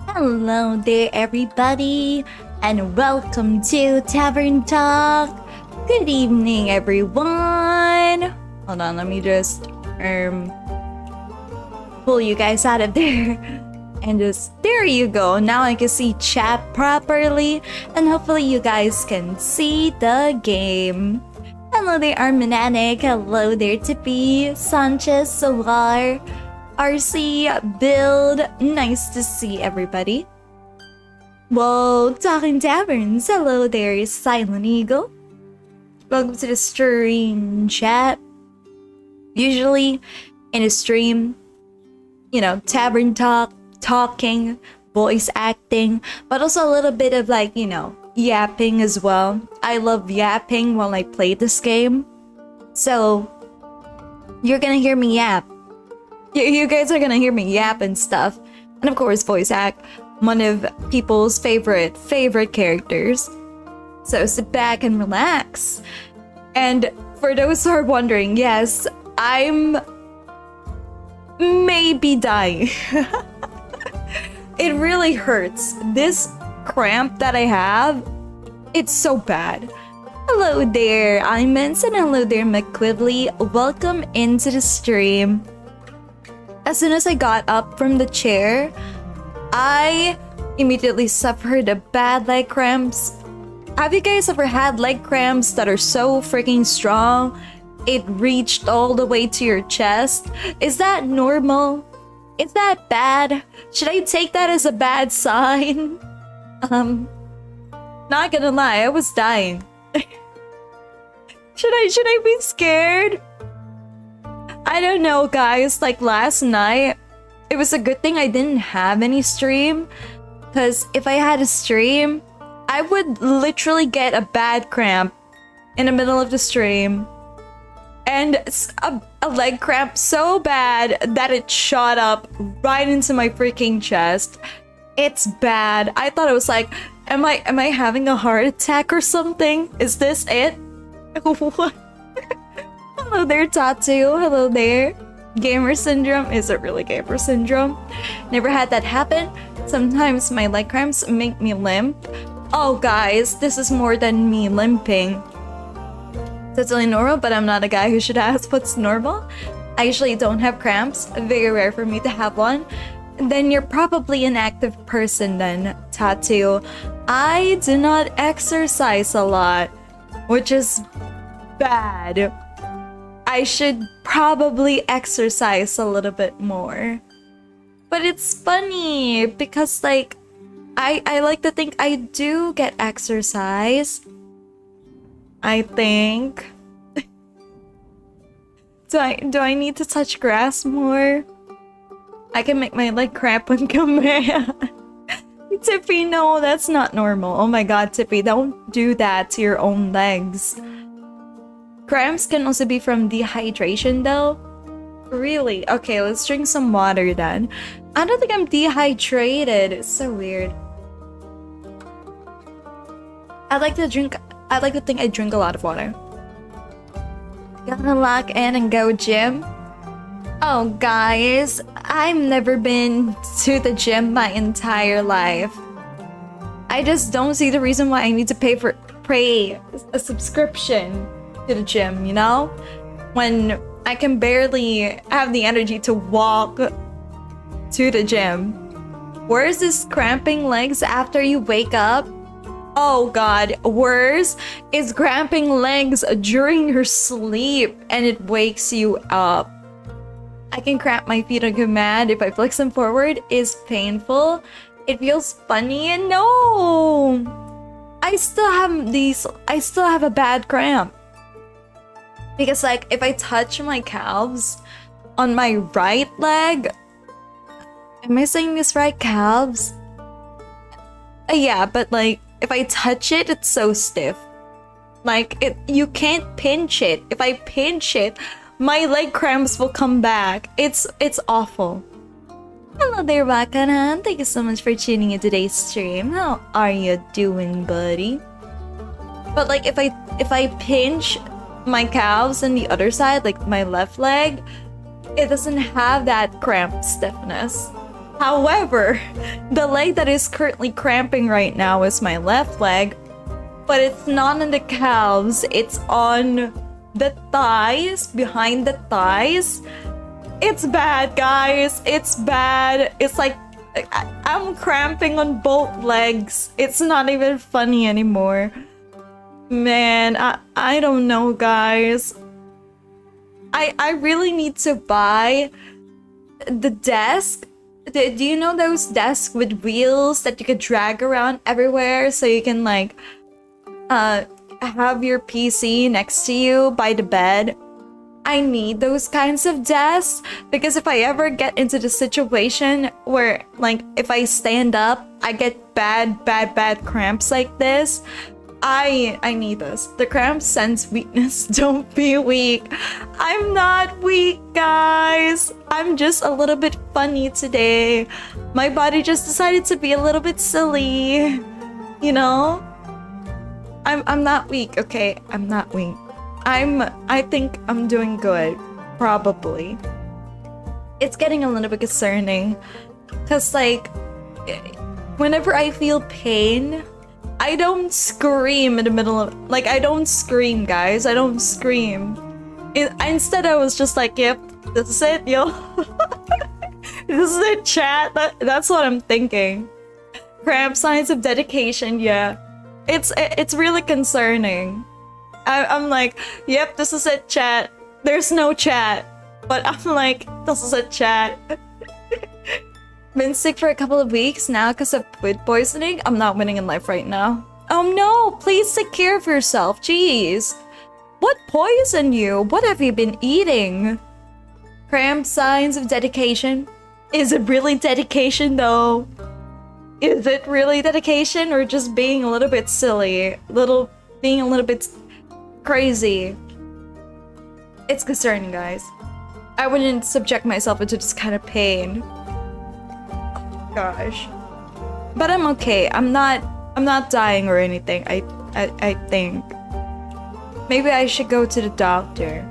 Hello there, everybody, and welcome to Tavern Talk. Good evening, everyone. Hold on, let me just pull you guys out of there. And there you go. Now I can see chat properly, and hopefully you guys can see the game. Hello there, Armanatic. Hello there, Tippy, Sanchez, Solar, RC, Build. Nice to see everybody. Whoa, Talking Taverns. Hello there, Silent Eagle. Welcome to the stream, chat. Usually in a stream, you know, Tavern Talk, talking, voice acting, but also a little bit of like, you know, yapping as well. I love yapping while I play this game. So you're gonna hear me yap. You guys are gonna hear me yap and stuff. And of course, voice act, one of people's favorite characters. So sit back and relax. And for those who are wondering, yes, I'm maybe dying. It really hurts. This cramp that I have, it's so bad. Hello there, Imens, and hello there, McQuively. Welcome into the stream. As soon as I got up from the chair, I immediately suffered a bad leg cramps. Have you guys ever had leg cramps that are so freaking strong it reached all the way to your chest? Is that normal? Is that bad? Should I take that as a bad sign? Not gonna lie, I was dying. Should I be scared? I don't know, guys. Like last night, it was a good thing I didn't have any stream, because if I had a stream, I would literally get a bad cramp in the middle of the stream, and a leg cramp so bad that it shot up right into my freaking chest. It's bad. I thought it was like, am I having a heart attack or something? Is this it? What? Hello there, Tattoo. Hello there. Gamer syndrome? Is it really gamer syndrome? Never had that happen. Sometimes my leg cramps make me limp. Oh, guys, this is more than me limping. Totally normal, but I'm not a guy who should ask what's normal. I usually don't have cramps. Very rare for me to have one. Then you're probably an active person then, Tattoo. I do not exercise a lot, which is bad. I should probably exercise a little bit more. But it's funny because like I like to think I do get exercise. I think. Do I need to touch grass more? I can make my leg cramp when command. Tippy, no, that's not normal. Oh my god, Tippy, don't do that to your own legs. Cramps can also be from dehydration though. Really? Okay, let's drink some water then. I don't think I'm dehydrated. It's so weird. I like to think I drink a lot of water. Gotta lock in and go gym. Oh guys, I've never been to the gym my entire life. I just don't see the reason why I need to pay a subscription to the gym, you know? When I can barely have the energy to walk to the gym. Worse is cramping legs after you wake up. Oh god, worse is cramping legs during your sleep and it wakes you up. I can cramp my feet on command if I flex them forward. Is painful. It feels funny and no! I still have a bad cramp. Because like if I touch my calves on my right leg, am I saying this right? Calves? Yeah, but like if I touch it, it's so stiff. Like you can't pinch it. If I pinch it, my leg cramps will come back. It's awful. Hello there, Bakaran. Thank you so much for tuning in today's stream. How are you doing, buddy? But like if I pinch my calves on the other side, like my left leg, it doesn't have that cramp stiffness. However, the leg that is currently cramping right now is my left leg, but it's not on the calves, it's on the thighs, behind the thighs. It's bad, guys. It's bad. It's like I'm cramping on both legs. It's not even funny anymore. Man, I don't know, guys. I really need to buy the desk. Do you know those desks with wheels that you could drag around everywhere so you can like have your PC next to you by the bed? I need those kinds of desks because if I ever get into the situation where like if I stand up, I get bad cramps like this. I need this. The cramps sense weakness. Don't be weak. I'm not weak, guys. I'm just a little bit funny today. My body just decided to be a little bit silly. You know? I'm not weak, okay? I'm not weak. I think I'm doing good. Probably. It's getting a little bit concerning. Cause like whenever I feel pain, I don't scream in the middle of like I don't scream, guys. I don't scream. Instead I was just like, yep, this is it, yo. This is it, chat. That's what I'm thinking. Cramp signs of dedication, yeah. It's really concerning. I'm like, yep, this is it, chat. There's no chat. But I'm like, this is it, chat. Been sick for a couple of weeks now because of food poisoning. I'm not winning in life right now. Oh no, please take care of yourself. Jeez. What poisoned you? What have you been eating? Cramp signs of dedication. Is it really dedication though? Is it really dedication or just being a little bit silly? Being a little bit crazy? It's concerning, guys. I wouldn't subject myself into this kind of pain. Gosh. But I'm okay. I'm not dying or anything. I think. Maybe I should go to the doctor.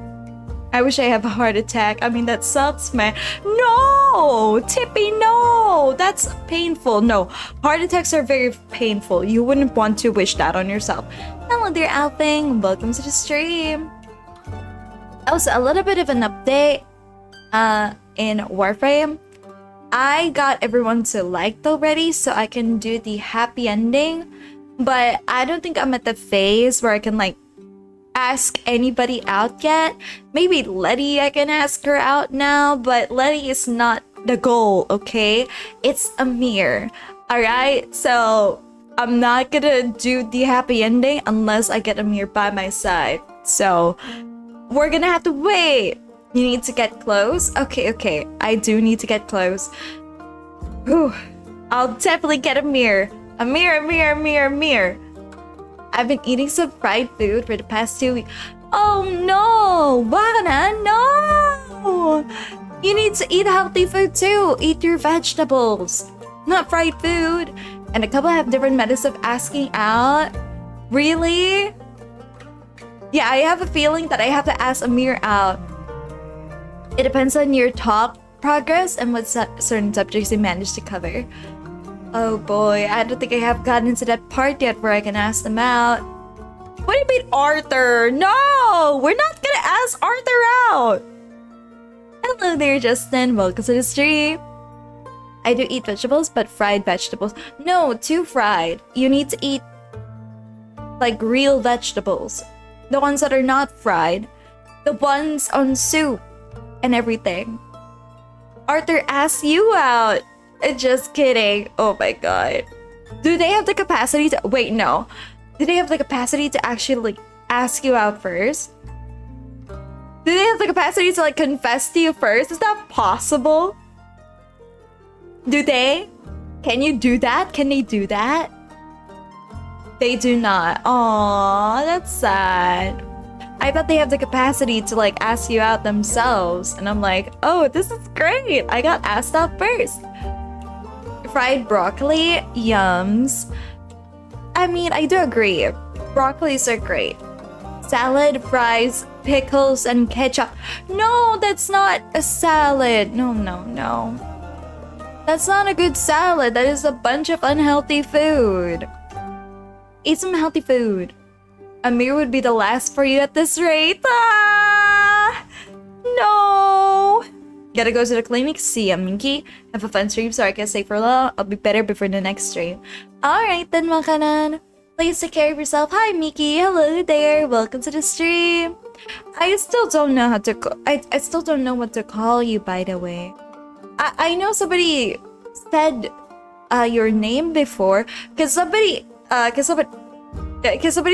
I wish I have a heart attack. I mean, that sucks, man. No! Tippy, no! That's painful. No. Heart attacks are very painful. You wouldn't want to wish that on yourself. Hello there, Alping. Welcome to the stream. Also, a little bit of an update in Warframe. I got everyone to liked already, so I can do the happy ending. But I don't think I'm at the phase where I can like ask anybody out yet. Maybe Letty, I can ask her out now, but Letty is not the goal, okay? It's Amir, alright? So I'm not gonna do the happy ending unless I get Amir by my side. So we're gonna have to wait. You need to get close? Okay. I do need to get close. Whew. I'll definitely get Amir. Amir. I've been eating some fried food for the past 2 weeks. Oh no! Baka no! You need to eat healthy food too. Eat your vegetables, not fried food. And a couple have different methods of asking out. Really? Yeah, I have a feeling that I have to ask Amir out. It depends on your talk progress and what certain subjects you manage to cover. Oh boy, I don't think I have gotten into that part yet where I can ask them out. What do you mean, Arthur? No! We're not gonna ask Arthur out! Hello there, Justin. Welcome to the stream. I do eat vegetables, but fried vegetables. No, too fried. You need to eat like real vegetables. The ones that are not fried. The ones on soup and everything. Arthur asked you out. Just kidding. Oh my god. Do they have the capacity to... Wait, no. Do they have the capacity to actually ask you out first? Do they have the capacity to like confess to you first? Is that possible? Do they? Can you do that? Can they do that? They do not. Aww, that's sad. I thought they have the capacity to like ask you out themselves. And I'm like, oh, this is great. I got asked out first. Fried broccoli, yums. I mean, I do agree. Broccolis are great. Salad, fries, pickles, and ketchup. No, that's not a salad. No. That's not a good salad. That is a bunch of unhealthy food. Eat some healthy food. Amir would be the last for you at this rate. Ah! No! Gotta go to the clinic, see ya, Miki. Have a fun stream, so I can stay for long. I'll be better before the next stream. Alright then, makanan. Please take care of yourself. Hi, Miki. Hello there. Welcome to the stream. I still don't know how to I still don't know what to call you, by the way. I know somebody said your name before. Can somebody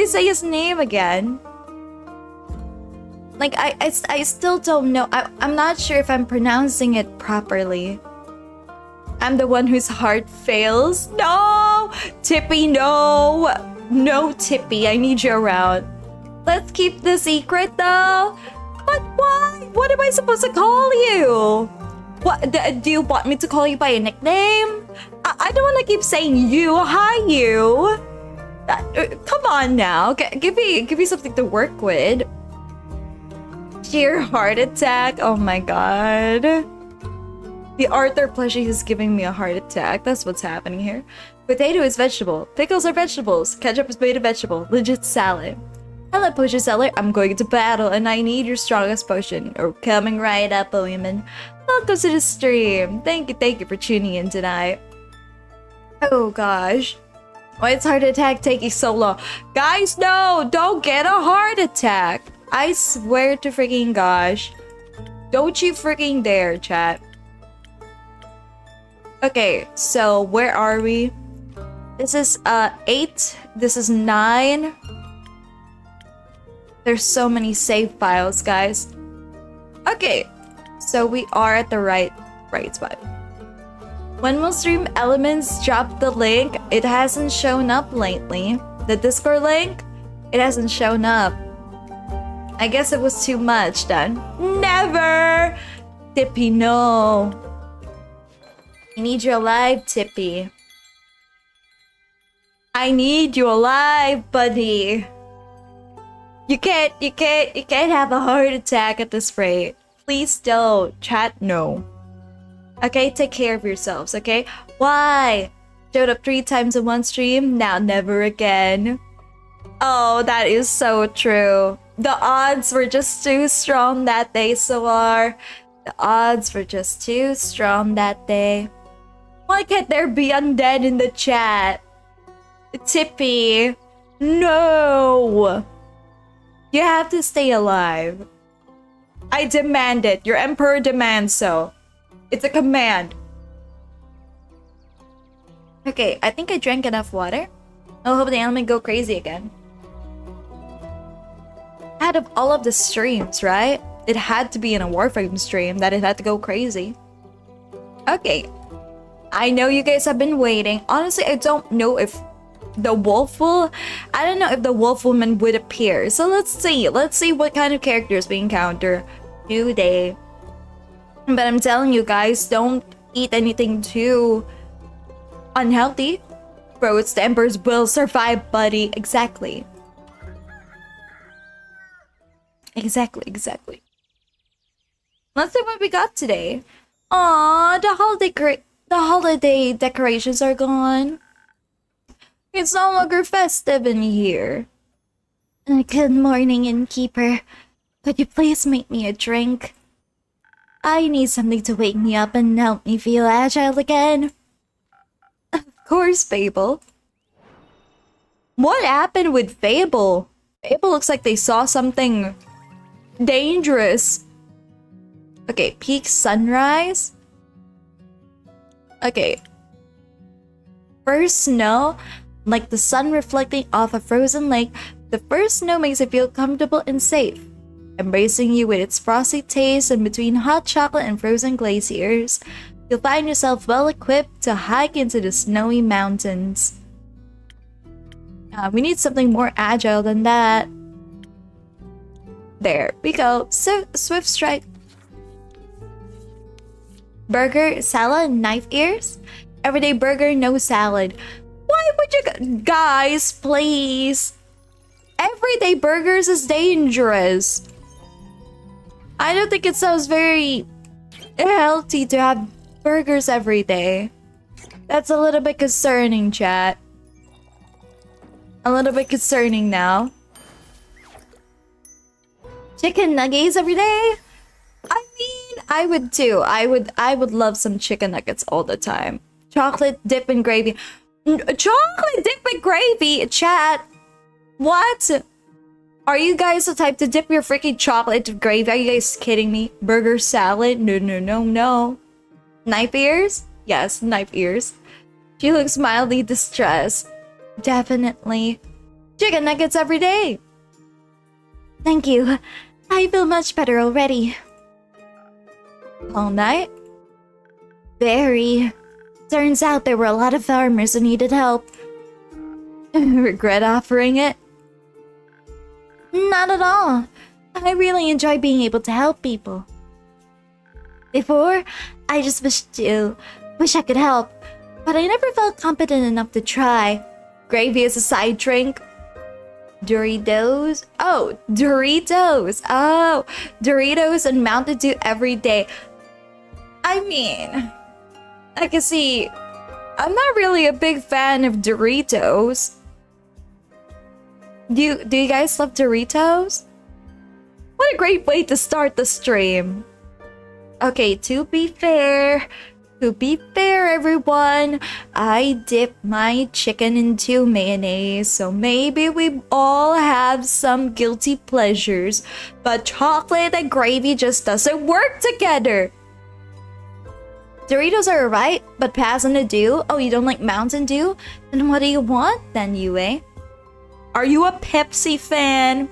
say his name again? Like, I still don't know. I'm not sure if I'm pronouncing it properly. I'm the one whose heart fails. No! Tippy, no! No, Tippy, I need you around. Let's keep the secret, though. But why? What am I supposed to call you? What, do you want me to call you by a nickname? I don't want to keep saying you. Hi, you. Come on now. Give me something to work with. Sheer heart attack. Oh my god. The Arthur plushie is giving me a heart attack. That's what's happening here. Potato is vegetable. Pickles are vegetables. Ketchup is made of vegetable. Legit salad. Hello, potion seller. I'm going to battle and I need your strongest potion. Or coming right up, women. Welcome to the stream. Thank you for tuning in tonight. Oh gosh. Why is heart attack taking so long? Guys, no! Don't get a heart attack! I swear to freaking gosh. Don't you freaking dare, chat. Okay, so where are we? This is 8. This is 9. There's so many save files, guys. Okay, so we are at the right spot. When will Stream Elements drop the link? It hasn't shown up lately. The Discord link? It hasn't shown up. I guess it was too much then. Never! Tippy, no. I need you alive, Tippy. I need you alive, buddy. You can't have a heart attack at this rate. Please don't. Chat, no. Okay, take care of yourselves, okay? Why? Showed up 3 times in one stream, now never again. Oh, that is so true. The odds were just too strong that day, Soar. The odds were just too strong that day. Why can't there be undead in the chat? Tippy, no! You have to stay alive. I demand it. Your emperor demands so. It's a command. Okay, I think I drank enough water. I hope the element go crazy again. Out of all of the streams, right? It had to be in a Warframe stream that it had to go crazy. Okay. I know you guys have been waiting. Honestly, I don't know if the wolf will... I don't know if the wolf woman would appear. So let's see. Let's see what kind of characters we encounter today. But I'm telling you guys, don't eat anything too unhealthy. Bro, it's the Emperor's will survive, buddy. Exactly. Exactly. Let's see what we got today. Aww, the holiday decorations are gone. It's no longer festive in here. Good morning, innkeeper. Could you please make me a drink? I need something to wake me up and help me feel agile again. Of course, Fable. What happened with Fable? Fable looks like they saw something dangerous. Okay, peak sunrise. Okay. First snow, like the sun reflecting off a frozen lake, the first snow makes it feel comfortable and safe, embracing you with its frosty taste, and between hot chocolate and frozen glaciers, you'll find yourself well equipped to hike into the snowy mountains. We need something more agile than that. There we go. So, Swift Strike. Burger, salad, knife ears? Everyday burger, no salad. Why would you guys, please? everyday burgers is dangerous. I don't think it sounds very healthy to have burgers every day. That's a little bit concerning, chat. A little bit concerning now. Chicken nuggets every day? I mean, I would too. I would love some chicken nuggets all the time. Chocolate dip and gravy. Chocolate dip and gravy? Chat. What? Are you guys the type to dip your freaking chocolate in gravy? Are you guys kidding me? Burger salad? No, no, no, no. Knife ears? Yes, knife ears. She looks mildly distressed. Definitely. Chicken nuggets every day. Thank you. I feel much better already. All night? Very. Turns out there were a lot of farmers who needed help. Regret offering it? Not at all. I really enjoy being able to help people. Before, I just wish I could help, but I never felt competent enough to try. Gravy is a side drink. Doritos? Oh, Doritos. Oh, Doritos and Mountain Dew every day. I mean, I can see, I'm not really a big fan of Doritos. Do you guys love Doritos? What a great way to start the stream. Okay, to be fair, everyone, I dip my chicken into mayonnaise, so maybe we all have some guilty pleasures, but chocolate and gravy just doesn't work together. Doritos are alright, but pass on the Dew. Oh, you don't like Mountain Dew? Then what do you want then, Yue? Are you a Pepsi fan?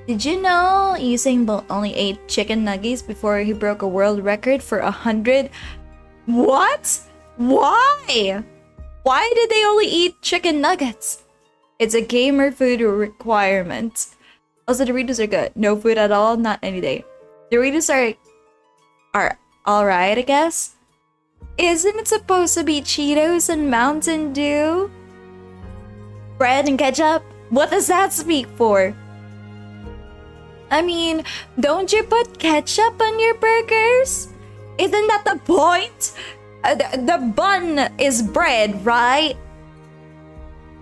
Did you know Usain Bolt only ate chicken nuggets before he broke a world record for 100? What? Why? Why did they only eat chicken nuggets? It's a gamer food requirement. Also, Doritos are good. No food at all, not any day. Doritos are alright, I guess. Isn't it supposed to be Cheetos and Mountain Dew? Bread and ketchup? What does that speak for? I mean, don't you put ketchup on your burgers? Isn't that the point? The bun is bread, right?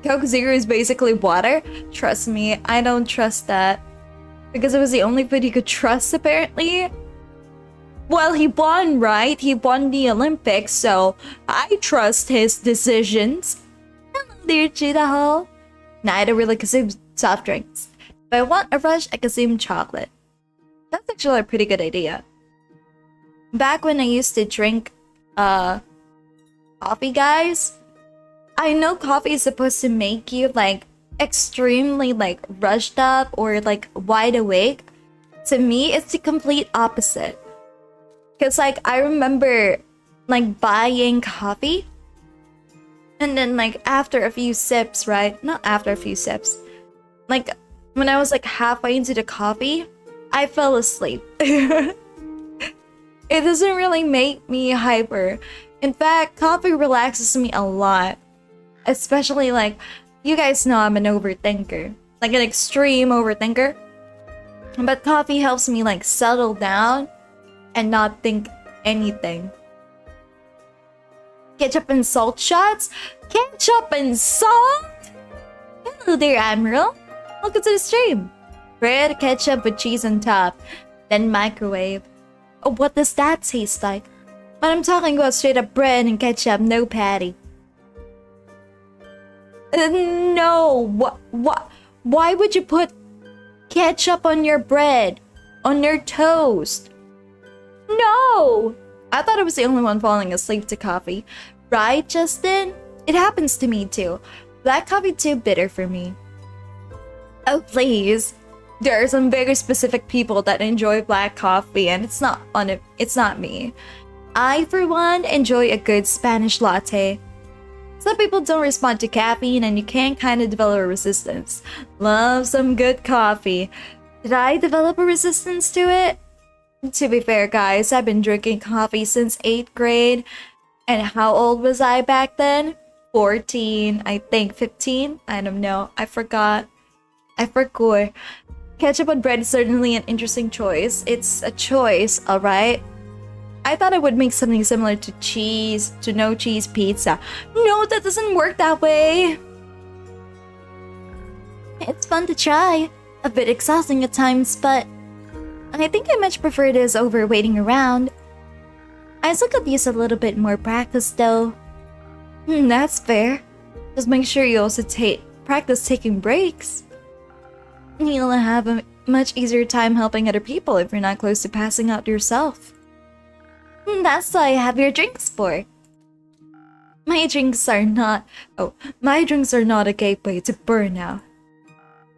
Coke Zero is basically water. Trust me, I don't trust that. Because it was the only food he could trust, apparently. Well, he won, right? He won the Olympics, so I trust his decisions. Hello there, Cheetah Hall. Nah, I don't really consume soft drinks. If I want a rush, I consume chocolate. That's actually a pretty good idea. Back when I used to drink coffee, guys, I know coffee is supposed to make you like extremely like rushed up or like wide awake. To me, it's the complete opposite. Cause like I remember like buying coffee and then like after a few sips, right? Not after a few sips. Like when I was like halfway into the coffee, I fell asleep. It doesn't really make me hyper. In fact, coffee relaxes me a lot. Especially like, you guys know I'm an overthinker. Like an extreme overthinker. But coffee helps me like settle down and not think anything. Ketchup and salt shots? Ketchup and salt? Hello there, Admiral. Welcome to the stream. Bread, ketchup with cheese on top. Then microwave. Oh, what does that taste like? But I'm talking about straight up bread and ketchup, no patty. No. Why would you put ketchup on your bread? On your toast? No! I thought I was the only one falling asleep to coffee. Right, Justin? It happens to me too. Black coffee too bitter for me. Oh, please. There are some very specific people that enjoy black coffee and it's not me. I, for one, enjoy a good Spanish latte. Some people don't respond to caffeine and you can kind of develop a resistance. Love some good coffee. Did I develop a resistance to it? To be fair, guys, I've been drinking coffee since 8th grade. And how old was I back then? 14, I think 15. I don't know. I forgot. I forgot. Ketchup on bread is certainly an interesting choice. It's a choice, alright? I thought I would make something similar to cheese, to no cheese pizza. No, that doesn't work that way. It's fun to try. A bit exhausting at times, but I think I much prefer this over waiting around. I still could use a little bit more practice though. That's fair. Just make sure you also practice taking breaks. You'll have a much easier time helping other people if you're not close to passing out yourself. That's what I have your drinks for. My drinks are not a gateway to burnout.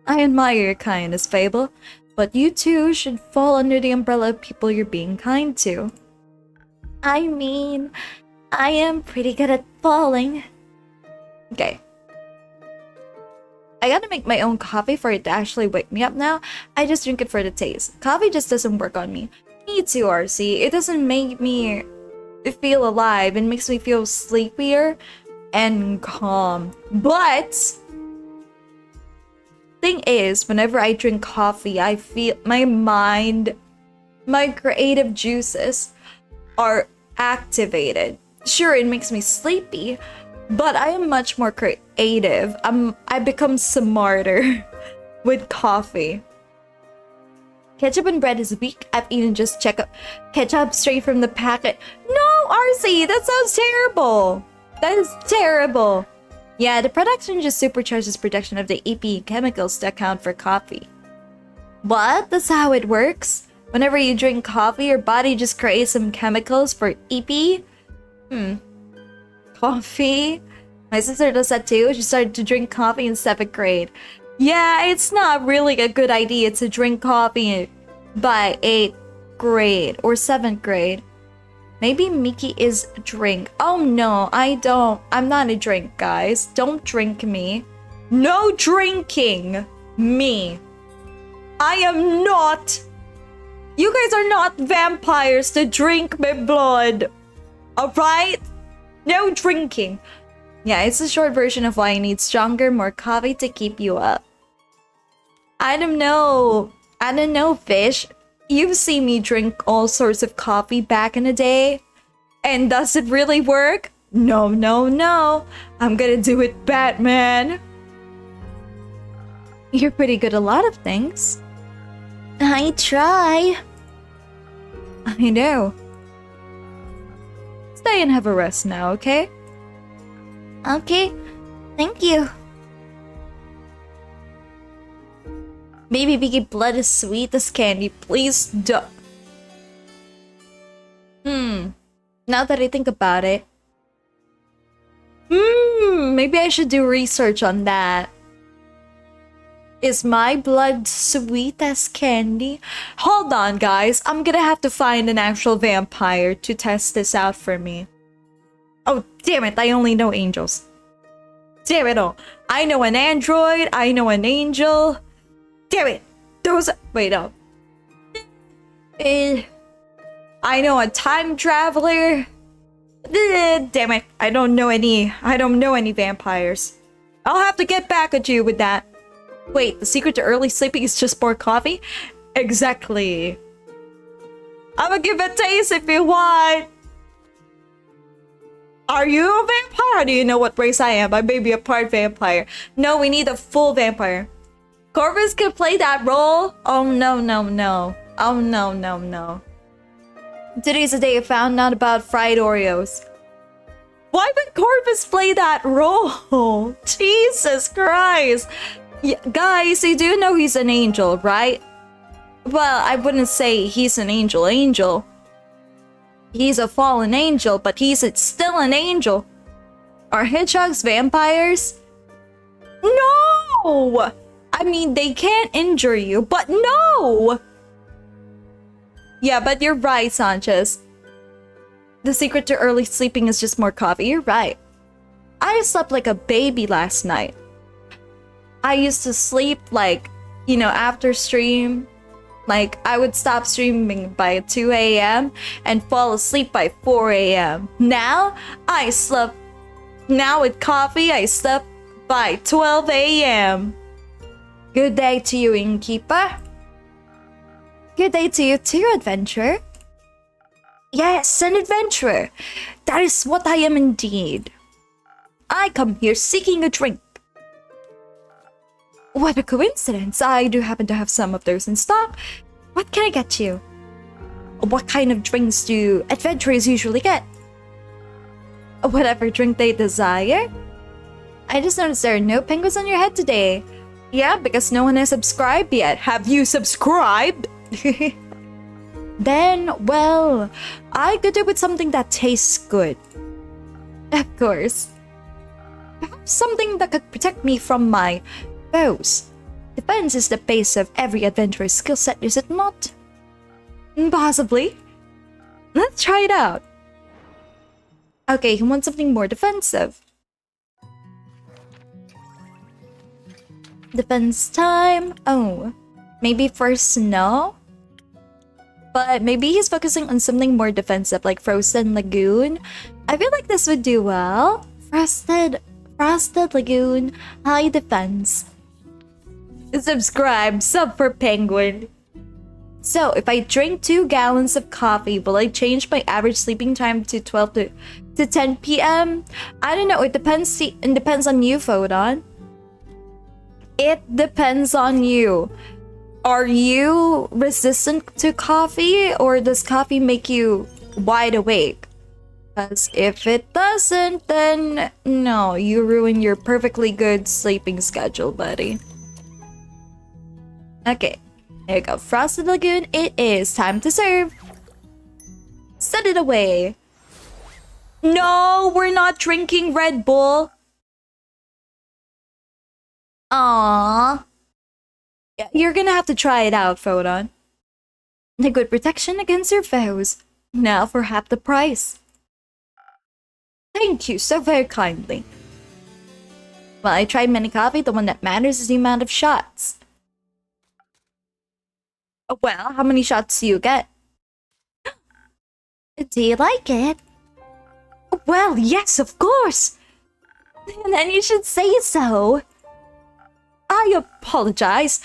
I admire your kindness, Fable, but you too should fall under the umbrella of people you're being kind to. I mean, I am pretty good at falling. Okay. I gotta make my own coffee for it to actually wake me up now. I just drink it for the taste. Coffee just doesn't work on me. Me too, RC. It doesn't make me feel alive. It makes me feel sleepier and calm. But thing is, whenever I drink coffee, I feel my mind, my creative juices are activated. Sure, it makes me sleepy, but I am much more creative. I become smarter with coffee. Ketchup and bread is weak. I've eaten just ketchup straight from the packet. No, RC, that sounds terrible. That is terrible. Yeah, the production just supercharges production of the EP chemicals that account for coffee. What? That's how it works? Whenever you drink coffee, your body just creates some chemicals for EP? Coffee? My sister does that too. She started to drink coffee in 7th grade. Yeah, it's not really a good idea to drink coffee by 8th grade or 7th grade. Maybe Miki is a drink. Oh no, I don't. I'm not a drink, guys. Don't drink me. No drinking me. I am not. You guys are not vampires to drink my blood. Alright? No drinking. Yeah, it's a short version of why I need stronger, more coffee to keep you up. I don't know, Fish. You've seen me drink all sorts of coffee back in the day. And does it really work? No, no, no. I'm gonna do it, Batman. You're pretty good at a lot of things. I try. I know. Stay and have a rest now, okay? Okay, thank you. Baby Biggie blood is sweet as candy. Please don't. Now that I think about it. Maybe I should do research on that. Is my blood sweet as candy? Hold on, guys. I'm gonna have to find an actual vampire to test this out for me. Oh, damn it. I only know angels. Damn it all. I know an android. I know an angel. Damn it! Wait up. I know a time traveler. Damn it! I don't know any vampires. I'll have to get back at you with that. Wait, the secret to early sleeping is just more coffee? Exactly. I'm gonna give it a taste if you want. Are you a vampire? How do you know what race I am? I may be a part vampire. No, we need a full vampire. Corvus can play that role? Oh no, no, no. Oh no, no, no. Today's the day I found out about fried Oreos. Why would Corvus play that role? Jesus Christ. Yeah, guys, you do know he's an angel, right? Well, I wouldn't say he's an angel. He's a fallen angel, but he's still an angel. Are hedgehogs vampires? No! I mean, they can't injure you, but no! Yeah, but you're right, Sanchez. The secret to early sleeping is just more coffee. You're right. I slept like a baby last night. I used to sleep like, after stream. Like, I would stop streaming by 2 a.m. and fall asleep by 4 a.m. Now with coffee, I slept by 12 a.m. Good day to you, innkeeper. Good day to you too, adventurer. Yes, an adventurer. That is what I am indeed. I come here seeking a drink. What a coincidence. I do happen to have some of those in stock. What can I get you? What kind of drinks do adventurers usually get? Whatever drink they desire. I just noticed there are no penguins on your head today. Yeah, because no one has subscribed yet. Have you subscribed? Then, well, I could do with something that tastes good. Of course. Perhaps something that could protect me from my foes. Defense is the base of every adventurer's skill set, is it not? Possibly. Let's try it out. Okay, he wants something more defensive. Defense time. Oh, maybe for snow? But maybe he's focusing on something more defensive, like Frozen Lagoon. I feel like this would do well. Frosted Lagoon, high defense. Subscribe, sub for penguin. So, if I drink 2 gallons of coffee, will I change my average sleeping time to 12 to 10 p.m.? I don't know, it depends on you, Photon. It depends on you. Are you resistant to coffee, or does coffee make you wide awake? Because if it doesn't, then no, you ruin your perfectly good sleeping schedule, buddy. Okay, there you go. Frosted Lagoon, it is time to serve. Set it away. No, we're not drinking Red Bull. Aww. You're gonna have to try it out, Photon. A good protection against your foes. Now for half the price. Thank you so very kindly. Well, I tried many coffee. The one that matters is the amount of shots. Well, how many shots do you get? Do you like it? Well, yes, of course. And then you should say so. I apologize.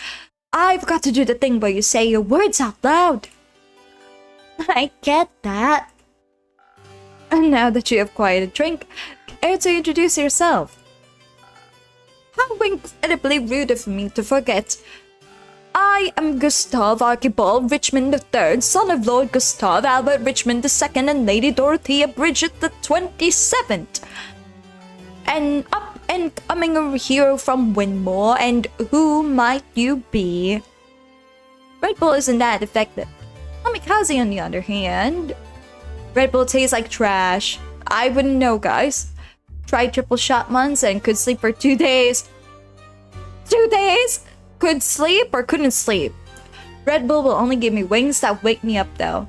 I've got to do the thing where you say your words out loud. I get that. And now that you have quite a drink, care to introduce yourself? How incredibly rude of me to forget. I am Gustav Archibald Richmond III, son of Lord Gustav Albert Richmond II and Lady Dorothea Bridget the 27th. An up-and-coming hero from Winmore, and who might you be? Red Bull isn't that effective. Kamikaze, on the other hand. Red Bull tastes like trash. I wouldn't know, guys. Tried triple shot months and could sleep for 2 days. 2 days? Could sleep or couldn't sleep? Red Bull will only give me wings that wake me up, though.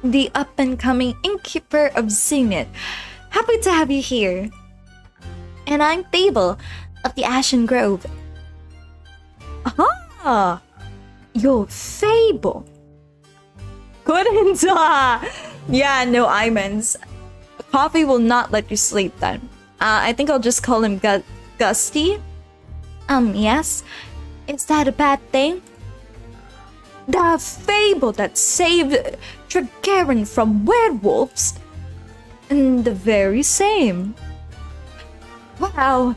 The up-and-coming innkeeper of Zenith. Happy to have you here. And I'm Fable of the Ashen Grove. Ah, you're Fable. Couldn't. Yeah, no Imans. Coffee will not let you sleep then. I think I'll just call him Gusty. Yes. Is that a bad thing? The Fable that saved Tregarin from werewolves. And the very same. Wow,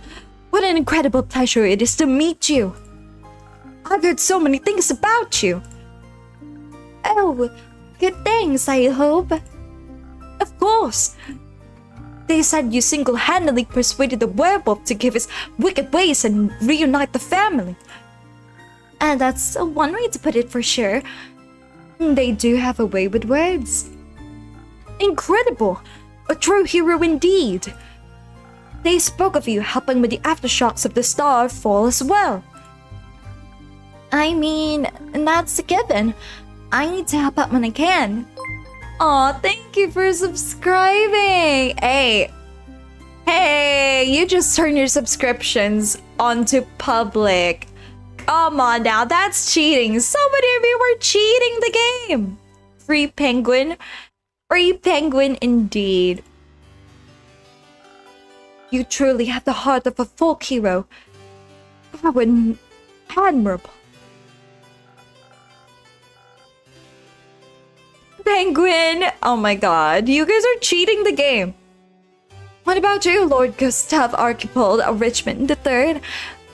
what an incredible pleasure it is to meet you. I've heard so many things about you. Oh, good things, I hope. Of course. They said you single-handedly persuaded the werewolf to give his wicked ways and reunite the family. And that's one way to put it for sure. They do have a way with words. Incredible! A true hero indeed. They spoke of you helping with the aftershocks of the star fall as well. I mean, that's a given. I need to help out when I can. Aw, thank you for subscribing. Hey, you just turned your subscriptions onto public. Come on now, that's cheating. So many of you were cheating the game. Free penguin. Free penguin indeed. You truly have the heart of a folk hero. Admirable. Penguin! Oh my god, you guys are cheating the game. What about you, Lord Gustav Archibald of Richmond III?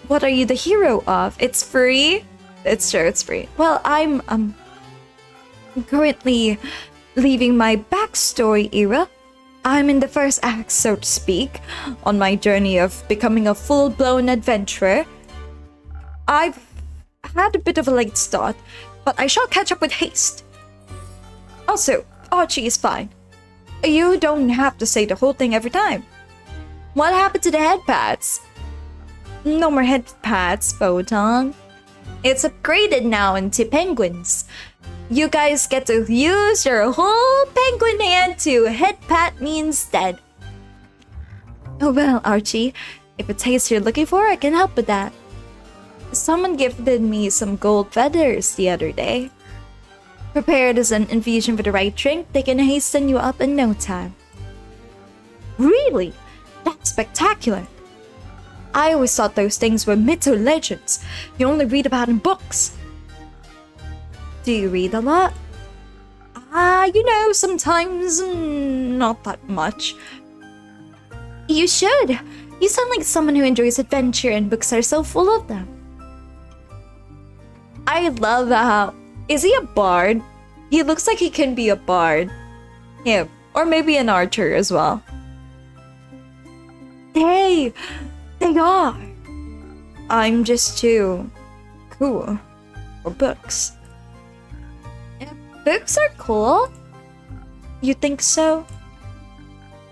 What are you the hero of? It's free? It's true, it's free. Well, I'm currently leaving my backstory era. I'm in the first act, so to speak, on my journey of becoming a full-blown adventurer. I've had a bit of a late start, but I shall catch up with haste. Also, Archie is fine. You don't have to say the whole thing every time. What happened to the head pads? No more head pads, Photon. It's upgraded now into penguins. You guys get to use your whole penguin hand to head pat me instead. Oh well, Archie, if it's haste you're looking for, I can help with that. Someone gifted me some gold feathers the other day. Prepared as an infusion for the right drink, they can hasten you up in no time. Really? That's spectacular. I always thought those things were myths or legends you only read about in books. Do you read a lot? Sometimes not that much. You should. You sound like someone who enjoys adventure and books are so full of them. I love how... Is he a bard? He looks like he can be a bard. Yeah, or maybe an archer as well. They are. I'm just too cool for books. Books are cool? You think so?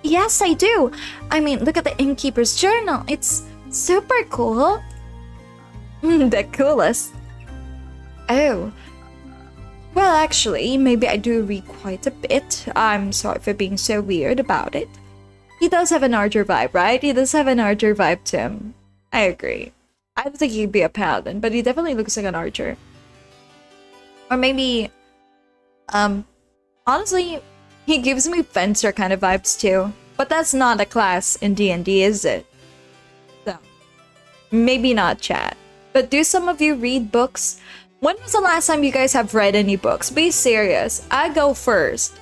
Yes, I do. I mean, look at the innkeeper's journal. It's super cool. The coolest. Oh. Well, actually, maybe I do read quite a bit. I'm sorry for being so weird about it. He does have an archer vibe, right? He does have an archer vibe to him. I agree. I don't think he'd be a paladin, but he definitely looks like an archer. Or maybe... honestly, he gives me fencer kind of vibes too. But that's not a class in D&D, is it? So, maybe not, chat. But do some of you read books? When was the last time you guys have read any books? Be serious. I go first.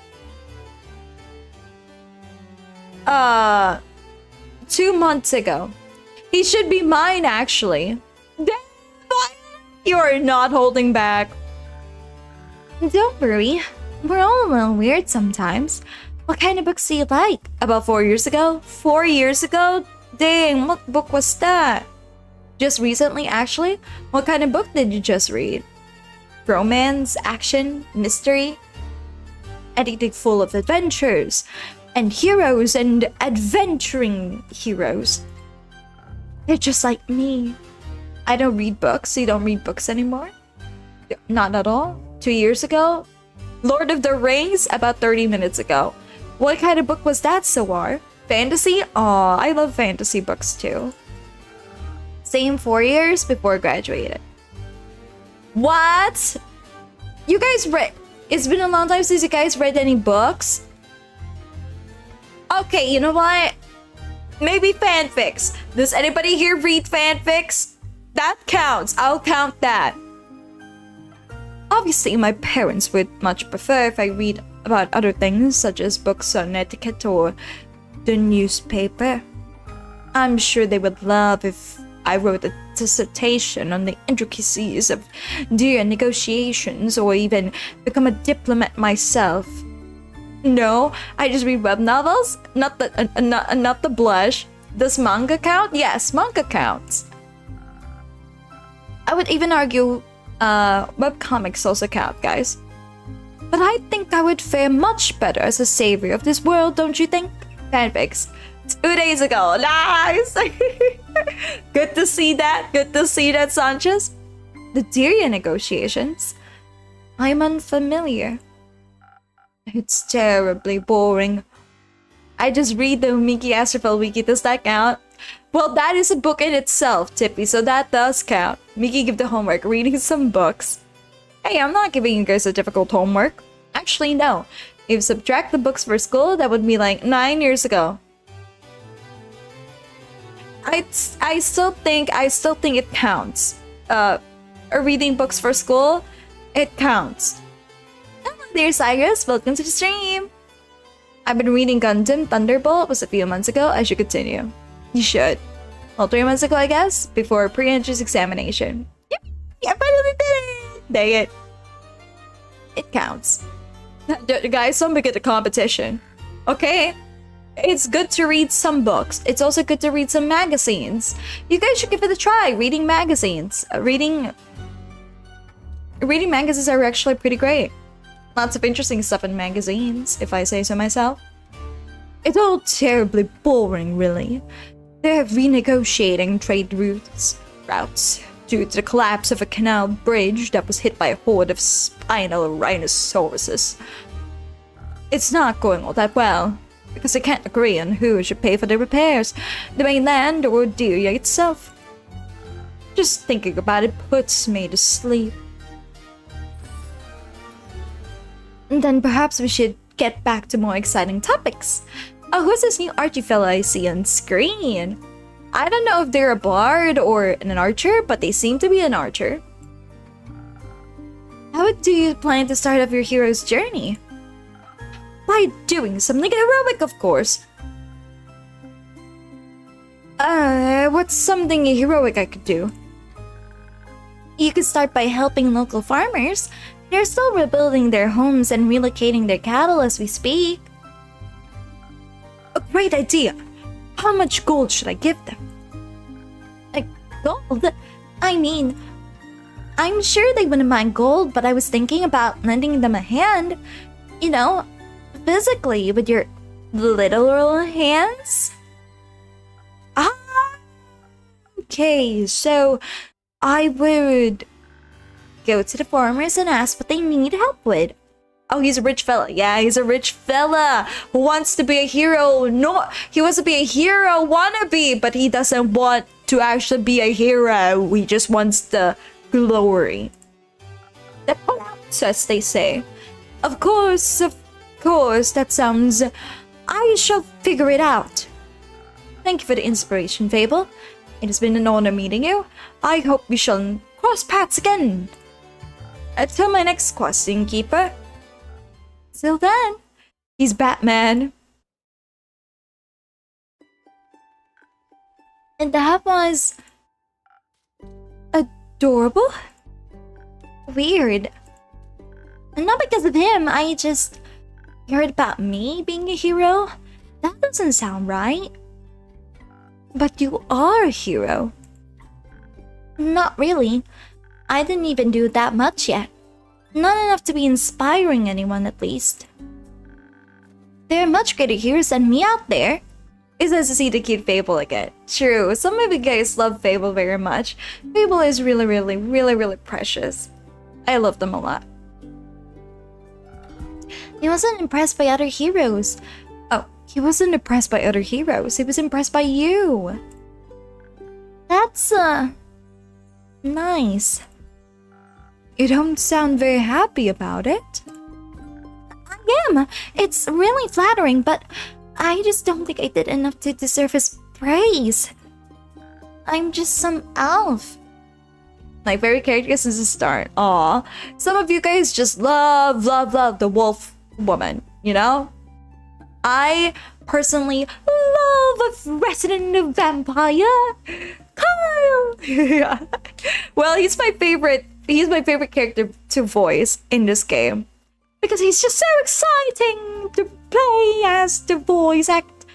2 months ago. He should be mine, actually. You are not holding back. Don't worry. We're all a little weird sometimes. What kind of books do you like? About 4 years ago? 4 years ago? Dang, what book was that? Just recently, actually? What kind of book did you just read? Romance, action, mystery? Anything full of adventures and heroes and adventuring heroes. They're just like me. I don't read books. You don't read books anymore? Not at all. 2 years ago? Lord of the Rings? About 30 minutes ago. What kind of book was that, Sawar? Fantasy? Aw, I love fantasy books too. Same 4 years before I graduated. What? You guys read... It's been a long time since you guys read any books? Okay, you know what? Maybe fanfics. Does anybody here read fanfics? That counts. I'll count that. Obviously, my parents would much prefer if I read about other things, such as books on etiquette or the newspaper. I'm sure they would love if I wrote a dissertation on the intricacies of deal negotiations or even become a diplomat myself. No, I just read web novels. Not the blush. Does manga count? Yes, manga counts. I would even argue webcomics also count, guys. But I think I would fare much better as a savior of this world, don't you think? Fanfics. 2 days ago. Nice! Good to see that. Good to see that, Sanchez. The Deria negotiations? I'm unfamiliar. It's terribly boring. I just read the Miki Astrophel wiki. Does that count? Well, that is a book in itself, Tippy, so that does count. Miki, give the homework. Reading some books. Hey, I'm not giving you guys a difficult homework. Actually, no. If you subtract the books for school, that would be like 9 years ago. I still think it counts. Reading books for school, it counts. Hello there, Cyrus. Welcome to the stream. I've been reading Gundam Thunderbolt. Was a few months ago. I should continue. You should. Well, 3 months ago, I guess, before pre-entrance examination. Yep, I finally did it. Dang it. It counts. Guys, don't make it a competition. Okay? It's good to read some books. It's also good to read some magazines. You guys should give it a try. Reading magazines. Reading magazines are actually pretty great. Lots of interesting stuff in magazines, if I say so myself. It's all terribly boring, really. They're renegotiating trade routes due to the collapse of a canal bridge that was hit by a horde of spinal rhinoceroses. It's not going all that well, because they can't agree on who should pay for the repairs, the mainland or Delia itself. Just thinking about it puts me to sleep. And then perhaps we should get back to more exciting topics. Oh, who's this new Archie fella I see on screen? I don't know if they're a bard or an archer, but they seem to be an archer. How do you plan to start off your hero's journey? By doing something heroic, of course. What's something heroic I could do? You could start by helping local farmers. They're still rebuilding their homes and relocating their cattle as we speak. A great idea! How much gold should I give them? Gold? I mean, I'm sure they wouldn't mind gold, but I was thinking about lending them a hand. You know, physically, with your literal hands? Okay, so I would go to the farmers and ask what they need help with. Oh, he's a rich fella. Yeah, he's a rich fella who wants to be a hero. No, he wants to be a hero wannabe, but he doesn't want to actually be a hero. He just wants the glory. The clouds, as they say. Of course, that sounds... I shall figure it out. Thank you for the inspiration, Fable. It has been an honor meeting you. I hope we shall cross paths again. Until my next quest, Innkeeper. Till then, he's Batman. And that was... adorable? Weird. And not because of him, I just... heard about me being a hero? That doesn't sound right. But you are a hero. Not really. I didn't even do that much yet. Not enough to be inspiring anyone, at least. There are much greater heroes than me out there. It's nice to see the cute Fable again. True, some of you guys love Fable very much. Fable is really precious. I love them a lot. He wasn't impressed by other heroes. Oh, he wasn't impressed by other heroes. He was impressed by you. That's, nice. You don't sound very happy about it. I am. It's really flattering, but I just don't think I did enough to deserve his praise. I'm just some elf. My favorite character since the start. Aw. Some of you guys just love the wolf woman, you know? I personally love a resident vampire. Kyle! Yeah. Well, he's my favorite character to voice in this game. Because he's just so exciting to play as the voice act,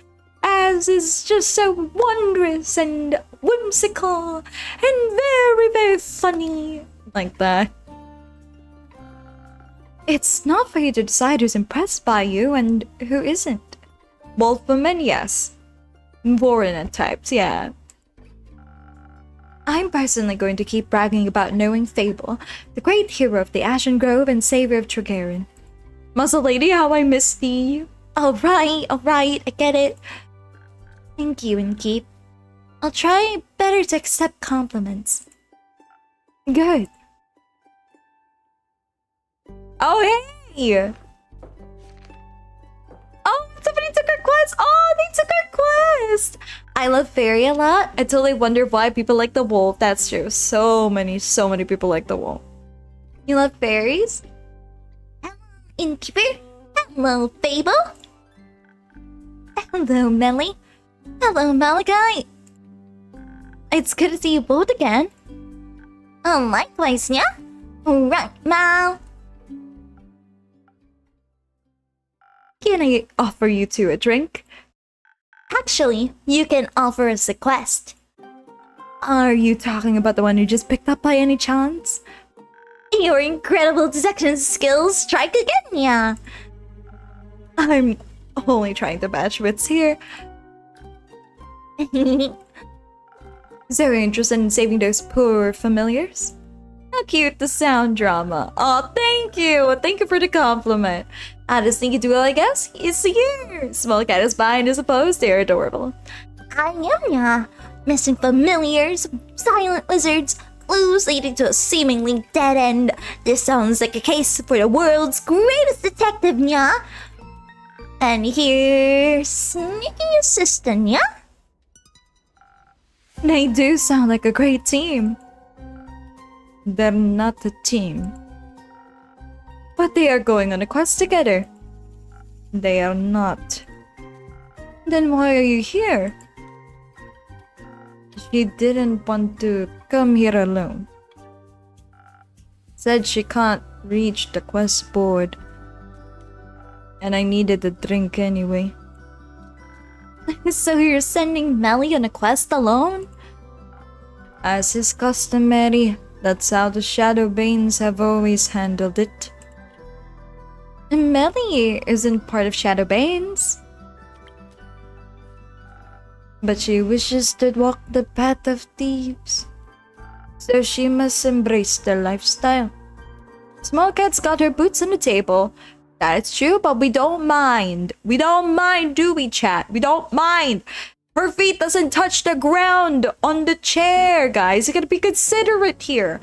as is just so wondrous and whimsical and very funny. Like that. It's not for you to decide who's impressed by you and who isn't. Both women, yes. Warren types, yeah. I'm personally going to keep bragging about knowing Fable, the great hero of the Ashen Grove and savior of Tregarin. Muscle lady, how I miss thee. Alright, I get it. Thank you, Innkeep. I'll try better to accept compliments. Good. Oh, hey! Oh, somebody took our quest! Oh, they took our quest! I love fairy a lot. I totally wonder why people like the wolf. That's true. So many people like the wolf. You love fairies? Hello, Innkeeper. Hello, Fable. Hello, Melly. Hello, Malachi. It's good to see you both again. Oh, likewise, yeah? Right now. Can I offer you two a drink? Actually, you can offer us a quest. Are you talking about the one you just picked up by any chance? Your incredible detection skills strike again, yeah. I'm only trying to match wits here. So you're interested in saving those poor familiars? How cute the sound drama. Oh, thank you! Thank you for the compliment. At a sneaky duel, I guess? He's here! Small cat is behind, I suppose. They're adorable. Yeah. Missing familiars, silent lizards, clues leading to a seemingly dead end. This sounds like a case for the world's greatest detective, yeah? And here's sneaky assistant, yeah? They do sound like a great team. They're not a team. But they are going on a quest together. They are not. Then why are you here? She didn't want to come here alone. Said she can't reach the quest board. And I needed a drink anyway. So you're sending Melly on a quest alone? As is customary, that's how the Shadowbanes have always handled it. And Melly isn't part of Shadowbanes. But she wishes to walk the path of thieves. So she must embrace the lifestyle. Small Cat's got her boots on the table. That's true, but we don't mind. We don't mind, do we, chat? We don't mind. Her feet doesn't touch the ground on the chair, guys. You gotta be considerate here.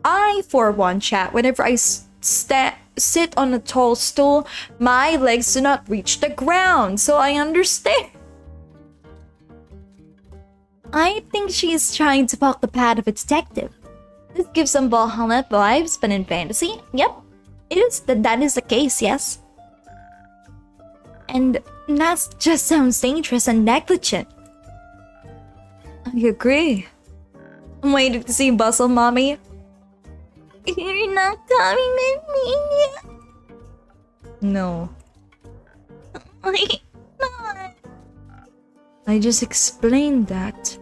I, for one, chat, whenever I sit on a tall stool, my legs do not reach the ground, so I understand. I think she is trying to walk the path of a detective. This gives some Valhalla vibes, but in fantasy. Yep, that is the case, yes. And that just sounds dangerous and negligent. I agree. I'm waiting to see Bustle, Mommy. You're not coming with me? No. Why not? I just explained that.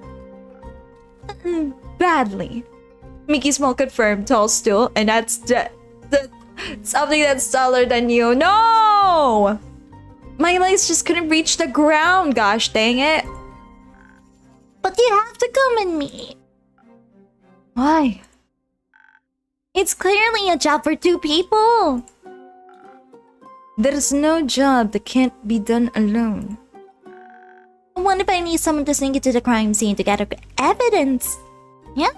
Badly. Miki Small confirmed, tall stool, and that's something that's taller than you. No! My legs just couldn't reach the ground, gosh dang it. But you have to come with me. Why? It's clearly a job for two people. There's no job that can't be done alone. What if I need someone to sneak into the crime scene to gather evidence? Yeah?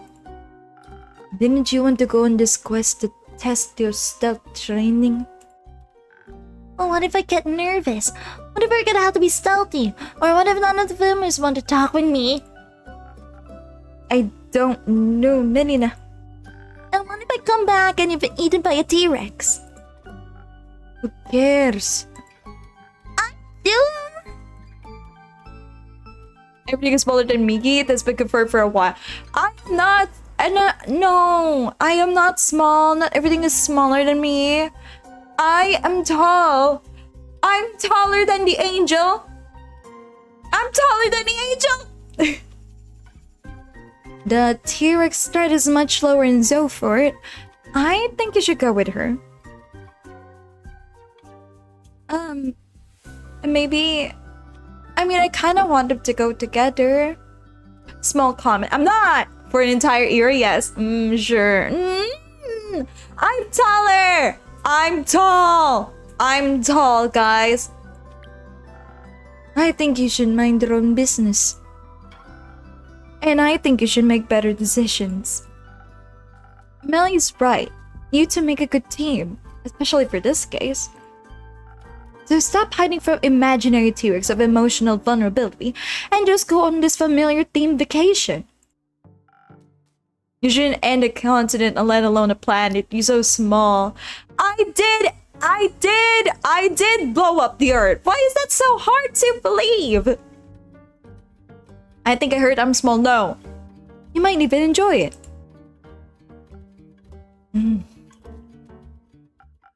Didn't you want to go on this quest to test your stealth training? Well, what if I get nervous? What if we're gonna have to be stealthy? Or what if none of the filmers want to talk with me? I don't know, Melina. And what if I come back and you've been eaten by a T-Rex? Who cares? I do. Everything is smaller than Miki. That's been confirmed for a while. No, I am not small. Not everything is smaller than me. I am tall. I'm taller than the angel. I'm taller than the angel. The T-Rex threat is much lower in Zofort. I think you should go with her. Maybe... I mean, I kind of want them to go together. Small comment. I'm not! For an entire era, yes. Sure. I'm taller! I'm tall! I'm tall, guys. I think you should mind your own business. And I think you should make better decisions. Melly's right. You two make a good team. Especially for this case. So stop hiding from imaginary T-Rex of emotional vulnerability and just go on this familiar themed vacation. You shouldn't end a continent, let alone a planet. You're so small. I did blow up the Earth. Why is that so hard to believe? I think I heard I'm small. No. You might even enjoy it.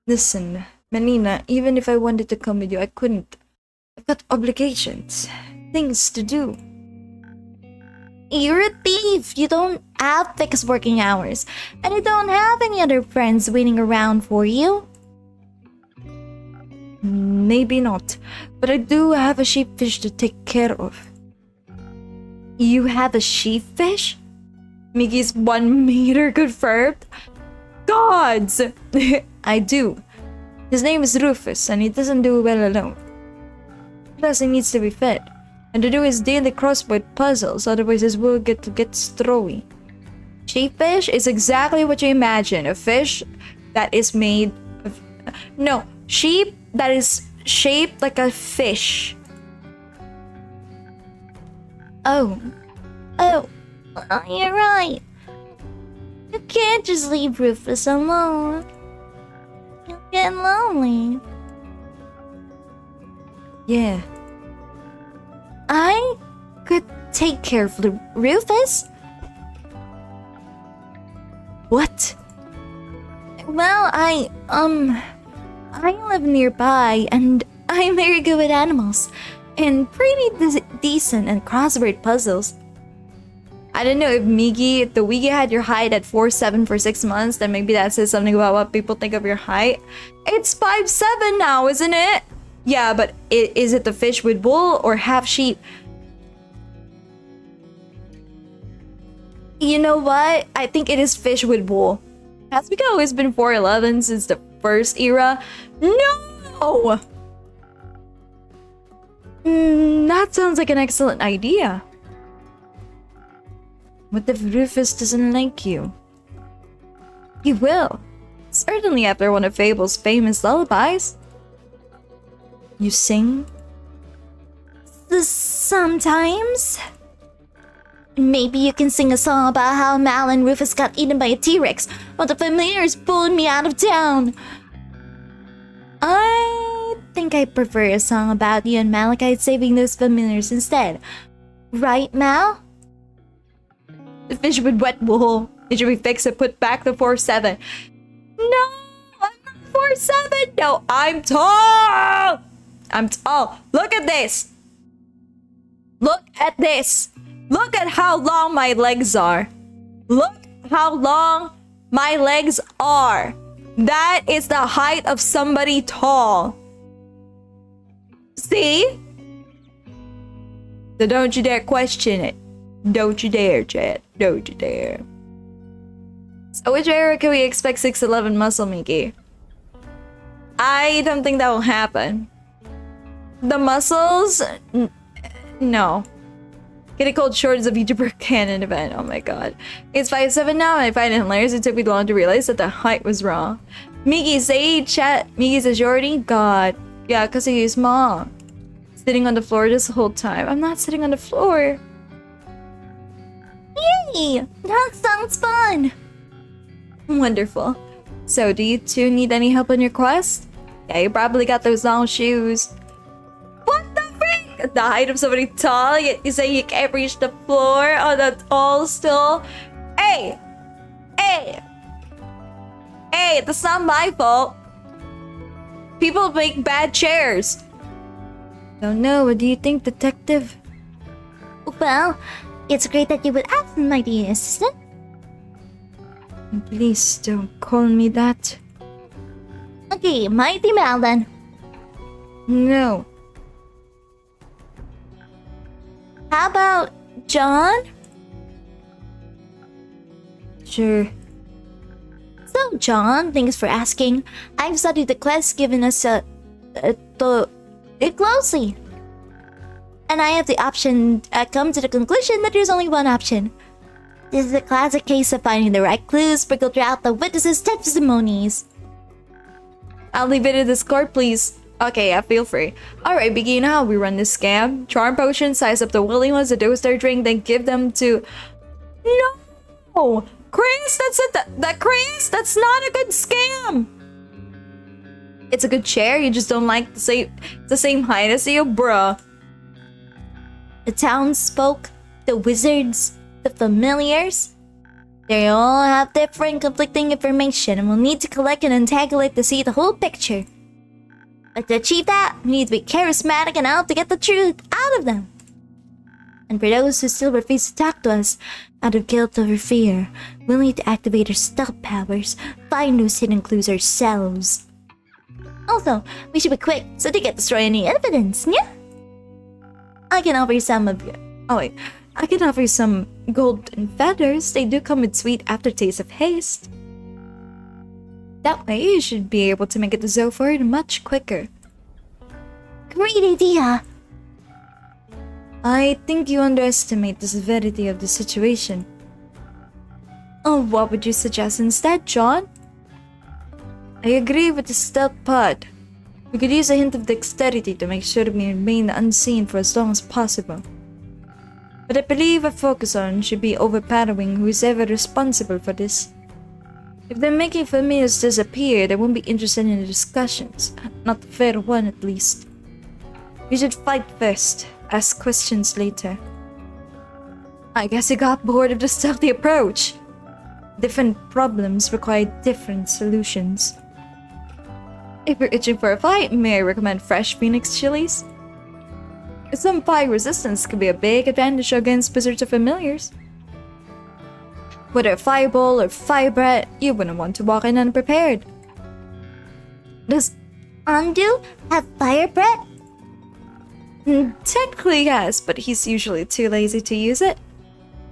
Listen, Melina, even if I wanted to come with you, I couldn't. I've got obligations. Things to do. You're a thief! You don't have fixed working hours. And you don't have any other friends waiting around for you. Maybe not. But I do have a sheepfish to take care of. You have a sheepfish? Miki's 1 meter confirmed? Gods! I do. His name is Rufus, and he doesn't do well alone. Plus, he needs to be fed. And to do his daily crossword puzzles, otherwise his will get throwy. Sheepfish is exactly what you imagine. A fish that is made of... No, sheep that is shaped like a fish. Oh, you're right. You can't just leave Rufus alone. You'll get lonely. Yeah. I could take care of Rufus. What? Well, I live nearby and I'm very good with animals and pretty decent at crossword puzzles. I don't know if the Wiki had your height at 4'7" for 6 months, then maybe that says something about what people think of your height. It's 5'7" now, isn't it? Yeah, but is it the fish with wool or half sheep? You know what? I think it is fish with wool. Has Mika always been 4'11" since the first era? No! That sounds like an excellent idea. What if Rufus doesn't like you? He will. Certainly after one of Fable's famous lullabies. You sing? Sometimes. Maybe you can sing a song about how Mal and Rufus got eaten by a T-Rex while the familiars pulled me out of town. I think I prefer a song about you and Malachi saving those familiars instead. Right, Mal? The fish with wet wool. It should be fixed and put back to 4'7". No! I'm not 4'7". No, I'm tall! I'm tall. Look at this. Look at this. Look at how long my legs are. Look how long my legs are. That is the height of somebody tall. See? So don't you dare question it. Don't you dare, Chad. Don't you dare. So which era can we expect 6'11" muscle, Miki? I don't think that will happen. The muscles? No. Getting called short is a VTuber canon event. Oh my god. It's 5'7" now and I find it hilarious. It took me long to realize that the height was wrong. Miki, say chat. Miki's a shorty? God. Yeah, because he's small. Sitting on the floor this whole time. I'm not sitting on the floor. Yay! That sounds fun! Wonderful. So, do you two need any help on your quest? Yeah, you probably got those long shoes. What the frick? The height of somebody tall, yet you say you can't reach the floor on a tall stool? Hey! Hey! Hey, that's not my fault. People make bad chairs. Don't know, what do you think, detective? Well, it's great that you would ask, my dear assistant. Please don't call me that. Okay, Mighty Mal then. No. How about John? Sure. So, John, thanks for asking. I've studied the quest given us closely. And I have the option, come to the conclusion that there's only one option. This is a classic case of finding the right clues sprinkled throughout the witnesses' testimonies. I'll leave it in this court, please. Okay, yeah, feel free. Alright, Biggie, you know how we run this scam? Charm potion, size up the willing ones, the dose their drink, then give them to... No! Chris, that's it! That Chris, that's not a good scam! It's a good chair, you just don't like the same height as you, bruh. The townsfolk, the wizards, the familiars, they all have different conflicting information and we'll need to collect and untangle to see the whole picture. But to achieve that, we need to be charismatic enough to get the truth out of them. And for those who still refuse to talk to us, out of guilt or fear, we'll need to activate our stealth powers, find those hidden clues ourselves. Also, we should be quick so they can't destroy any evidence, yeah? I can offer you some of your... Oh wait, I can offer you some golden feathers. They do come with sweet aftertaste of haste. That way, you should be able to make it to Zoford much quicker. Great idea! I think you underestimate the severity of the situation. Oh, what would you suggest instead, John? I agree with the stealth pod. We could use a hint of dexterity to make sure we remain unseen for as long as possible. But I believe a focus on should be overpowering who is ever responsible for this. If they're making familiars disappear, they won't be interested in the discussions. Not the fair one, at least. We should fight first, ask questions later. I guess you got bored of the stealthy approach. Different problems require different solutions. If you're itching for a fight, may I recommend fresh Phoenix chilies? Some fire resistance could be a big advantage against blizzards of familiars. Whether a fireball or fire breath, you wouldn't want to walk in unprepared. Does Andu have fire breath? Technically yes, but he's usually too lazy to use it.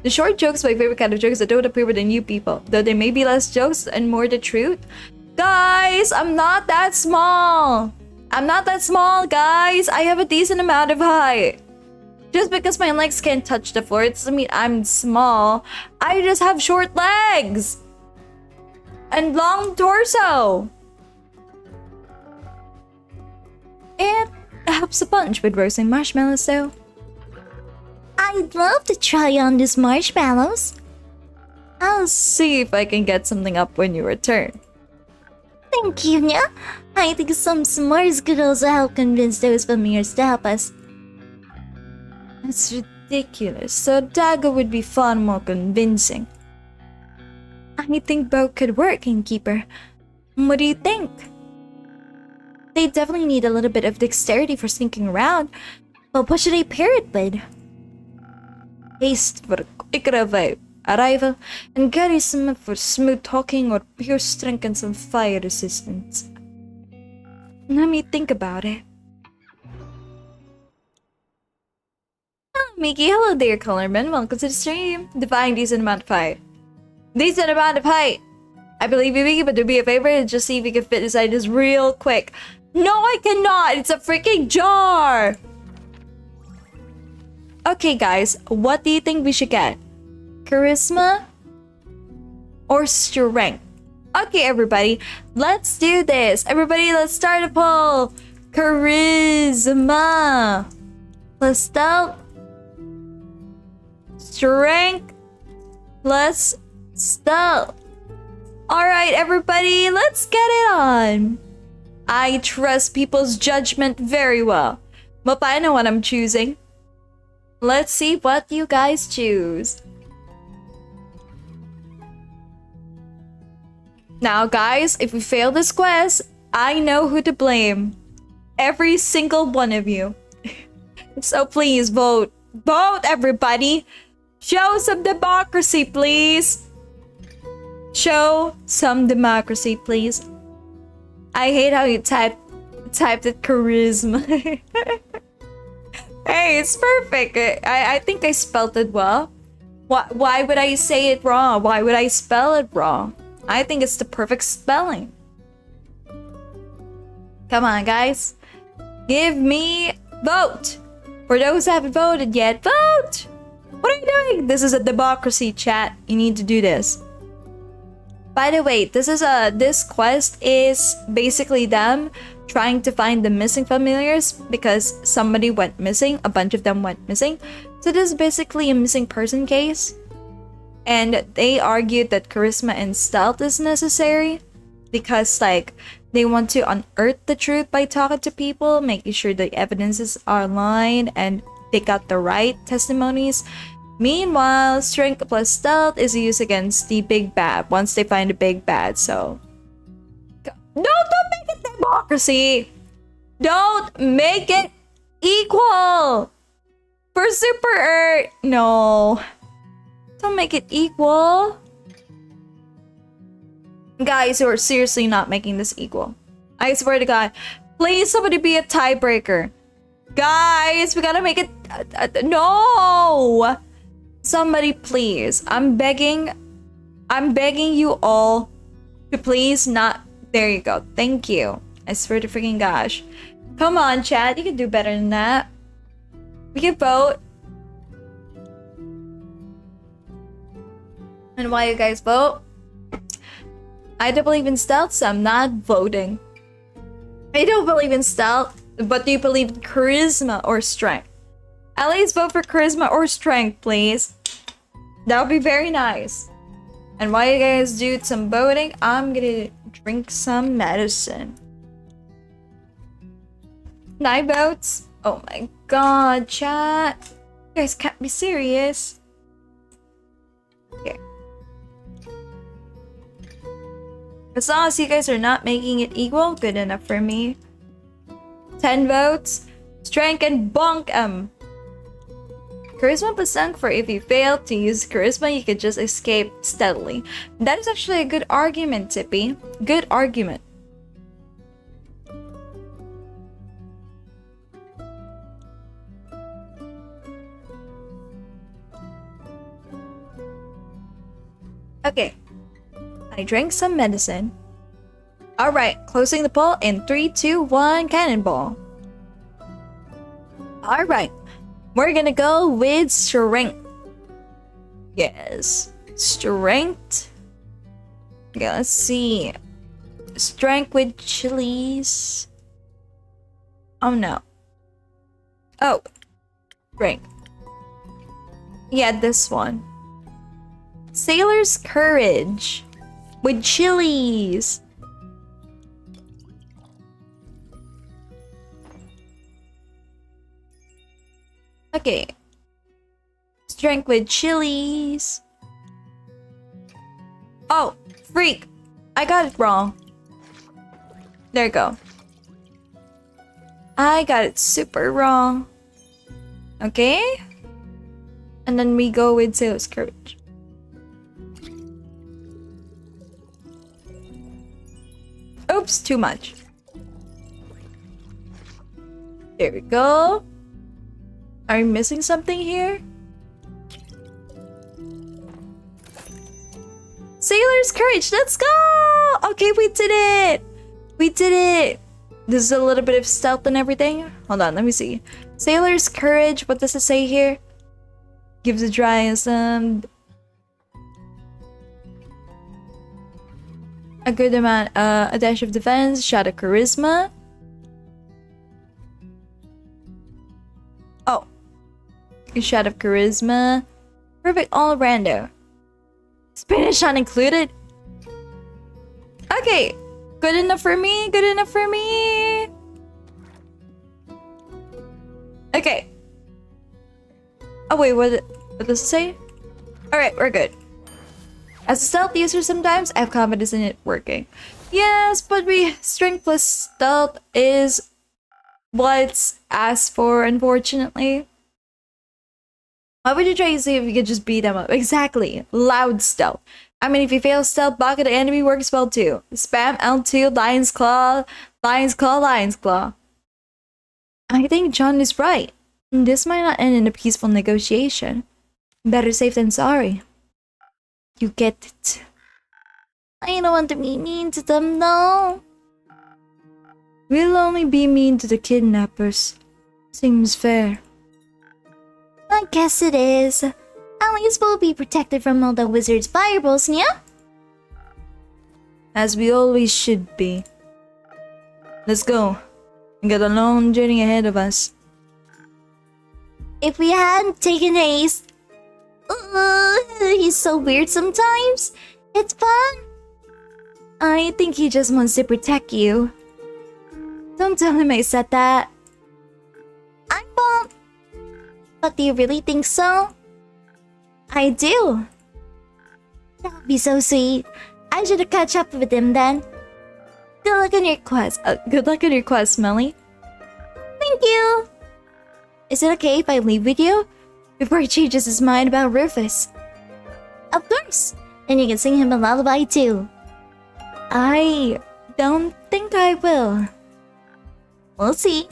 The short jokes are my favorite kind of jokes that don't appear within you people, though they may be less jokes and more the truth. Guys, I'm not that small! I'm not that small, guys! I have a decent amount of height. Just because my legs can't touch the floor, it doesn't mean I'm small. I just have short legs! And long torso! It helps a bunch with roasting marshmallows, though. I'd love to try on these marshmallows. I'll see if I can get something up when you return. Thank you, Nya. I think some s'mores could also help convince those familiars to help us. That's ridiculous. So Dago would be far more convincing. I think both could work, Innkeeper. What do you think? They definitely need a little bit of dexterity for sneaking around, but what should I pair it with? Haste for quick arrival, and charisma for smooth talking or pure strength and some fire resistance. Let me think about it. Oh, Miki, hello there, Colorman. Welcome to the stream. Define decent amount of height. Decent amount of height. I believe you, Miki, but do me a favor and just see if you can fit inside this real quick. No, I cannot! It's a freaking jar! Okay, guys, what do you think we should get? Charisma or strength? Okay, everybody, let's do this. Everybody, let's start a poll. Charisma plus stealth. Strength plus stealth. Alright, everybody, let's get it on. I trust people's judgment very well. But I know what I'm choosing. Let's see what you guys choose. Now, guys, if we fail this quest, I know who to blame. Every single one of you. So please vote. Vote, everybody. Show some democracy, please. Show some democracy, please. I hate how you typed it charisma. Hey, it's perfect. I think I spelled it well. Why would I say it wrong? Why would I spell it wrong? I think it's the perfect spelling. Come on, guys. Give me vote. For those who haven't voted yet, vote! What are you doing? This is a democracy, chat. You need to do this. By the way, this quest is basically them trying to find the missing familiars because somebody went missing. A bunch of them went missing. So this is basically a missing person case. And they argued that charisma and stealth is necessary because like they want to unearth the truth by talking to people, making sure the evidences are aligned and they got the right testimonies. Meanwhile, strength plus stealth is used against the big bad once they find the big bad. So don't make it democracy. Don't make it equal for Super Earth. No, don't make it equal. Guys, we're seriously not making this equal. I swear to God. Please, somebody be a tiebreaker. Guys, we gotta make it. No! Somebody, please. I'm begging you all to please not. There you go. Thank you. I swear to freaking gosh. Come on, chat. You can do better than that. We can vote. And why you guys vote? I don't believe in stealth, so I'm not voting. I don't believe in stealth, but do you believe in charisma or strength? At least vote for charisma or strength, please. That would be very nice. And while you guys do some voting, I'm gonna drink some medicine. 9 votes? Oh my god, chat. You guys can't be serious. Okay. As long as you guys are not making it equal, good enough for me. 10 votes. Strength and bonk 'em. Charisma plus sunk for if you fail to use charisma, you could just escape steadily. That is actually a good argument, Tippy. Good argument. Okay. I drank some medicine. Alright, closing the poll in 3, 2, 1, cannonball. Alright, we're gonna go with strength. Yes, strength. Okay, let's see. Strength with chilies. Oh no. Oh, strength. Yeah, this one. Sailor's courage. With chilies. Okay. Strength with chilies. Oh, freak. I got it wrong. There you go. I got it super wrong. Okay. And then we go with Sailor's courage. Oops, too much. There we go. Are you missing something here? Sailor's courage, let's go! Okay, we did it! We did it! This is a little bit of stealth and everything. Hold on, let me see. Sailor's courage, what does it say here? Gives a dry some... a good amount, a dash of defense, shot of charisma. Oh. A shot of charisma. Perfect all rando. Spanish not included. Okay. Good enough for me, good enough for me. Okay. Oh wait, what does it say? Alright, we're good. As a stealth user sometimes, I have confidence in it working. Yes, but strength plus stealth is what's asked for, unfortunately. Why would you try to see if you could just beat them up? Exactly. Loud stealth. I mean, if you fail stealth, bucket the enemy works well too. Spam L2, Lion's Claw, Lion's Claw, Lion's Claw. I think John is right. This might not end in a peaceful negotiation. Better safe than sorry. You get it. I don't want to be mean to them, though. We'll only be mean to the kidnappers. Seems fair. I guess it is. At least we'll be protected from all the wizard's fireballs, yeah? As we always should be. Let's go. We got a long journey ahead of us. If we hadn't taken Ace... he's so weird sometimes. It's fun. I think he just wants to protect you. Don't tell him I said that. I won't. But do you really think so? I do. That would be so sweet. I should catch up with him then. Good luck on your quest. Good luck on your quest, Melly. Thank you. Is it okay if I leave with you? Before he changes his mind about Rufus. Of course. And you can sing him a lullaby too. I don't think I will. We'll see.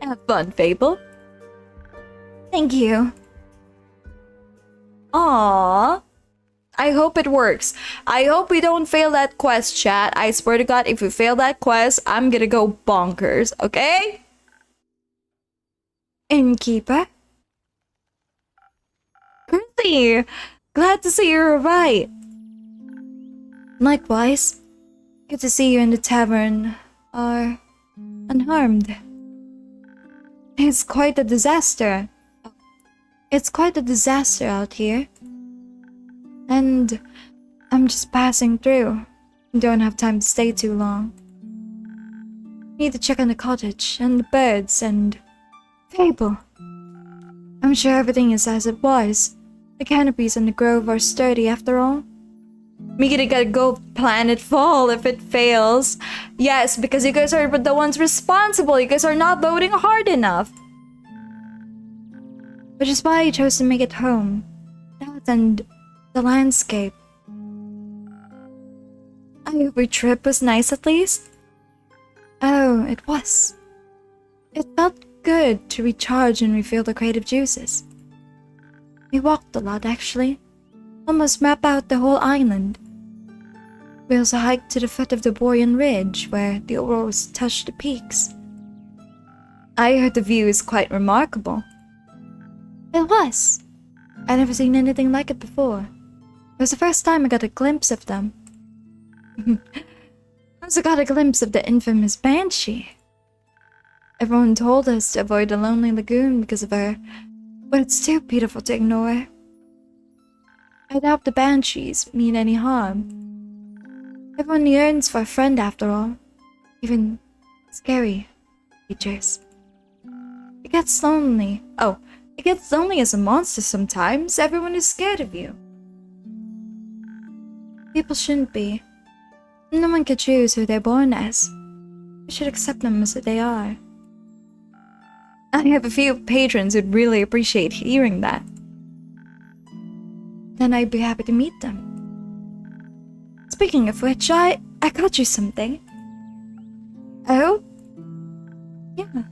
Have fun, Fable. Thank you. Aww. I hope it works. I hope we don't fail that quest, chat. I swear to God, if we fail that quest, I'm gonna go bonkers, okay? Innkeeper? Really? Glad to see you're right. Likewise. Good to see you in the tavern are unharmed. It's quite a disaster. It's quite a disaster out here. And I'm just passing through. Don't have time to stay too long. Need to check on the cottage and the birds and Fable. I'm sure everything is as it was. The canopies in the grove are sturdy after all. Miki gotta go planet fall if it fails. Yes, because you guys are the ones responsible. You guys are not voting hard enough. Which is why I chose to make it home. That and the landscape. I hope your trip was nice at least. Oh, it was. It felt good to recharge and refill the creative juices. We walked a lot actually. Almost mapped out the whole island. We also hiked to the foot of the Borean Ridge where the auroras touched the peaks. I heard the view is quite remarkable. It was. I'd never seen anything like it before. It was the first time I got a glimpse of them. I also got a glimpse of the infamous Banshee. Everyone told us to avoid the lonely lagoon because of her, but it's too beautiful to ignore. I doubt the Banshees mean any harm. Everyone yearns for a friend after all. Even scary creatures. It gets lonely. Oh, it gets lonely as a monster sometimes. Everyone is scared of you. People shouldn't be. No one can choose who they're born as. We should accept them as they are. I have a few patrons who'd really appreciate hearing that. Then I'd be happy to meet them. Speaking of which, I got you something. Oh? Yeah.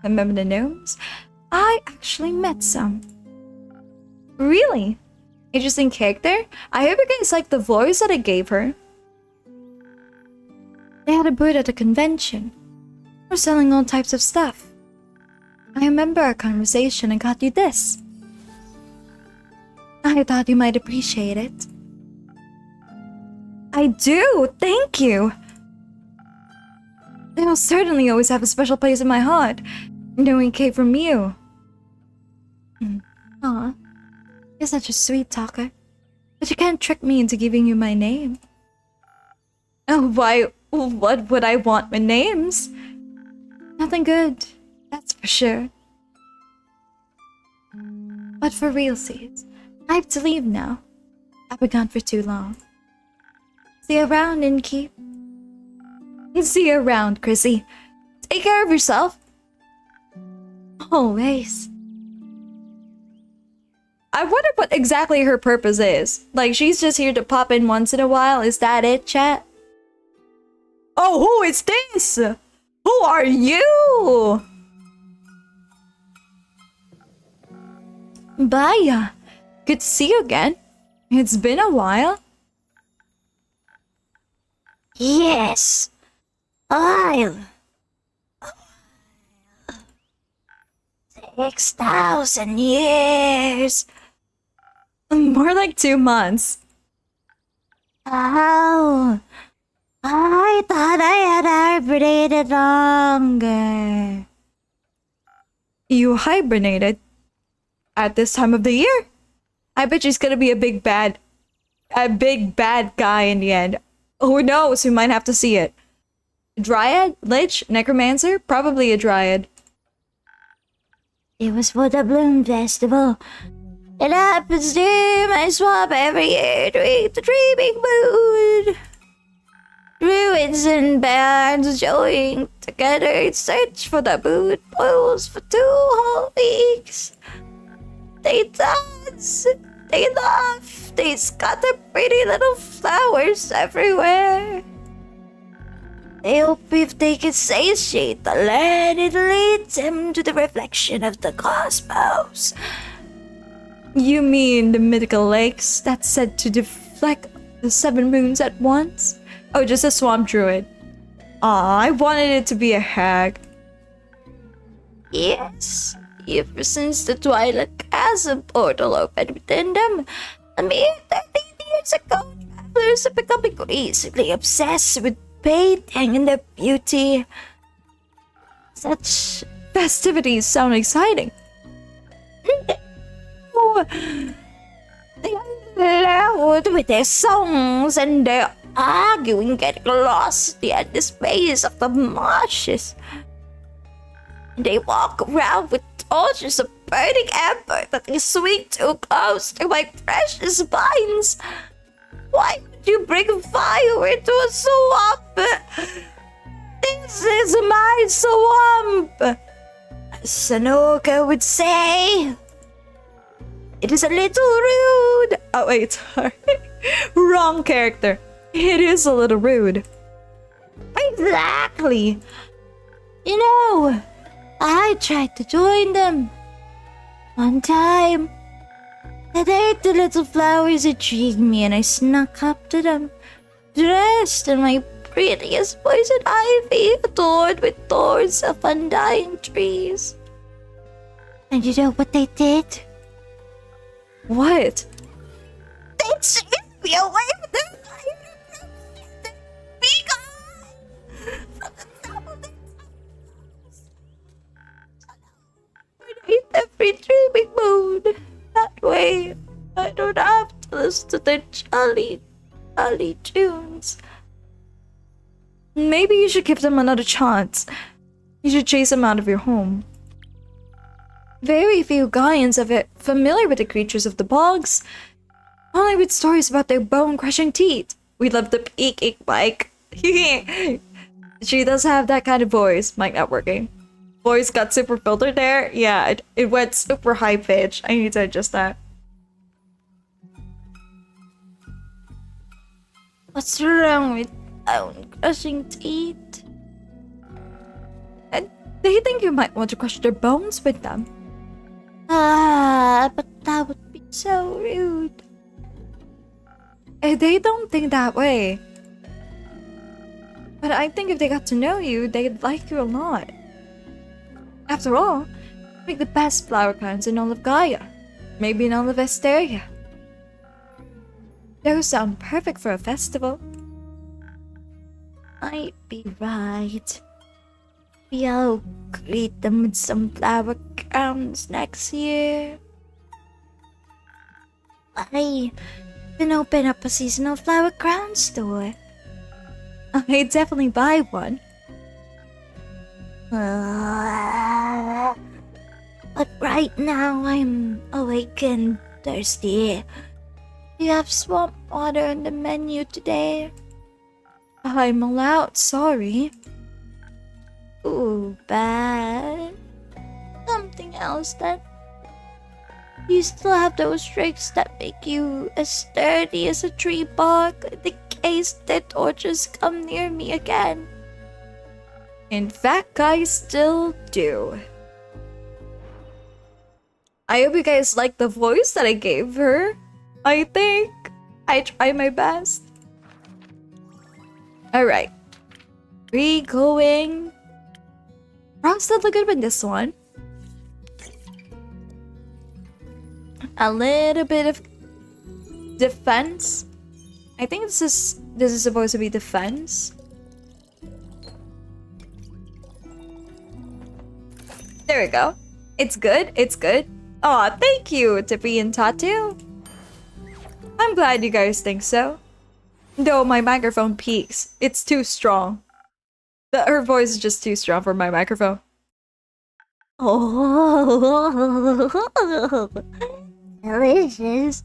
Remember the gnomes? I actually met some. Really? Interesting character? I hope you guys like the voice that I gave her. They had a booth at a convention. We're selling all types of stuff. I remember our conversation and got you this. I thought you might appreciate it. I do! Thank you! It will certainly always have a special place in my heart, knowing it came from you. Aw, you're such a sweet talker. But you can't trick me into giving you my name. Oh, why? What would I want with names? Nothing good, that's for sure. But for realsies, I have to leave now. I've been gone for too long. See you around, Innkeep. See you around, Chrissy. Take care of yourself. Always. I wonder what exactly her purpose is. Like, she's just here to pop in once in a while. Is that it, chat? Oh, who is this? Who are you? Baya. Good to see you again. It's been a while. Yes. 6,000 years. More like 2 months. Oh, I thought I had hibernated longer. You hibernated at this time of the year. I bet she's gonna be a big bad guy in the end. Who knows? We might have to see it. Dryad? Lich? Necromancer? Probably a dryad. It was for the Bloom Festival. It happens near my swamp every year during the dreaming moon. Druids and bands join together in search for the moon pools for 2 whole weeks. They dance, they laugh, they scatter pretty little flowers everywhere. They hope if they can satiate the land, it leads them to the reflection of the cosmos. You mean the mythical lakes that's said to deflect the 7 moons at once? Oh, just a swamp druid. Aw, I wanted it to be a hag. Yes, ever since the Twilight Chasm portal opened within them, a mere 13 years ago, travelers have become increasingly obsessed with painting and their beauty. Such festivities sound exciting. They are loud with their songs and their arguing, getting lost in the endless maze of the marshes. They walk around with torches of burning amber that they swing too close to my precious vines. Why would you bring fire into a swamp? This is my swamp, as Sanoka would say. It is a little rude. Oh wait, sorry. Wrong character. It is a little rude. Exactly. You know, I tried to join them. One time, I ate the little flowers intrigued me and I snuck up to them, dressed in my prettiest poison ivy adorned with thorns of undying trees. And you know what they did? What? They chased me away with their fire. Be gone from the top of their beneath every dreaming moon. That way, I don't have to listen to their jolly tunes. Maybe you should give them another chance. You should chase them out of your home. Very few Gaians are familiar with the creatures of the bogs, only with stories about their bone-crushing teeth. We love the peaking mic. She does have that kind of voice. Mic not working. Voice got super filtered there. Yeah, it went super high pitch. I need to adjust that. What's wrong with bone-crushing teeth? They think you might want to crush their bones with them. But that would be so rude. They don't think that way. But I think if they got to know you, they'd like you a lot. After all, you make the best flower crowns in all of Gaia. Maybe in all of Esteria. Those sound perfect for a festival. Might be right. Maybe I'll greet them with some flower crowns next year. I can open up a seasonal flower crown store. I'd definitely buy one. But right now I'm awake and thirsty. Do you have swamp water on the menu today? I'm allowed, sorry. Ooh, bad. Something else then. You still have those tricks that make you as sturdy as a tree bark in case the torches come near me again. In fact, I still do. I hope you guys like the voice that I gave her. I think I tried my best. Alright. We going Frosted Lagoon with this one. A little bit of defense I think this is supposed to be the fence. There we go. It's good. It's good. Aw, thank you, Tippy and Tattoo. I'm glad you guys think so. Though my microphone peaks. It's too strong. Her voice is just too strong for my microphone. Oh, delicious.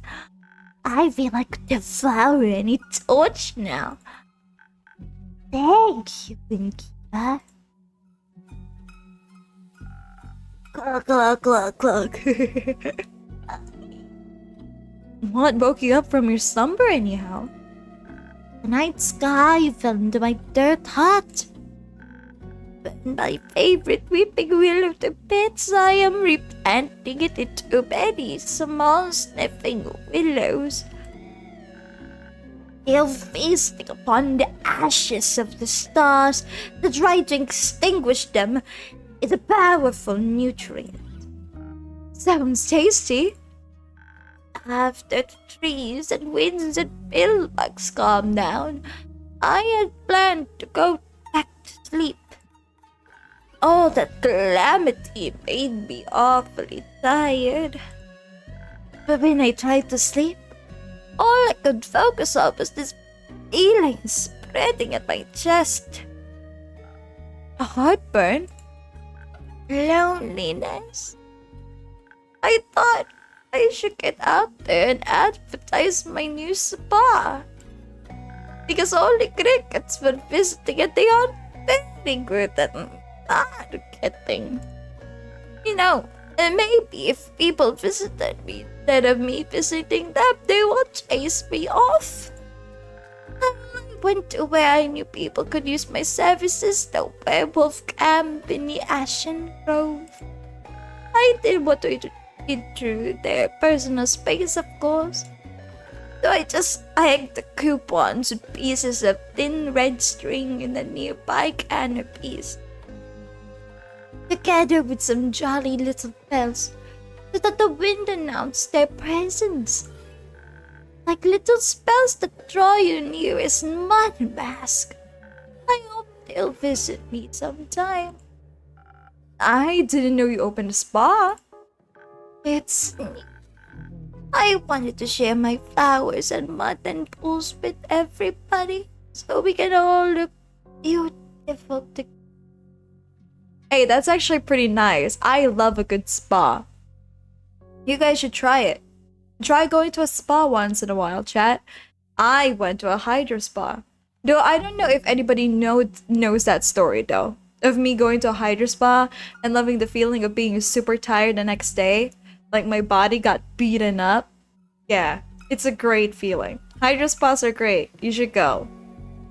I feel like devouring any torch now. Thank you, Winky. Cluck, cluck, cluck, cluck. What woke you up from your slumber anyhow? The night sky fell into my dirt hut. When my favorite weeping willow to bits, I am replanting it into many small sniffing willows. They are feasting upon the ashes of the stars that try to extinguish them is a powerful nutrient. Sounds tasty. After the trees and winds and billbugs calm down, I had planned to go back to sleep. All that calamity made me awfully tired. But when I tried to sleep, all I could focus on was this feeling spreading at my chest. A heartburn? Loneliness. I thought I should get out there and advertise my new spa. Because only crickets were visiting and they aren't very good at marketing. You know, and maybe if people visited me instead of me visiting them, they will chase me off. I went to where I knew people could use my services, the werewolf camp in the Ashen Grove. I did what I did through their personal space, of course. So I just hanged the coupons with pieces of thin red string in the nearby canopies, together with some jolly little bells, so that the wind announced their presence. Like little spells that draw you near as mud mask. I hope they'll visit me sometime. I didn't know you opened a spa. It's neat. I wanted to share my flowers and mud and pools with everybody, so we can all look beautiful together. Hey, that's actually pretty nice. I love a good spa. You guys should try it. Try going to a spa once in a while, chat. I went to a hydro spa. Though I don't know if anybody knows that story though. Of me going to a hydro spa and loving the feeling of being super tired the next day. Like my body got beaten up. Yeah, it's a great feeling. Hydro spas are great. You should go.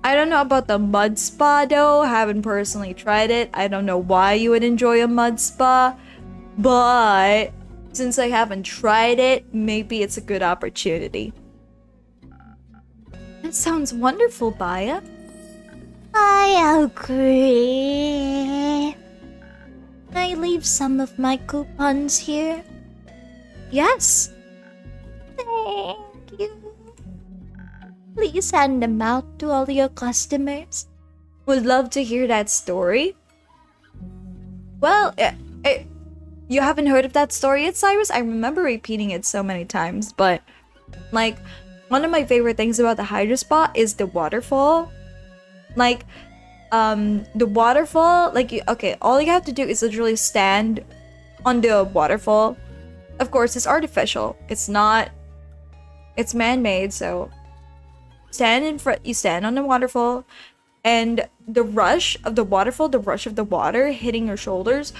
I don't know about the mud spa though. Haven't personally tried it. I don't know why you would enjoy a mud spa. But since I haven't tried it, maybe it's a good opportunity. That sounds wonderful, Baya. I agree. Can I leave some of my coupons here? Yes. Thank you. Please hand them out to all your customers. Would love to hear that story. Well, you haven't heard of that story yet, Cyrus? I remember repeating it so many times, but like one of my favorite things about the hydro spa is the waterfall. Like, the waterfall, okay, all you have to do is literally stand on the waterfall. Of course, it's artificial. It's not. It's man-made, so stand in front. You stand on the waterfall, and the rush of the waterfall, the rush of the water hitting your shoulders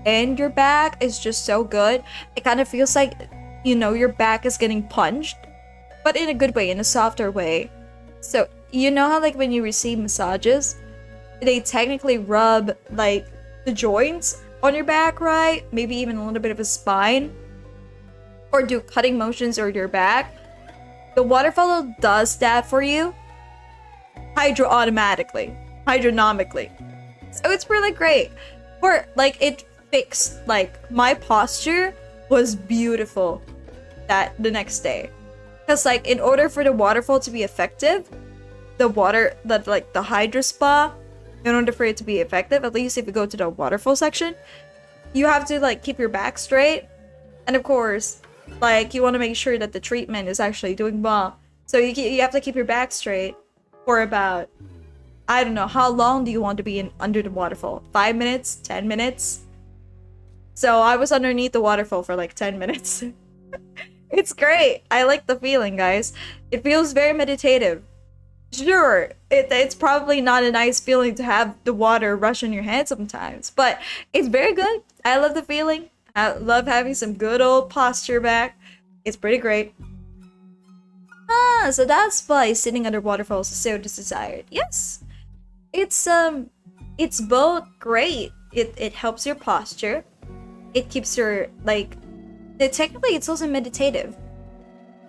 and your back is just so good. It kind of feels like, you know, your back is getting punched, but in a good way, in a softer way. So you know how like when you receive massages, they technically rub like the joints on your back, right? Maybe even a little bit of a spine, or do cutting motions or your back. The waterfall does that for you hydronomically. So it's really great. For like it fixed like my posture was beautiful the next day. Because like in order for the waterfall to be effective, the hydro spa, in order for it to be effective, at least if you go to the waterfall section, you have to like keep your back straight. And of course, like you want to make sure that the treatment is actually doing well. So you have to keep your back straight for about, I don't know, how long do you want to be under the waterfall? 5 minutes? 10 minutes? So I was underneath the waterfall for like 10 minutes. It's great. I like the feeling, guys. It feels very meditative. Sure, it's probably not a nice feeling to have the water rush on your head sometimes, but it's very good. I love the feeling. I love having some good old posture back. It's pretty great. So that's why sitting under waterfalls is so desired. Yes. It's both great. It helps your posture. It keeps your technically it's also meditative.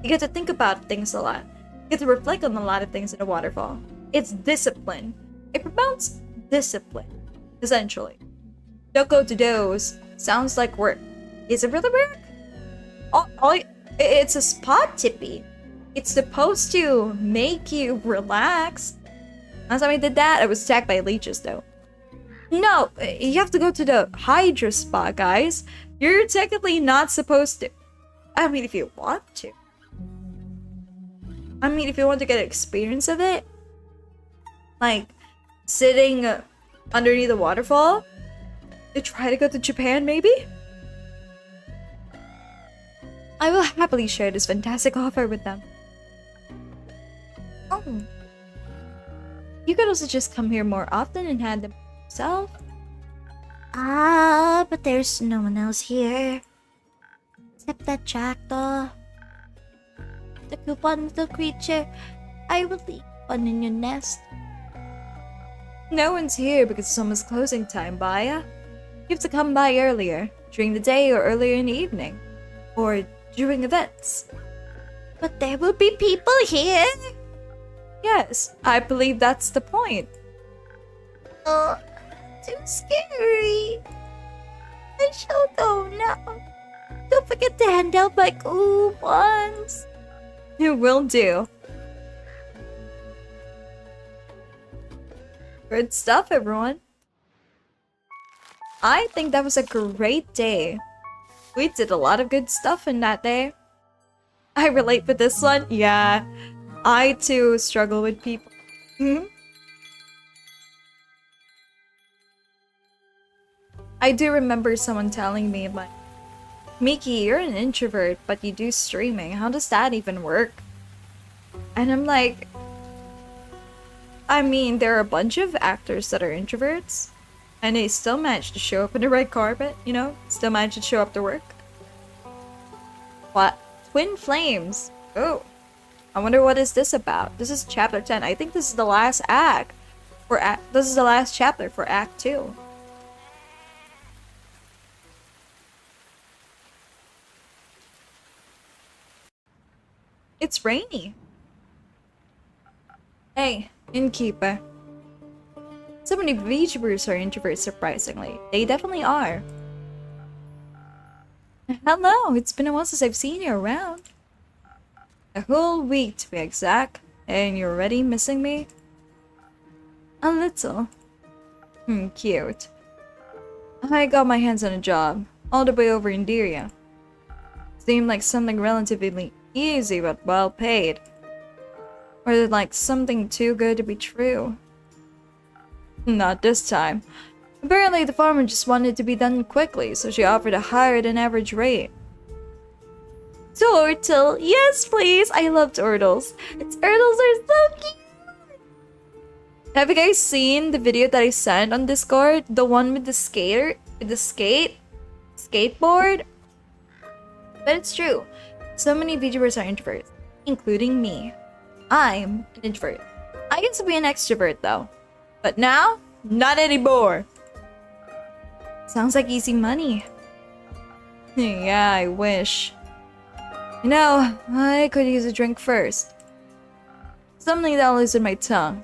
You get to think about things a lot. You get to reflect on a lot of things in a waterfall. It's discipline. It promotes discipline, essentially. Don't go to those. Sounds like work. Is it really work? It's a spot tippy. It's supposed to make you relax. Last time I did that, I was attacked by leeches though. No, you have to go to the hydro spa, guys. You're technically not supposed to. I mean, if you want to. I mean, if you want to get an experience of it. Like, sitting underneath the waterfall. To try to go to Japan, maybe? I will happily share this fantastic offer with them. Oh. You could also just come here more often and hand them yourself. But there's no one else here. Except that jackdaw. The coupon little creature. I will leave one in your nest. No one's here because it's almost closing time, Baya. You have to come by earlier, during the day or earlier in the evening. Or during events. But there will be people here. Yes, I believe that's the point. Oh, too scary. I shall go now. Don't forget to hand out my coupons. It will do. Good stuff, everyone. I think that was a great day. We did a lot of good stuff in that day. I relate with this one. Yeah, I too struggle with people. I do remember someone telling me, like, Miki, you're an introvert, but you do streaming. How does that even work? And I'm like, I mean, there are a bunch of actors that are introverts, and they still manage to show up in the red carpet, you know? Still manage to show up to work. What? Twin Flames. Oh. I wonder what is this about. This is chapter 10. I think this is the last act. This is the last chapter for Act 2. It's rainy. Hey, innkeeper. So many VTubers are introverts, surprisingly. They definitely are. Hello, it's been a while since I've seen you around. A whole week to be exact. And you're already missing me? A little. Cute. I got my hands on a job, all the way over in Diria. Seemed like something relatively easy but well paid. Or like something too good to be true. Not this time. Apparently the farmer just wanted to be done quickly, so she offered a higher than average rate. Turtle! Yes, please! I love turtles. Turtles are so cute! Have you guys seen the video that I sent on Discord? The one with the skater? With the skateboard? But it's true. So many VTubers are introverts, including me. I'm an introvert. I used to be an extrovert though. But now, not anymore. Sounds like easy money. Yeah, I wish. You know, I could use a drink first. Something that'll loosen my tongue.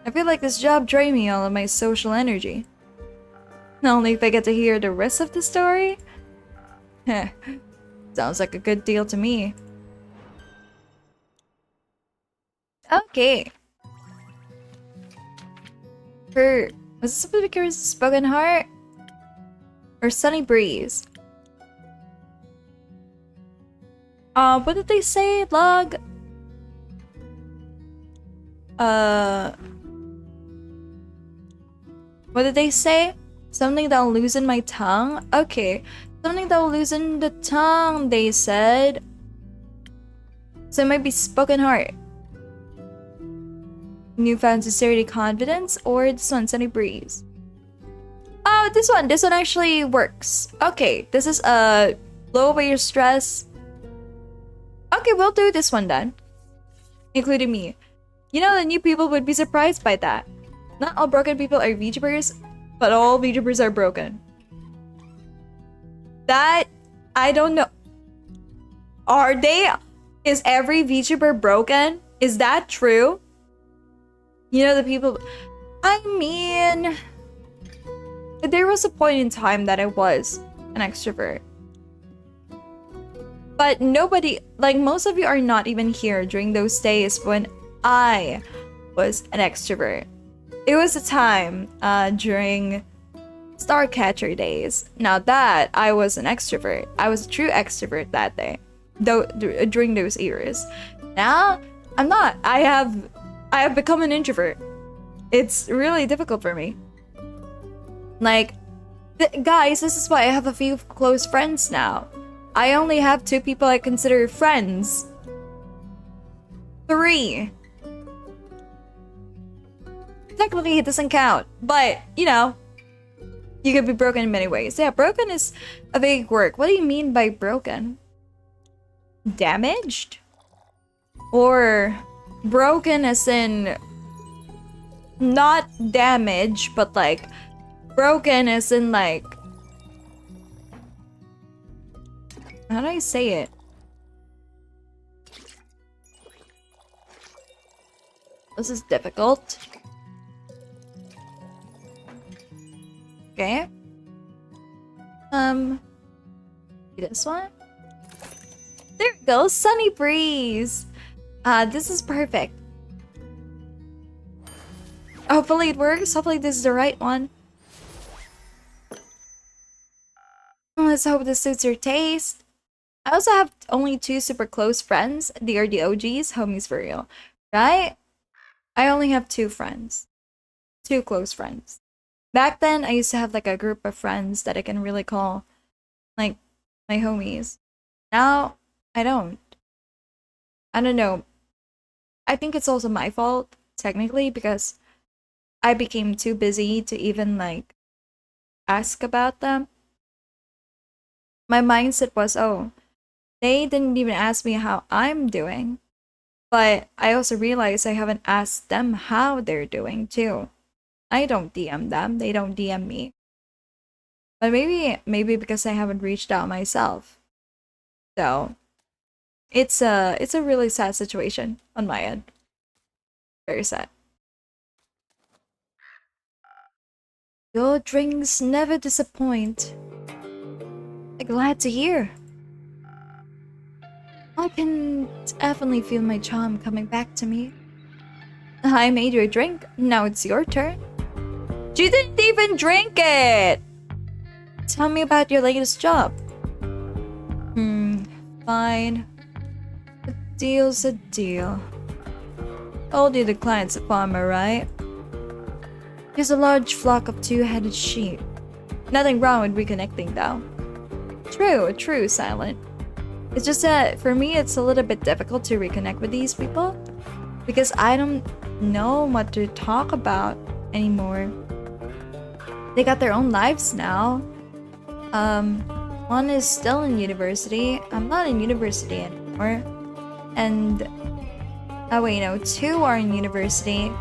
I feel like this job drained me all of my social energy. Only if I get to hear the rest of the story? Heh. Sounds like a good deal to me. Okay. Was it supposed to be Curious Spoken Heart? Or Sunny Breeze? What did they say, Log? What did they say? Something that'll loosen my tongue? Okay. Something that'll loosen the tongue, they said. So it might be Spoken Heart. Newfound Sincerity Confidence, or this one, Sunny Breeze. Oh, this one actually works. Okay, this is blow away your stress. Okay, we'll do this one then. Including me. You know, the new people would be surprised by that. Not all broken people are VTubers, but all VTubers are broken. That, I don't know. Are they? Is every VTuber broken? Is that true? You know, the people... I mean... There was a point in time that I was an extrovert. But nobody... Like, most of you are not even here during those days when I was an extrovert. It was a time during Starcatcher days. Now that I was an extrovert. I was a true extrovert that day. During those eras. Now, I'm not. I have become an introvert. It's really difficult for me. Like, guys, this is why I have a few close friends now. I only have 2 people I consider friends. 3. Technically, it doesn't count. But, you know, you could be broken in many ways. Yeah, broken is a vague word. What do you mean by broken? Damaged? Or broken as in not damage, but like broken as in like, how do I say it? This is difficult. Okay. This one? There it goes, Sunny Breeze. This is perfect. Hopefully it works. Hopefully this is the right one. Let's hope this suits your taste. I also have only 2 super close friends. They are the OGs, homies for real. Right? I only have 2 friends. 2 close friends. Back then, I used to have like a group of friends that I can really call like my homies. Now, I don't. I don't know. I think it's also my fault, technically, because I became too busy to even like ask about them. My mindset was, oh, they didn't even ask me how I'm doing. But I also realized I haven't asked them how they're doing too. I don't DM them, they don't DM me. But maybe because I haven't reached out myself. So it's a really sad situation on my end. Very sad. Your drinks never disappoint. I'm glad to hear. I can definitely feel my charm coming back to me. I made you a drink, now it's your turn. You didn't even drink it! Tell me about your latest job. Fine. A deal's a deal. Told you the client's a farmer, right? There's a large flock of 2-headed sheep. Nothing wrong with reconnecting, though. True, Silent. It's just that, for me, it's a little bit difficult to reconnect with these people. Because I don't know what to talk about anymore. They got their own lives now. One is still in university. I'm not in university anymore. And... oh wait, no, 2 are in university.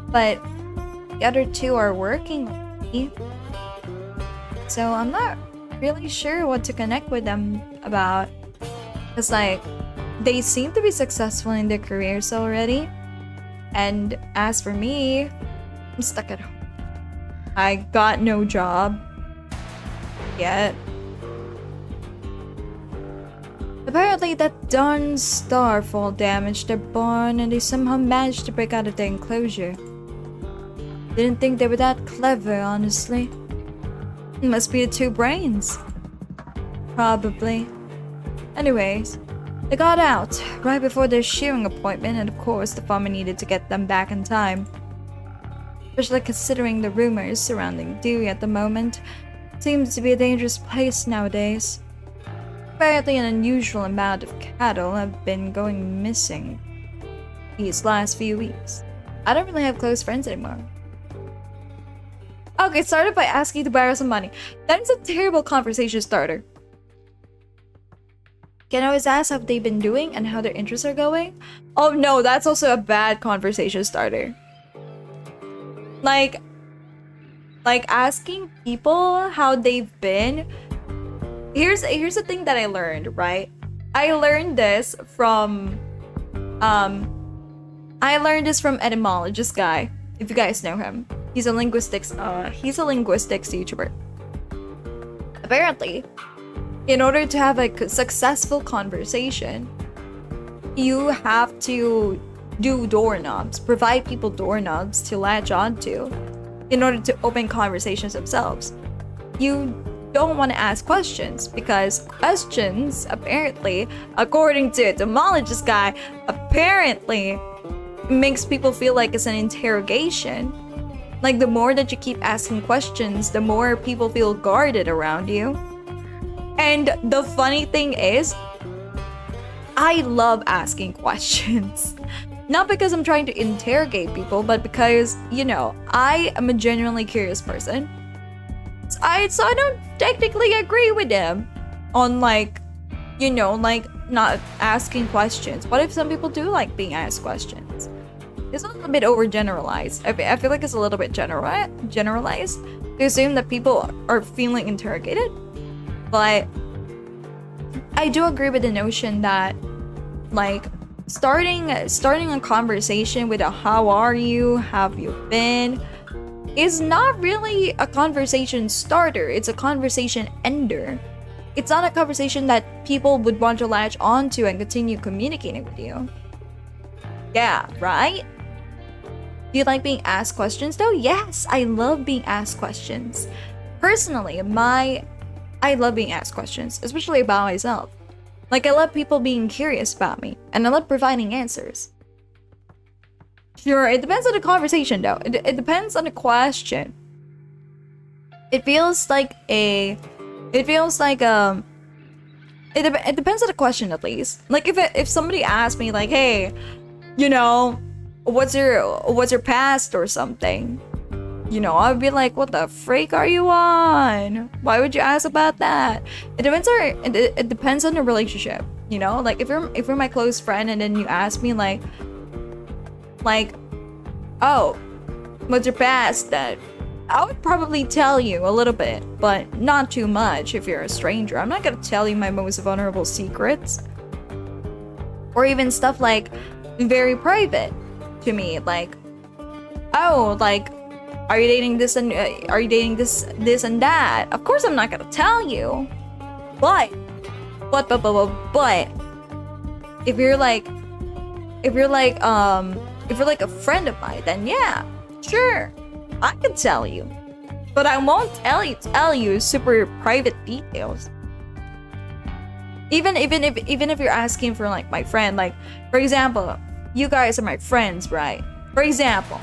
But the other 2 are working with me. So I'm not really sure what to connect with them about. Because like, they seem to be successful in their careers already. And as for me, I'm stuck at home. I got no job yet. Apparently that darn starfall damaged their barn and they somehow managed to break out of the enclosure. Didn't think they were that clever, honestly. It must be the two brains. Probably. Anyways, they got out right before their shearing appointment, and of course the farmer needed to get them back in time. Especially considering the rumors surrounding Dewey at the moment. Seems to be a dangerous place nowadays. Apparently an unusual amount of cattle have been going missing these last few weeks. I don't really have close friends anymore. Okay, started by asking to borrow some money. That is a terrible conversation starter. Can always ask how they've been doing and how their interests are going. Oh no, that's also a bad conversation starter. Like asking people how they've been. Here's the thing that I learned, right? I learned this from etymologist guy, if you guys know him. He's a linguistics YouTuber. Apparently, in order to have a successful conversation, you have to do doorknobs, provide people doorknobs to latch onto in order to open conversations themselves. You don't want to ask questions because questions, apparently, according to etymologist guy, apparently makes people feel like it's an interrogation. Like the more that you keep asking questions, the more people feel guarded around you. And the funny thing is, I love asking questions. Not because I'm trying to interrogate people, but because, you know, I am a genuinely curious person. So I don't technically agree with them on like, you know, like not asking questions. What if some people do like being asked questions? It's a little bit overgeneralized. I feel like it's a little bit generalized to assume that people are feeling interrogated. But I do agree with the notion that like starting a conversation with a how are you, have you been, is not really a conversation starter. It's a conversation ender. It's not a conversation that people would want to latch onto and continue communicating with you. Yeah, right? Do you like being asked questions though? Yes, I love being asked questions. Personally, I love being asked questions, especially about myself. Like, I love people being curious about me, and I love providing answers. Sure, it depends on the conversation though. It depends on the question. It depends on the question at least. Like if somebody asked me like, hey, you know, what's your past or something, you know, I'd be like, what the freak are you on? Why would you ask about that? It depends on the relationship, you know? Like if you're my close friend and then you ask me like, oh, what's your past? That I would probably tell you a little bit, but not too much if you're a stranger. I'm not gonna tell you my most vulnerable secrets. Or even stuff like very private to me, like, oh, like, are you dating this and that? Of course I'm not gonna tell you. But if you're like a friend of mine, then yeah, sure, I can tell you. But I won't tell you super private details. Even if you're asking for like my friend, like for example, you guys are my friends, right? For example,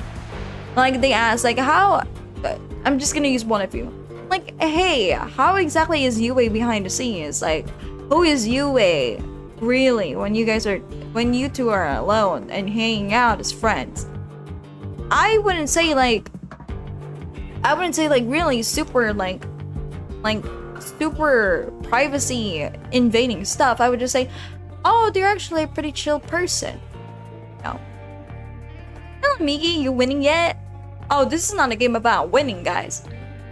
like they ask like how, I'm just gonna use one of you. Like, hey, how exactly is Yue behind the scenes? Like, who is Yue really when you two are alone and hanging out as friends? I wouldn't say like really super like super privacy invading stuff. I would just say, oh, they're actually a pretty chill person. No. Hello, Miki, you winning yet? Oh, this is not a game about winning, guys.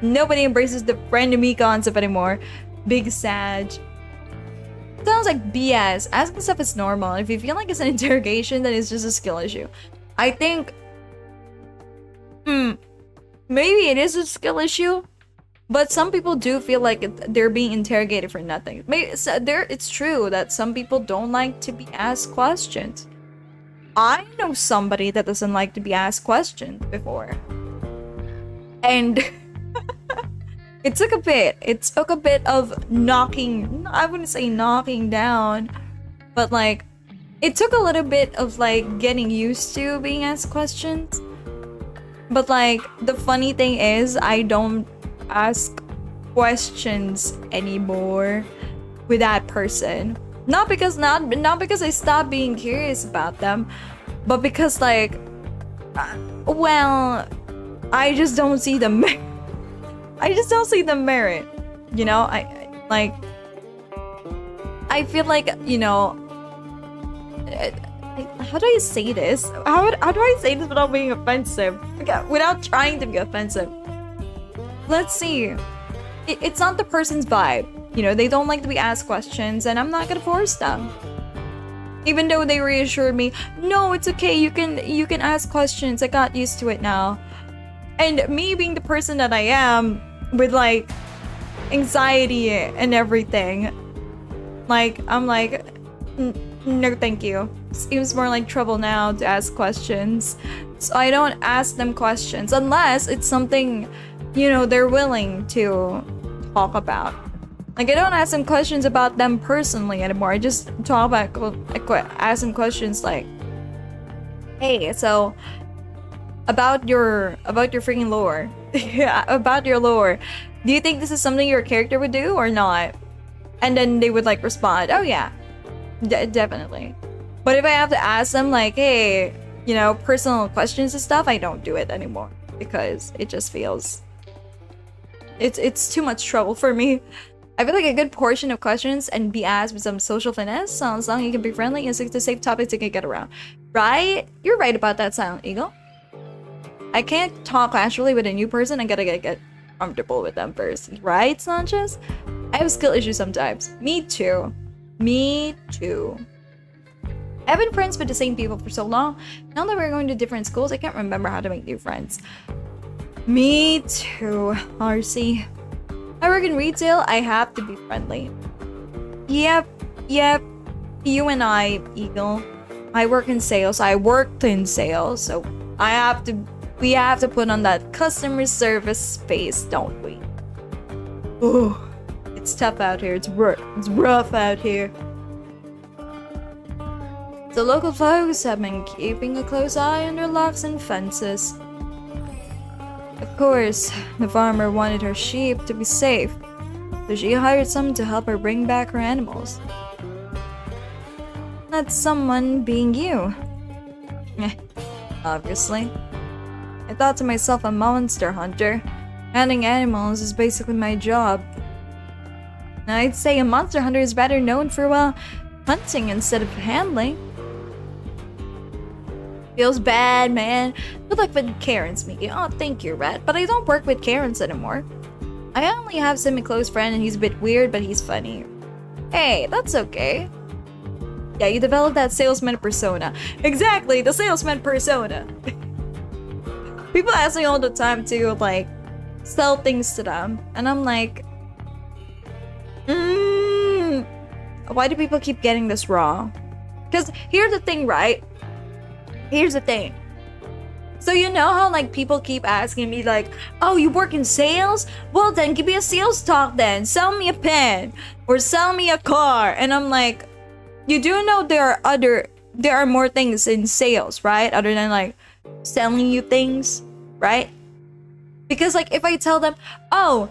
Nobody embraces the frenemy concept anymore. Big Sag. Sounds like BS. Asking stuff is normal. If you feel like it's an interrogation, then it's just a skill issue. I think maybe it is a skill issue, But some people do feel like they're being interrogated for nothing. It's true that some people don't like to be asked questions. I know somebody that doesn't like to be asked questions before. And it took a bit. It took a bit of knocking, I wouldn't say knocking down, but like, it took a little bit of like getting used to being asked questions. But like, the funny thing is, I don't ask questions anymore with that person. Not because I stopped being curious about them, but because like, well, I just don't see the I just don't see the merit. You know, I feel like, you know, how do I say this? How do I say this without being offensive? Okay, without trying to be offensive. Let's see. It's not the person's vibe. You know, they don't like to be asked questions, and I'm not gonna force them. Even though they reassured me, no, it's okay, you can ask questions, I got used to it now. And me being the person that I am, with like anxiety and everything, like I'm like, no thank you. Seems more like trouble now to ask questions. So I don't ask them questions unless it's something, you know, they're willing to talk about. Like, I don't ask them questions about them personally anymore. I just talk about, ask them questions like, hey, so about your freaking lore. Yeah, about your lore. Do you think this is something your character would do or not? And then they would like respond, oh yeah, definitely. But if I have to ask them like, hey, you know, personal questions and stuff, I don't do it anymore because it just feels it's too much trouble for me. I feel like a good portion of questions and be asked with some social finesse, so as long as you can be friendly and stick to safe topics you can get around. Right? You're right about that, Silent Eagle. I can't talk casually with a new person. I gotta get comfortable with them first. Right, Sanchez? I have skill issues sometimes. Me too. Me too. I've been friends with the same people for so long. Now that we're going to different schools, I can't remember how to make new friends. Me too, RC. I work in retail, I have to be friendly. Yep. You and I, Eagle. I work in sales. I worked in sales, so we have to put on that customer service face, don't we? Ooh, it's tough out here. It's rough out here. The local folks have been keeping a close eye on their locks and fences. Of course, the farmer wanted her sheep to be safe, so she hired someone to help her bring back her animals. That's someone being you. Obviously. I thought to myself, a monster hunter. Hunting animals is basically my job. I'd say a monster hunter is better known for, well, hunting instead of handling. Feels bad, man. Good luck with Karens, Miki. Oh, thank you, Rat. But I don't work with Karens anymore. I only have a semi-close friend and he's a bit weird, but he's funny. Hey, that's okay. Yeah, you developed that salesman persona. Exactly, the salesman persona. People ask me all the time to, like, sell things to them. And I'm like, why do people keep getting this wrong? Because here's the thing, right? Here's the thing. So you know how like people keep asking me like, oh, you work in sales? Well then give me a sales talk then. Sell me a pen or sell me a car. And I'm like, you do know there are more things in sales, right? Other than like selling you things, right? Because like if I tell them, oh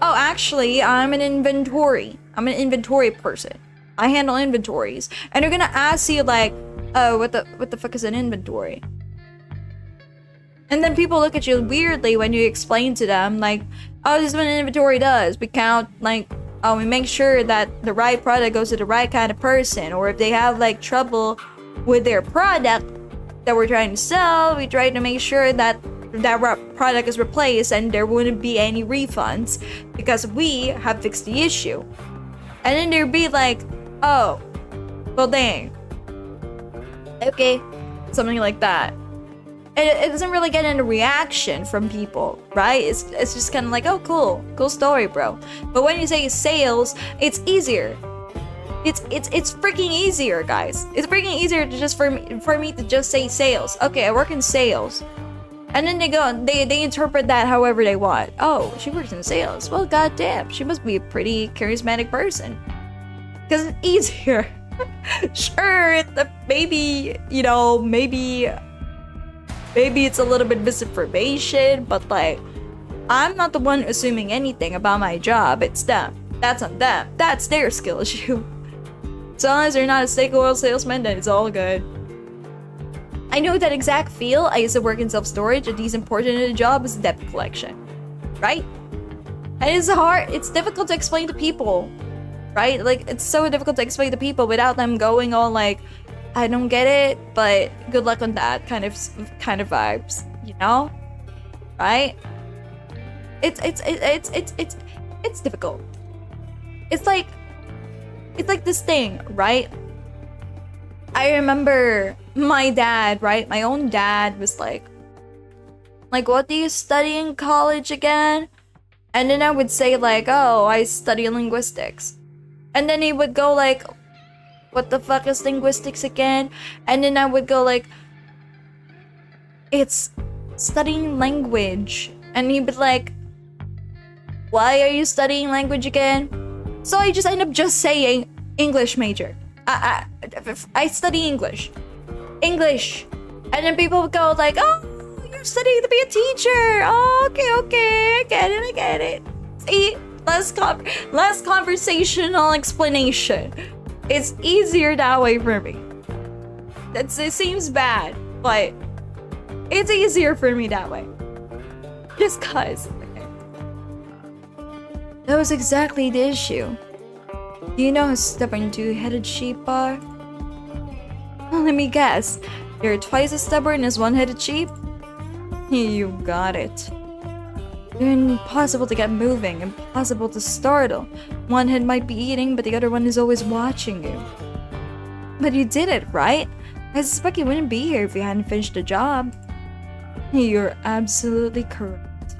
actually I'm an inventory person. I handle inventories. And they're gonna ask you like, oh, what the fuck is an inventory? And then people look at you weirdly when you explain to them, like, oh, this is what an inventory does. We count, like, oh, we make sure that the right product goes to the right kind of person. Or if they have, like, trouble with their product that we're trying to sell, we try to make sure that that product is replaced and there wouldn't be any refunds because we have fixed the issue. And then they'd be like, oh, well, dang. Okay, something like that. it doesn't really get any reaction from people, right? It's just kind of like, oh, cool story, bro. But when you say sales, it's easier. It's freaking easier, guys. It's freaking easier to just for me to just say sales. Okay, I work in sales. And then they interpret that however they want. Oh, she works in sales. Well, goddamn, she must be a pretty charismatic person. Because it's easier. Sure, maybe it's a little bit misinformation, but like, I'm not the one assuming anything about my job. It's them. That's on them. That's their skill issue. So long as they're not a steak oil salesman, then it's all good. I know that exact feel. I used to work in self-storage. A decent portion of the job is debt collection, right? And it's difficult to explain to people, right? Like, it's so difficult to explain to people without them going all like, I don't get it, but good luck on that kind of vibes, you know? Right? It's difficult. It's like this thing, right? I remember my dad, right? My own dad was like, what do you study in college again? And then I would say like, oh, I study linguistics. And then he would go like, what the fuck is linguistics again? And then I would go like, it's studying language. And he'd be like, why are you studying language again? So I just end up just saying English major. I study English. And then people would go like, oh, you're studying to be a teacher. Oh, okay, I get it. See, less conversational explanation. It's easier that way for me. It seems bad, but it's easier for me that way. Just cause. Okay. That was exactly the issue. Do you know how stubborn two-headed sheep are? Well, let me guess. You're twice as stubborn as one-headed sheep? You got it. They're impossible to get moving, impossible to startle. One head might be eating, but the other one is always watching you. But you did it, right? I suspect you wouldn't be here if you hadn't finished the job. You're absolutely correct.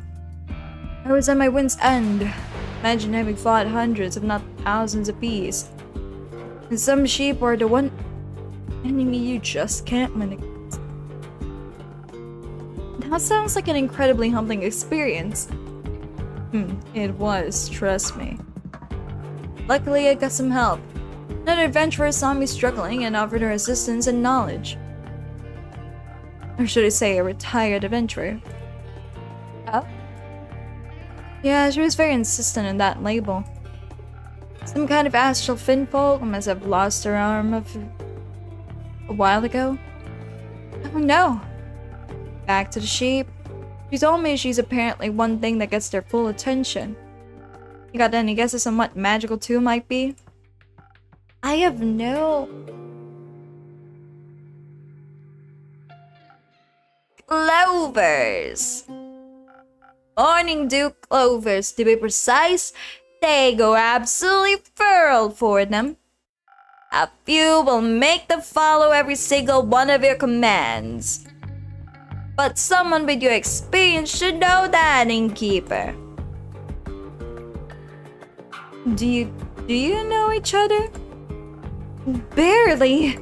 I was at my wit's end. Imagine having fought hundreds, if not thousands of bees. And some sheep are the one enemy you just can't win against. That sounds like an incredibly humbling experience. It was, trust me. Luckily, I got some help. Another adventurer saw me struggling and offered her assistance and knowledge. Or should I say, a retired adventurer. Oh? Yeah, she was very insistent on that label. Some kind of astral finfolk must have lost her arm a while ago. Oh no! Back to the sheep. She told me she's apparently one thing that gets their full attention. You got any guesses on what magical tool might be? I have no... Clovers! Morning dew clovers, to be precise. They go absolutely feral for them. A few will make them follow every single one of your commands. But someone with your experience should know that, innkeeper. Do you know each other? Barely.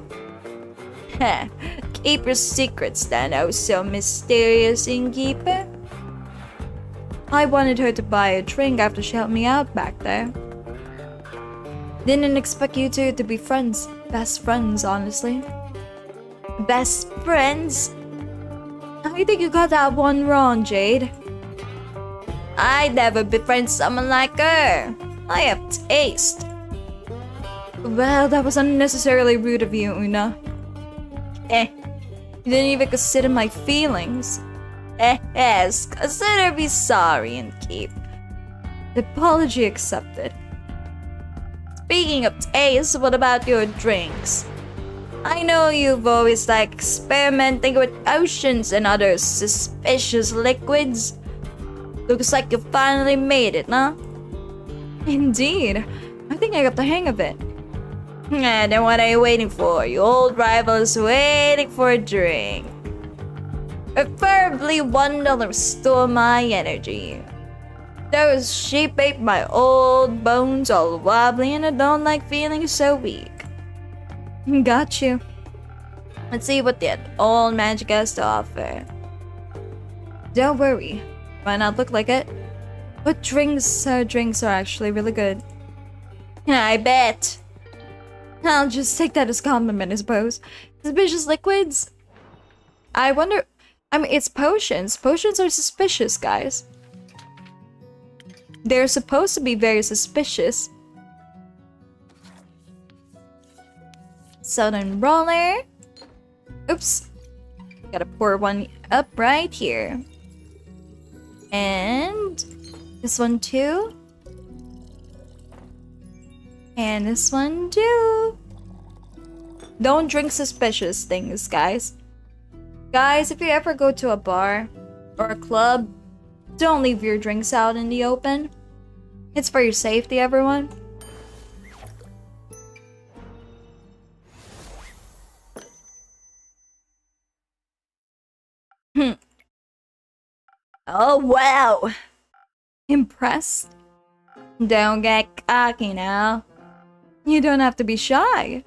Keep your secrets then, oh so mysterious innkeeper. I wanted her to buy a drink after she helped me out back there. Didn't expect you two to be friends. Best friends, honestly. Best friends? I think you got that one wrong, Jade. I'd never befriend someone like her. I have taste. Well, that was unnecessarily rude of you, Una. You didn't even consider my feelings. Yes, consider me sorry and keep. The apology accepted. Speaking of taste, what about your drinks? I know you've always liked experimenting with potions and other suspicious liquids. Looks like you finally made it, huh? Indeed. I think I got the hang of it. Then what are you waiting for? Your old rival is waiting for a drink. Preferably $1 restore my energy. Those sheep ate my old bones all wobbly and I don't like feeling so weak. Got you. Let's see what that old magic has to offer. Don't worry, might not look like it, but drinks are actually really good. I bet. I'll just take that as a compliment, I suppose. Suspicious liquids? I wonder. I mean, it's potions. Potions are suspicious, guys. They're supposed to be very suspicious. Southern roller. Oops. Gotta pour one up right here. And this one too. And this one too. Don't drink suspicious things, guys. Guys, if you ever go to a bar or a club, don't leave your drinks out in the open. It's for your safety, everyone. Oh, wow. Impressed? Don't get cocky now. You don't have to be shy.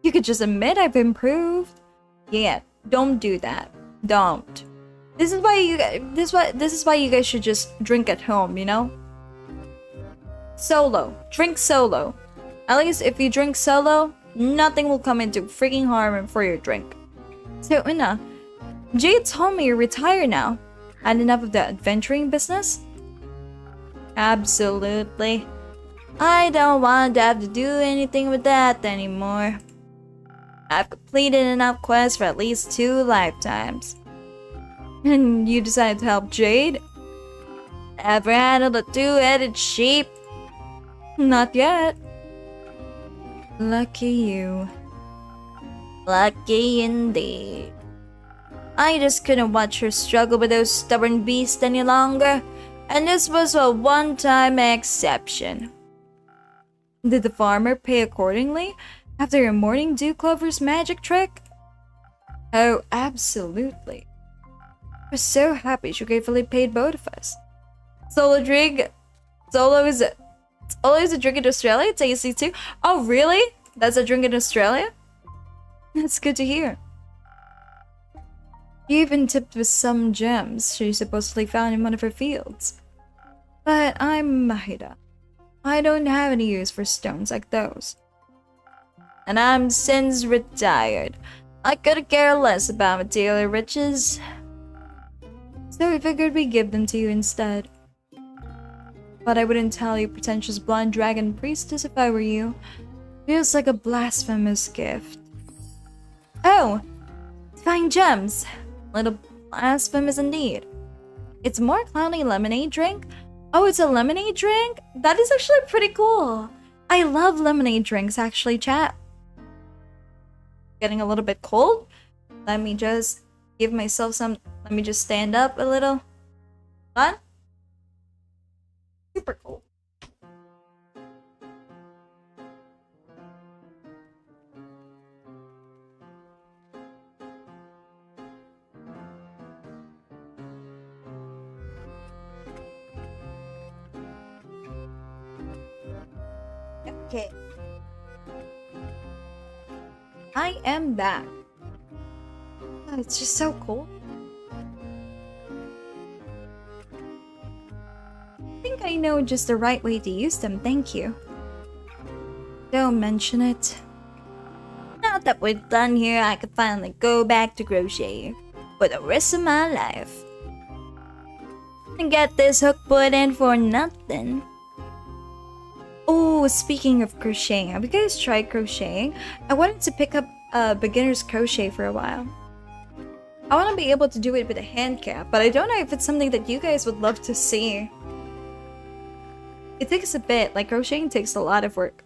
You could just admit I've improved. Yeah, don't do that. Don't. This is why you guys should just drink at home, you know? Solo. Drink solo. At least if you drink solo, nothing will come into freaking harm for your drink. So, Una, Jade told me you're retired now. Had enough of the adventuring business? Absolutely. I don't want to have to do anything with that anymore. I've completed enough quests for at least 2 lifetimes. And you decided to help Jade? Ever handled a 2-headed sheep? Not yet. Lucky you. Lucky indeed. I just couldn't watch her struggle with those stubborn beasts any longer, and this was a one-time exception. Did the farmer pay accordingly after your morning dew clover's magic trick? Oh, absolutely. We're so happy she gratefully paid both of us. Solo is a drink in Australia? Tasty too? Oh, really? That's a drink in Australia? That's good to hear. She even tipped with some gems she supposedly found in one of her fields. But I'm Mahida. I don't have any use for stones like those. And I'm since retired. I could care less about material riches. So we figured we'd give them to you instead. But I wouldn't tell you pretentious blonde dragon priestess if I were you. Feels like a blasphemous gift. Oh! Fine gems! Little blasphemous indeed. It's more cloudy lemonade drink? Oh, it's a lemonade drink? That is actually pretty cool. I love lemonade drinks actually, chat. Getting a little bit cold? Let me just give myself some... Let me just stand up a little. Fun? Super cool. Okay. I am back. Oh, it's just so cool. I think I know just the right way to use them, thank you. Don't mention it. Now that we're done here, I can finally go back to crocheting for the rest of my life. And get this hook put in for nothing. Oh, speaking of crocheting, have you guys tried crocheting? I wanted to pick up beginner's crochet for a while. I want to be able to do it with a hand cap, but I don't know if it's something that you guys would love to see. It takes a bit, like crocheting takes a lot of work.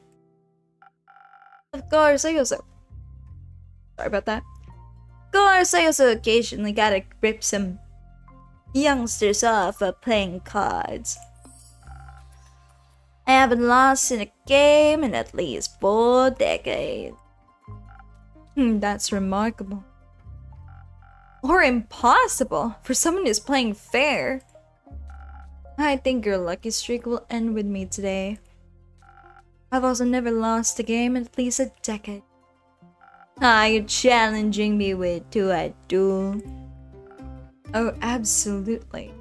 Of course, I also... Sorry about that. Of course, I also occasionally gotta rip some youngsters off of playing cards. I haven't lost in a game in at least 4 decades. That's remarkable. or impossible for someone who's playing fair. I think your lucky streak will end with me today. I've also never lost a game in at least a decade. You're challenging me to a duel? Oh, absolutely.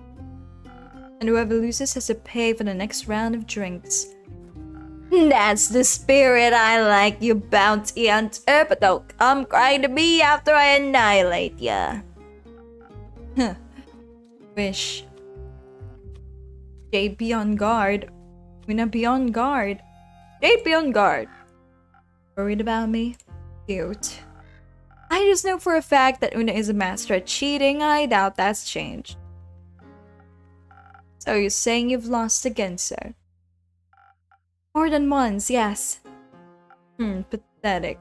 And whoever loses has to pay for the next round of drinks. That's the spirit I like, you bounty hunter, but don't come crying to me after I annihilate ya. Huh. Wish. Jade, be on guard. Una, be on guard. Jade, be on guard. Worried about me? Cute. I just know for a fact that Una is a master at cheating. I doubt that's changed. So you're saying you've lost again, sir? More than once, yes. Pathetic.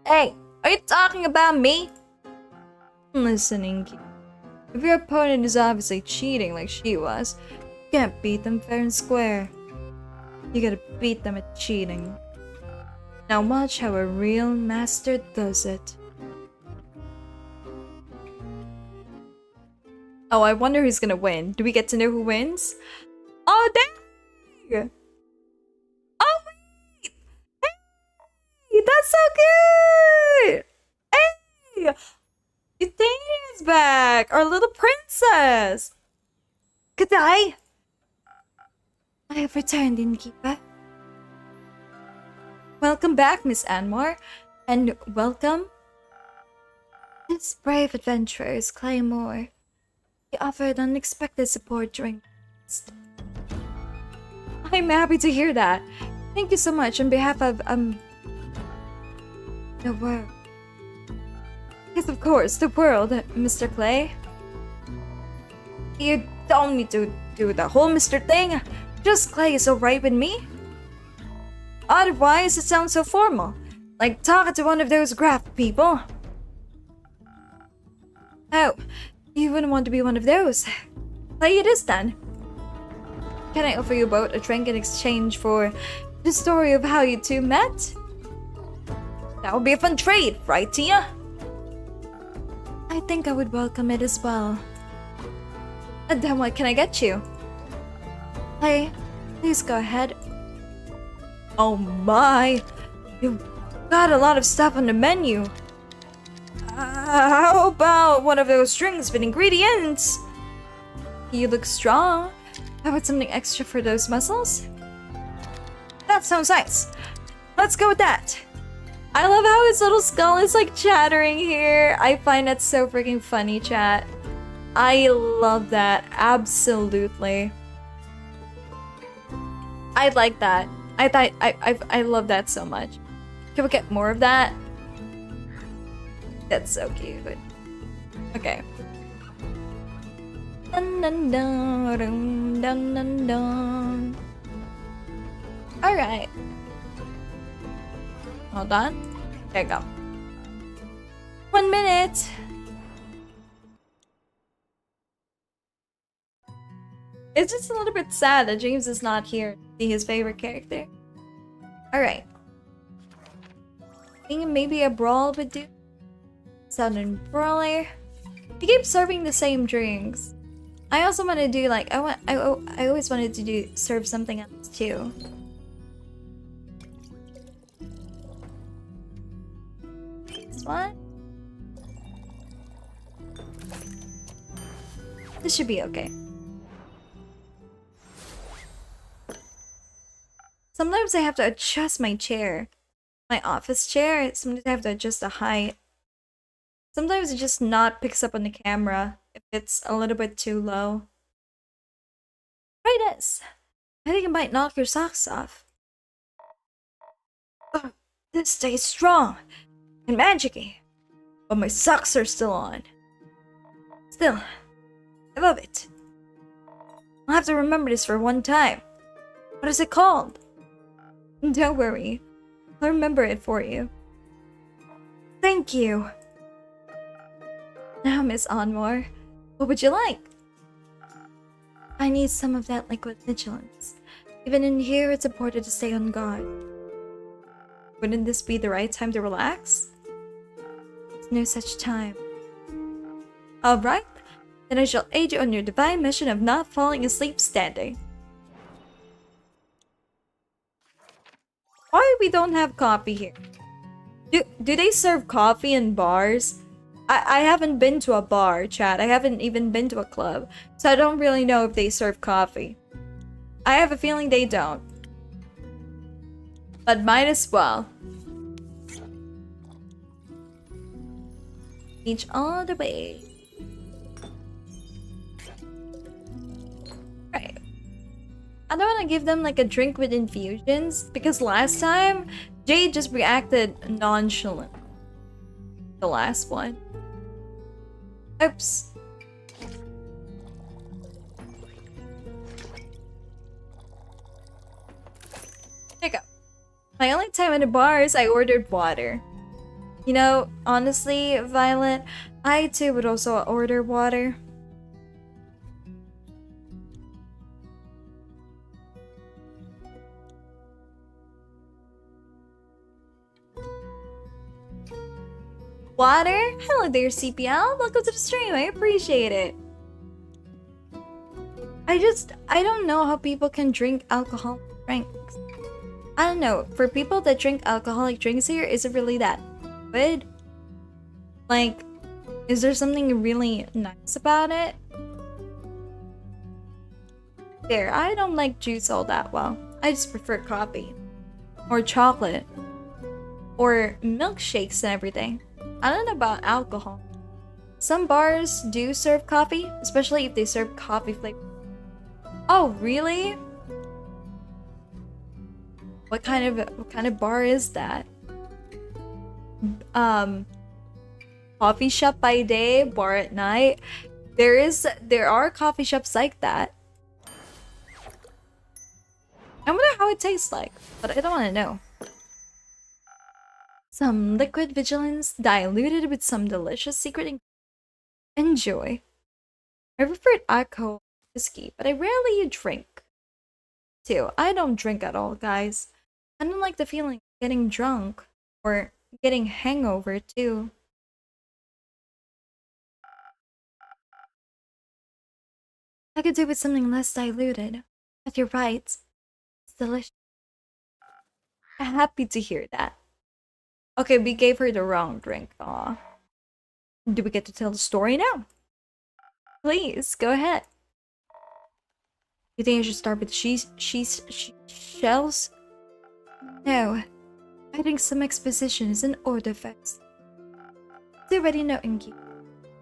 Hey, are you talking about me? Listen, Inky. If your opponent is obviously cheating like she was, you can't beat them fair and square. You gotta beat them at cheating. Now watch how a real master does it. Oh, I wonder who's gonna win. Do we get to know who wins? Oh, dang! Oh, wait! Hey! That's so cute! Hey! Euthania's back! Our little princess! Good day! I have returned, innkeeper. Welcome back, Miss Anmore. And welcome. This brave adventurers, Claymore. He offered unexpected support during I'm happy to hear that. Thank you so much on behalf of, the world. Yes, of course, the world, Mr. Clay. You don't need to do the whole Mr. thing. Just Clay is alright with me. Otherwise, it sounds so formal. Like talking to one of those graph people. Oh, you wouldn't want to be one of those. Play it is then. Can I offer you both a drink in exchange for the story of how you two met? That would be a fun trade, right, Tia? I think I would welcome it as well. And then what can I get you? Hey, please go ahead. Oh my! You've got a lot of stuff on the menu. How about one of those drinks with ingredients? You look strong. How about something extra for those muscles? That sounds nice. Let's go with that. I love how his little skull is like chattering here. I find that so freaking funny, chat. I love that. Absolutely. I like that. I love that so much. Can we get more of that? That's so cute. Okay. Dun, dun, dun, dun, dun, dun, dun. Alright. Hold on. There you go. 1 minute. It's just a little bit sad that James is not here to see his favorite character. Alright. Thinking maybe a brawl would do. Southern brawler. He keeps serving the same drinks. I also want to do like I always wanted to do serve something else too. This one. This should be okay. Sometimes I have to adjust my chair. My office chair, sometimes I have to adjust the height. Sometimes it just not picks up on the camera if it's a little bit too low. Try this. I think it might knock your socks off. Oh, this stays strong and magic-y, but my socks are still on. Still, I love it. I'll have to remember this for one time. What is it called? Don't worry. I'll remember it for you. Thank you. Now, Miss Onmore, what would you like? I need some of that liquid vigilance. Even in here, it's important to stay on guard. Wouldn't this be the right time to relax? There's no such time. Alright, then I shall aid you on your divine mission of not falling asleep standing. Why we don't have coffee here? Do they serve coffee in bars? I haven't been to a bar, chat. I haven't even been to a club. So I don't really know if they serve coffee. I have a feeling they don't. But might as well. Reach all the way. Right. I don't want to give them like a drink with infusions because last time Jade just reacted nonchalant. The last one. Oops. There you go. My only time at a bar is I ordered water. You know, honestly, Violet, I too would also order water. Water? Hello there, CPL. Welcome to the stream. I appreciate it. I don't know how people can drink alcoholic drinks. I don't know. For people that drink alcoholic drinks here, is it really that good? Like, is there something really nice about it? There, I don't like juice all that well. I just prefer coffee. Or chocolate. Or milkshakes and everything. I don't know about alcohol. Some bars do serve coffee, especially if they serve coffee flavor. Oh, really? What kind of bar is that? Coffee shop by day, bar at night. There are coffee shops like that. I wonder how it tastes like, but I don't want to know. Some liquid vigilance diluted with some delicious secret ingredient. Enjoy. I prefer alcohol whiskey, but I rarely drink. Too. I don't drink at all, guys. I don't like the feeling of getting drunk or getting hangover too. I could do with something less diluted. But you're right. It's delicious. I'm happy to hear that. Okay, we gave her the wrong drink. Aw. Do we get to tell the story now? Please, go ahead. You think I should start with shells? No. I think some exposition is in order first. You already know, Inky.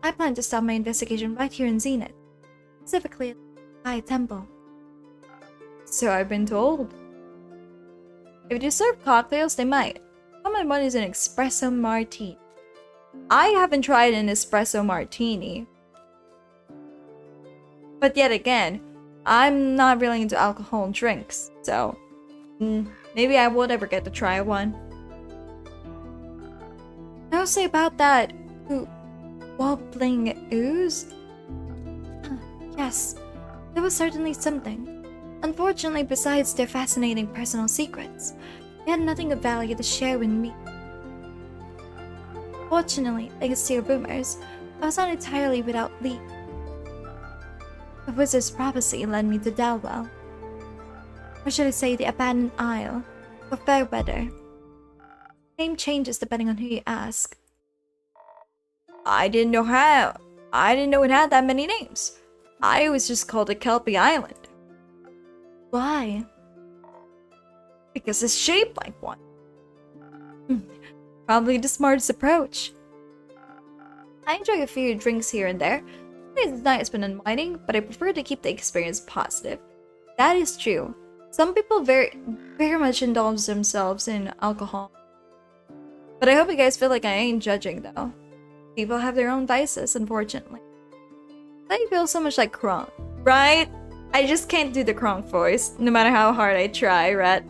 I plan to start my investigation right here in Zenith. Specifically at the High Temple. So I've been told. If they serve cocktails, they might. All my money is an espresso martini. I haven't tried an espresso martini. But yet again, I'm not really into alcohol drinks, so maybe I would ever get to try one. I'll say about that wobbling ooze? Yes, there was certainly something. Unfortunately, besides their fascinating personal secrets, they had nothing of value to share with me. Fortunately, thanks to your rumors, I was not entirely without lead. The wizard's prophecy led me to Dalwell. Or should I say the abandoned isle, or Fairweather. Name changes depending on who you ask. I didn't know it had that many names. I was just called it Kelpie Island. Why? Because it's shaped like one. Probably the smartest approach. I enjoy a few drinks here and there. It's nice when unwinding, but I prefer to keep the experience positive. That is true. Some people very much indulge themselves in alcohol. But I hope you guys feel like I ain't judging though. People have their own vices, unfortunately. I feel so much like Kronk, right? I just can't do the Kronk voice, no matter how hard I try, right?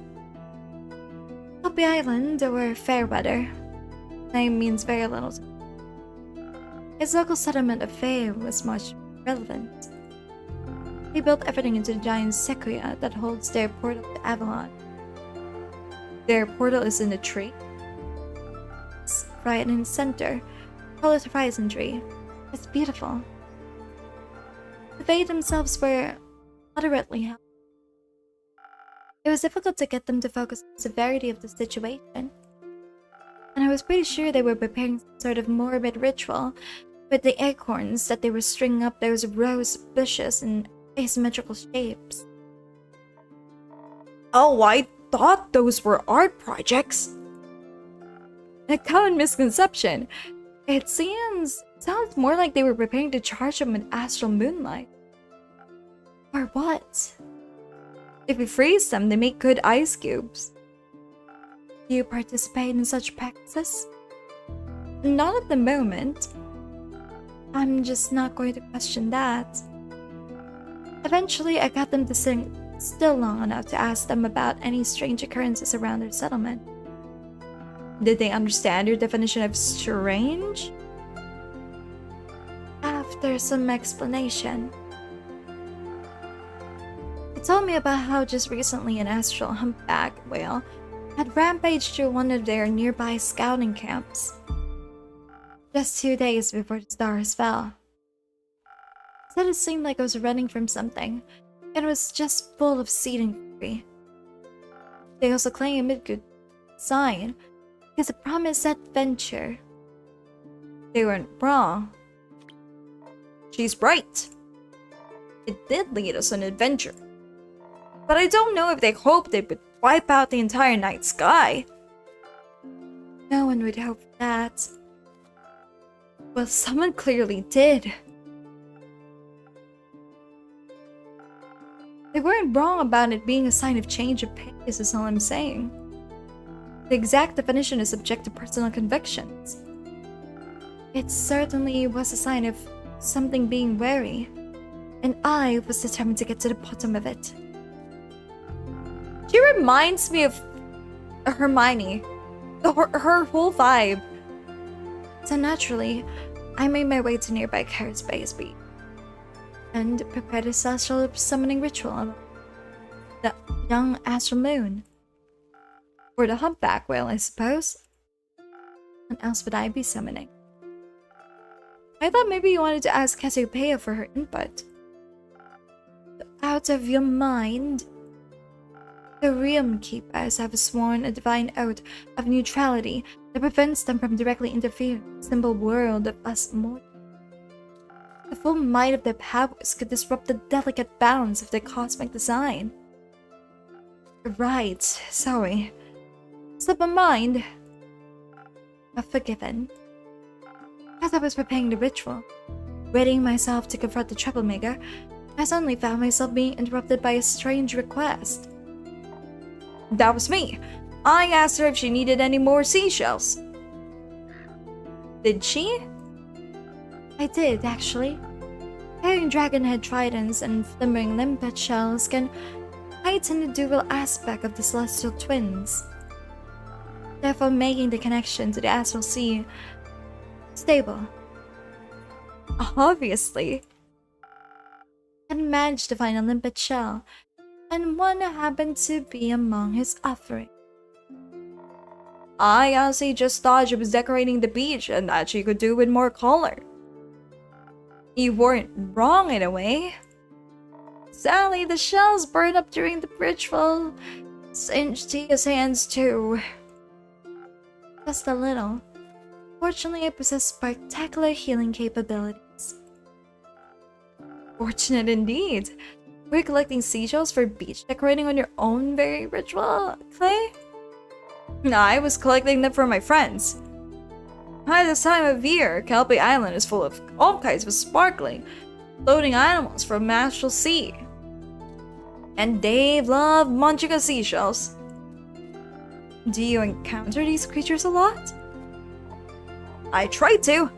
Kelpie Island, or Fairweather. Name means very little to me. Its local settlement of Fae was much relevant. They built everything into the giant sequoia that holds their portal to Avalon. Their portal is in the tree. It's right in the center. Call it Horizon Tree. It's beautiful. They themselves were moderately healthy. It was difficult to get them to focus on the severity of the situation, and I was pretty sure they were preparing some sort of morbid ritual with the acorns that they were stringing up those rose bushes in asymmetrical shapes. Oh, I thought those were art projects. A common misconception. It sounds more like they were preparing to charge them with astral moonlight. Or what? If we freeze them, they make good ice cubes. Do you participate in such practices? Not at the moment. I'm just not going to question that. Eventually, I got them to sit still long enough to ask them about any strange occurrences around their settlement. Did they understand your definition of strange? After some explanation, they told me about how just recently an astral humpback whale had rampaged through one of their nearby scouting camps, just 2 days before the stars fell. Said it seemed like I was running from something, and it was just full of seething fury. They also claimed it could sign because it promised adventure. They weren't wrong. She's right. It did lead us on an adventure. But I don't know if they hoped it would wipe out the entire night sky. No one would hope for that. Well, someone clearly did. They weren't wrong about it being a sign of change of pace, is all I'm saying. The exact definition is subject to personal convictions. It certainly was a sign of something being wary, and I was determined to get to the bottom of it. She reminds me of Hermione. Her whole vibe. So naturally, I made my way to nearby Carrot Space Beach and prepared a celestial summoning ritual on the young astral moon. Or the humpback whale, I suppose. What else would I be summoning? I thought maybe you wanted to ask Cassiopeia for her input. Out of your mind? The Realm Keepers have sworn a divine oath of neutrality that prevents them from directly interfering in the simple world of us mortals. The full might of their powers could disrupt the delicate balance of their cosmic design. Right, sorry. Slip of mind. But forgiven. As I was preparing the ritual, readying myself to confront the troublemaker, I suddenly found myself being interrupted by a strange request. That was me. I asked her if she needed any more seashells. Did she? I did, actually. Carrying dragonhead tridents and flimmering limpet shells can heighten the dual aspect of the celestial twins, therefore making the connection to the astral sea stable. Obviously. I managed to find a limpet shell, and one happened to be among his offering. I honestly just thought she was decorating the beach and that she could do with more color. You weren't wrong in a way. Sadly, the shells burned up during the ritual. Singed Tia's hands too. Just a little. Fortunately, I possess spectacular healing capabilities. Fortunate indeed. Were you collecting seashells for beach decorating on your own very ritual, Clay? No, I was collecting them for my friends. At this time of year, Kelpie Island is full of all kinds of sparkling, floating animals from the astral sea. And Dave loved munching on seashells. Do you encounter these creatures a lot? I try to.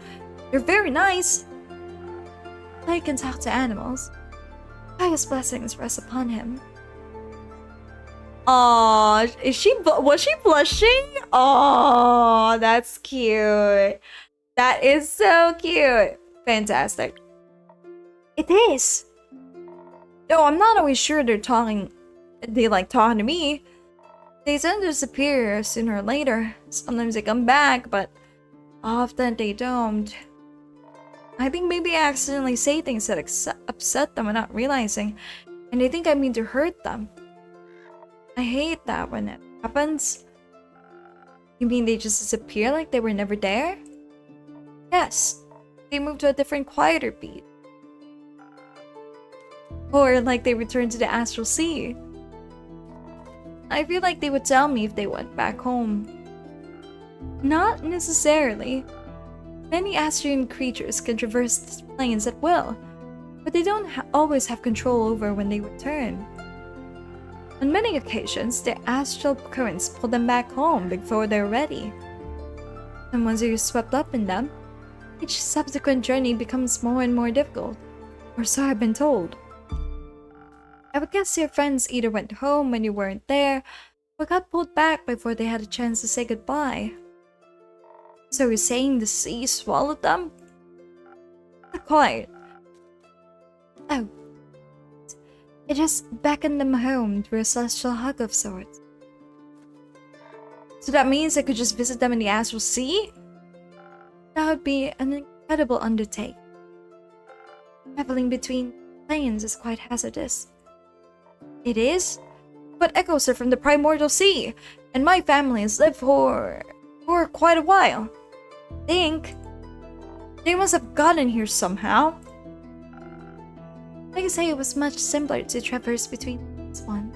They're very nice. I can talk to animals. Highest blessings rest upon him. Aww, was she blushing? Aww, that's cute. That is so cute. Fantastic. It is. No, I'm not always sure they like talking to me. They tend to disappear sooner or later. Sometimes they come back, but often they don't. I think maybe I accidentally say things that upset them without realizing, and they think I mean to hurt them. I hate that when it happens. You mean they just disappear like they were never there? Yes, they moved to a different, quieter beat. Or like they returned to the astral sea. I feel like they would tell me if they went back home. Not necessarily. Many Astrian creatures can traverse these planes at will, but they don't always have control over when they return. On many occasions, their astral currents pull them back home before they're ready. And once you're swept up in them, each subsequent journey becomes more and more difficult, or so I've been told. I would guess your friends either went home when you weren't there, or got pulled back before they had a chance to say goodbye. So you're saying the sea swallowed them? Not quite. Oh. It just beckoned them home through a celestial hug of sorts. So that means I could just visit them in the astral sea? That would be an incredible undertaking. Traveling between planes is quite hazardous. It is? But echoes are from the primordial sea, and my family has lived for quite a while. Think they must have gotten here somehow. Like I say, it was much simpler to traverse between this one.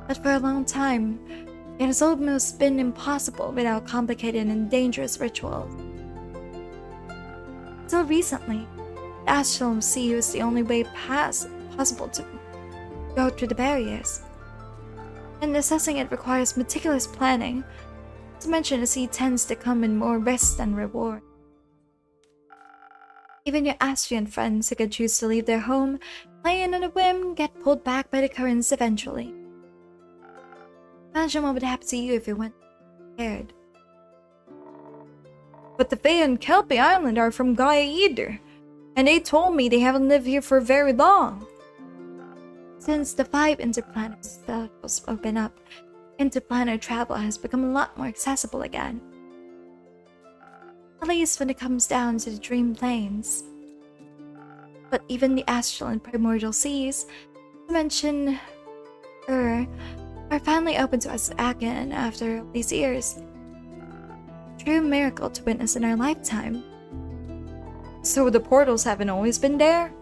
But for a long time, it has almost been impossible without complicated and dangerous rituals. Until recently, the astral sea was the only way possible to go through the barriers. And assessing it requires meticulous planning. Not to mention, the sea tends to come in more risk than reward. Even your Astrian friends who could choose to leave their home, playing on a whim, get pulled back by the currents eventually. Imagine what would happen to you if you went scared. But the Fae on Kelpie Island are from Gaia either, and they told me they haven't lived here for very long. Since the 5 interplanet stuff was opened up, interplanar travel has become a lot more accessible again. At least when it comes down to the dream planes. But even the astral and primordial seas, to mention are finally open to us again after all these years. True miracle to witness in our lifetime. So the portals haven't always been there?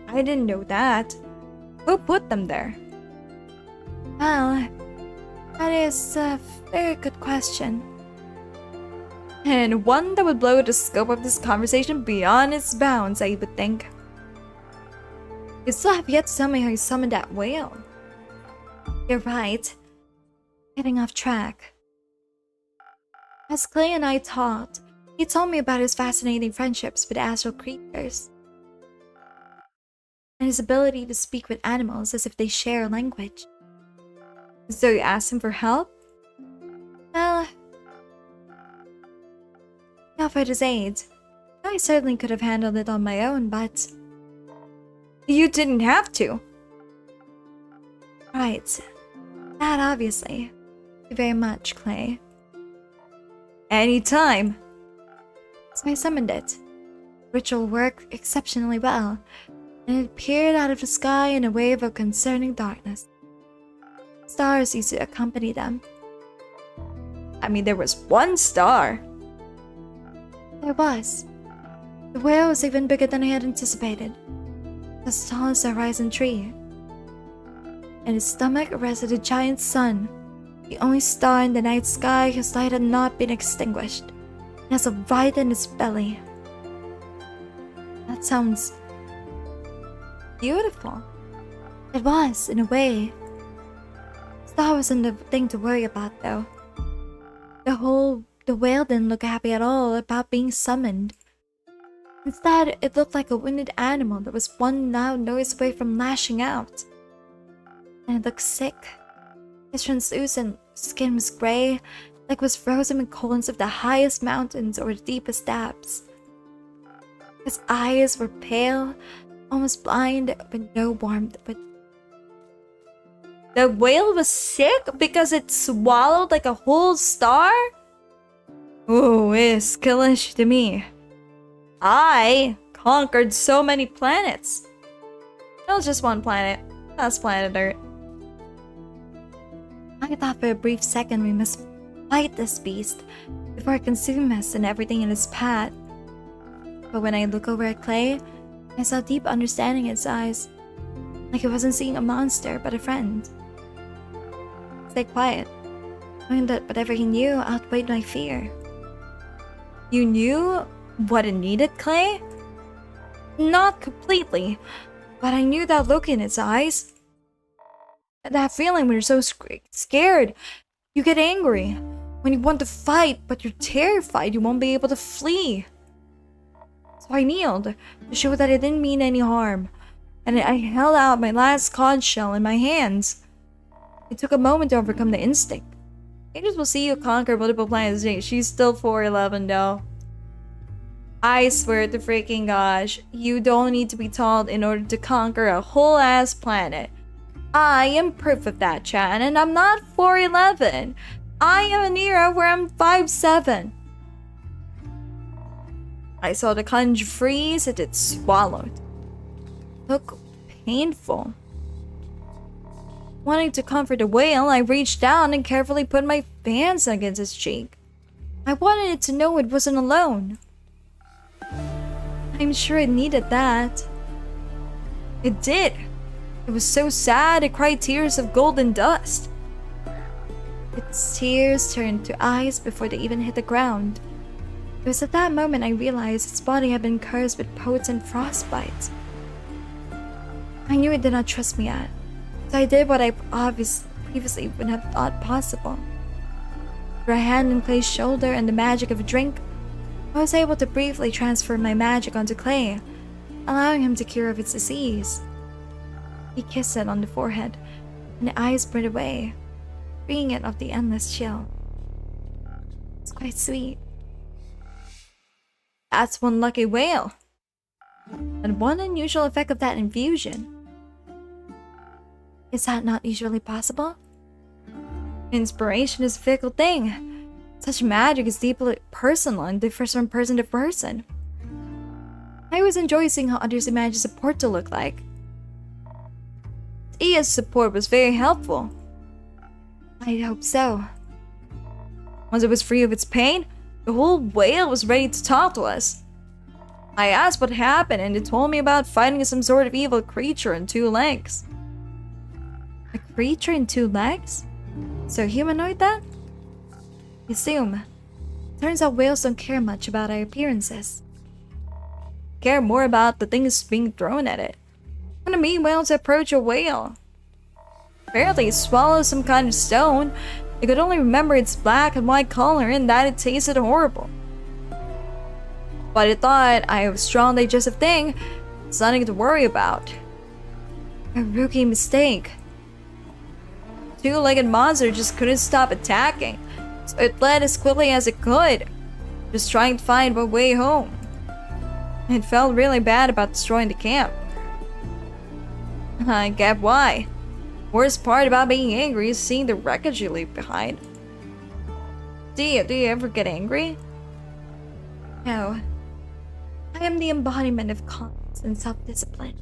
I didn't know that. Who put them there? Well, that is a very good question. And one that would blow the scope of this conversation beyond its bounds, I would think. You still have yet to tell me how you summoned that whale. You're right. Getting off track. As Clay and I talked, he told me about his fascinating friendships with astral creatures. And his ability to speak with animals as if they share a language. So you asked him for help? Well, he offered his aid. I certainly could have handled it on my own, but you didn't have to. Right. That obviously. Thank you very much, Clay. Anytime. So I summoned it. Ritual worked exceptionally well, and it appeared out of the sky in a wave of concerning darkness. Stars used to accompany them. I mean, there was one star. There was. The whale was even bigger than I had anticipated. As tall as a horizon tree. In its stomach rested a giant sun, the only star in the night sky whose light had not been extinguished. It has a light in its belly. That sounds beautiful. It was, in a way. Star wasn't the thing to worry about, though. The whale didn't look happy at all about being summoned. Instead, it looked like a wounded animal that was one loud noise away from lashing out. And it looked sick. His translucent skin was gray, like it was frozen in colons of the highest mountains or the deepest depths. His eyes were pale, almost blind, with no warmth. But the whale was sick because it swallowed like a whole star? Oh, it's killish to me. I conquered so many planets. It was just one planet. That's planet Earth. I thought for a brief second we must fight this beast before it consumes us and everything in its path. But when I look over at Clay, I saw deep understanding in its eyes. Like it wasn't seeing a monster, but a friend. Stay quiet, knowing that whatever he knew outweighed my fear. You knew what it needed, Clay? Not completely, but I knew that look in its eyes. That feeling when you're so scared. You get angry. When you want to fight, but you're terrified you won't be able to flee. So I kneeled to show that it didn't mean any harm, and I held out my last conch shell in my hands. It took a moment to overcome the instinct. Angels will see you conquer multiple planets today. She's still 4'11" though. I swear to freaking gosh, you don't need to be tall in order to conquer a whole ass planet. I am proof of that, Chan, and I'm not 4'11". I am an era where I'm 5'7". I saw the conch freeze and it swallowed. Look painful. Wanting to comfort the whale, I reached down and carefully put my hands against its cheek. I wanted it to know it wasn't alone. I'm sure it needed that. It did. It was so sad it cried tears of golden dust. Its tears turned to eyes before they even hit the ground. It was at that moment I realized its body had been cursed with potent frostbite. I knew it did not trust me yet, so I did what I previously wouldn't have thought possible. Through a hand on Clay's shoulder and the magic of a drink, I was able to briefly transfer my magic onto Clay, allowing him to cure of its disease. He kissed it on the forehead, and the eyes burned away, freeing it of the endless chill. It's quite sweet. That's one lucky whale. And one unusual effect of that infusion. Is that not usually possible? Inspiration is a fickle thing. Such magic is deeply personal and differs from person to person. I always enjoy seeing how others imagine support to look like. Iya's support was very helpful. I hope so. Once it was free of its pain, the whole whale was ready to talk to us. I asked what happened and it told me about fighting some sort of evil creature on 2 legs. A creature in 2 legs? So humanoid then? I assume. Turns out whales don't care much about our appearances. Care more about the things being thrown at it. When a mean whales approach a whale. Apparently it swallowed some kind of stone. It could only remember its black and white color and that it tasted horrible. But it thought I was a strong digestive thing. It's nothing to worry about. A rookie mistake. 2-legged monster just couldn't stop attacking, so it fled as quickly as it could, just trying to find a way home. It felt really bad about destroying the camp. I get why. Worst part about being angry is seeing the wreckage you leave behind. Do you ever get angry? No. I am the embodiment of calmness and self-discipline.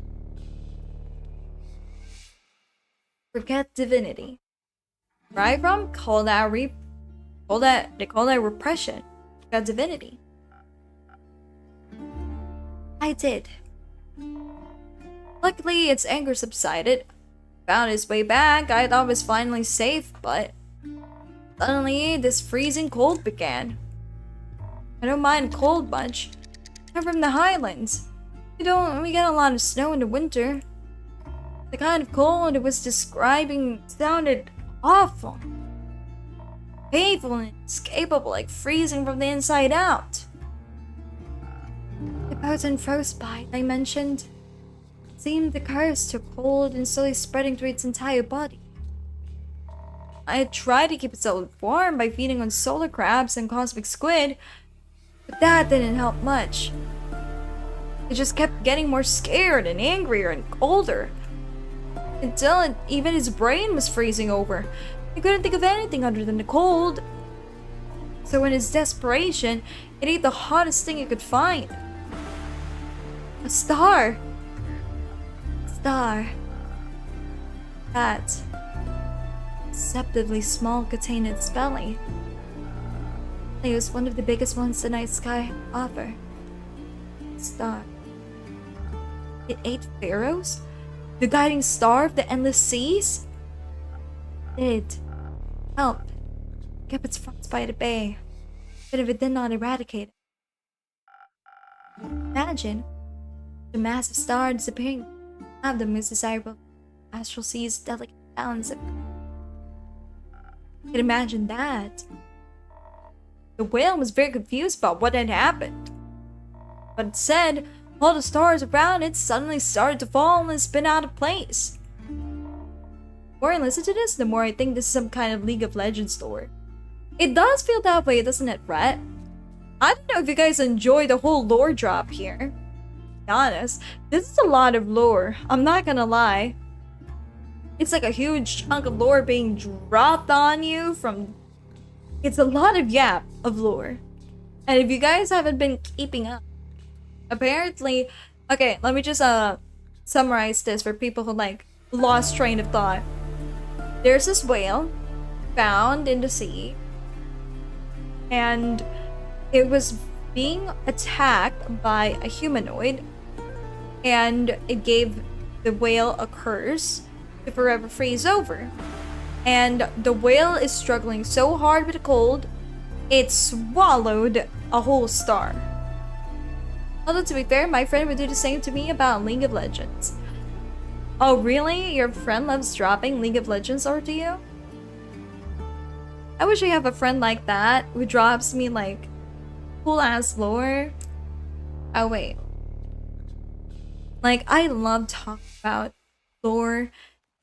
Forget divinity. Where I'm from, they call that repression. Forget divinity. I did. Luckily, its anger subsided. Found its way back. I thought it was finally safe, but suddenly this freezing cold began. I don't mind cold much. I'm from the highlands. We get a lot of snow in the winter. The kind of cold it was describing sounded awful. Painful and inescapable, like freezing from the inside out. The potent frostbite I mentioned seemed the curse to cold and slowly spreading through its entire body. I had tried to keep itself warm by feeding on solar crabs and cosmic squid, but that didn't help much. It just kept getting more scared and angrier and colder, until even its brain was freezing over. It couldn't think of anything other than the cold. So in its desperation, it ate the hottest thing it could find. star! Star. That deceptively small contained in its belly. It was one of the biggest ones the night sky offer. Star. It ate pharaohs? The guiding star of the endless seas? It helped. Kept its fronts by the bay. But if it did not eradicate it. Imagine the massive star disappearing out of the most desirable astral sea's delicate balance of. You can imagine that. The whale was very confused about what had happened. But it said all the stars around it suddenly started to fall and spin out of place. The more I listen to this, the more I think this is some kind of League of Legends story. It does feel that way, doesn't it, Rhett? I don't know if you guys enjoy the whole lore drop here. To be honest, this is a lot of lore. I'm not gonna lie. It's like a huge chunk of lore being dropped on you from... It's a lot of lore. And if you guys haven't been keeping up, apparently... Okay, let me just summarize this for people who like lost train of thought. There's this whale found in the sea. And it was being attacked by a humanoid. And it gave the whale a curse to forever freeze over. And the whale is struggling so hard with the cold, it swallowed a whole star. Although to be fair, my friend would do the same to me about League of Legends. Oh really? Your friend loves dropping League of Legends over to you? I wish I have a friend like that who drops me like cool ass lore. Oh wait. Like I love talking about lore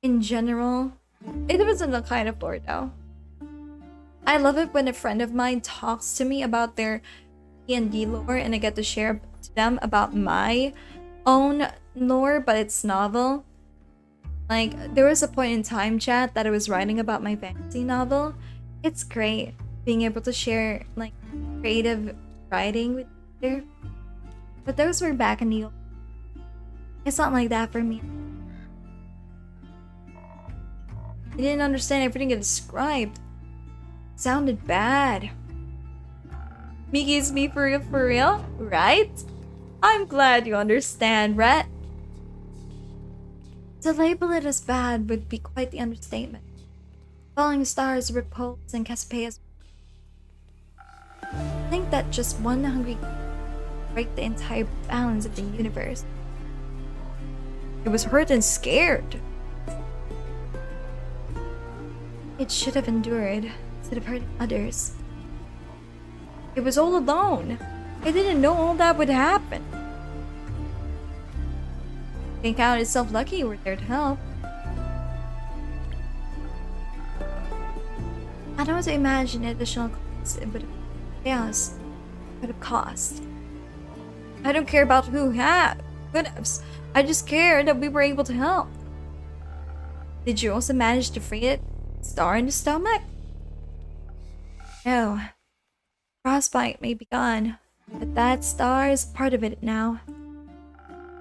in general. It depends on the kind of lore though. I love it when a friend of mine talks to me about their D&D lore and I get to share to them about my own lore, but it's novel. Like, there was a point in time chat that I was writing about my fantasy novel. It's great being able to share, like, creative writing with you. But those were back in the old. It's not like that for me. I didn't understand everything it described. It sounded bad. Miki's me for real, right? I'm glad you understand, Rhett. To label it as bad would be quite the understatement. Falling stars, repulse, and Cassiopea's. Think that just one hungry break the entire balance of the universe. It was hurt and scared. It should have endured instead of hurting others. It was all alone. It didn't know all that would happen. It counted itself lucky you were there to help. I don't want to imagine additional costs it would have chaos would have cost. I don't care about who could have. I just care that we were able to help. Did you also manage to free it? Star in the stomach? No. Frostbite may be gone, but that star is part of it now.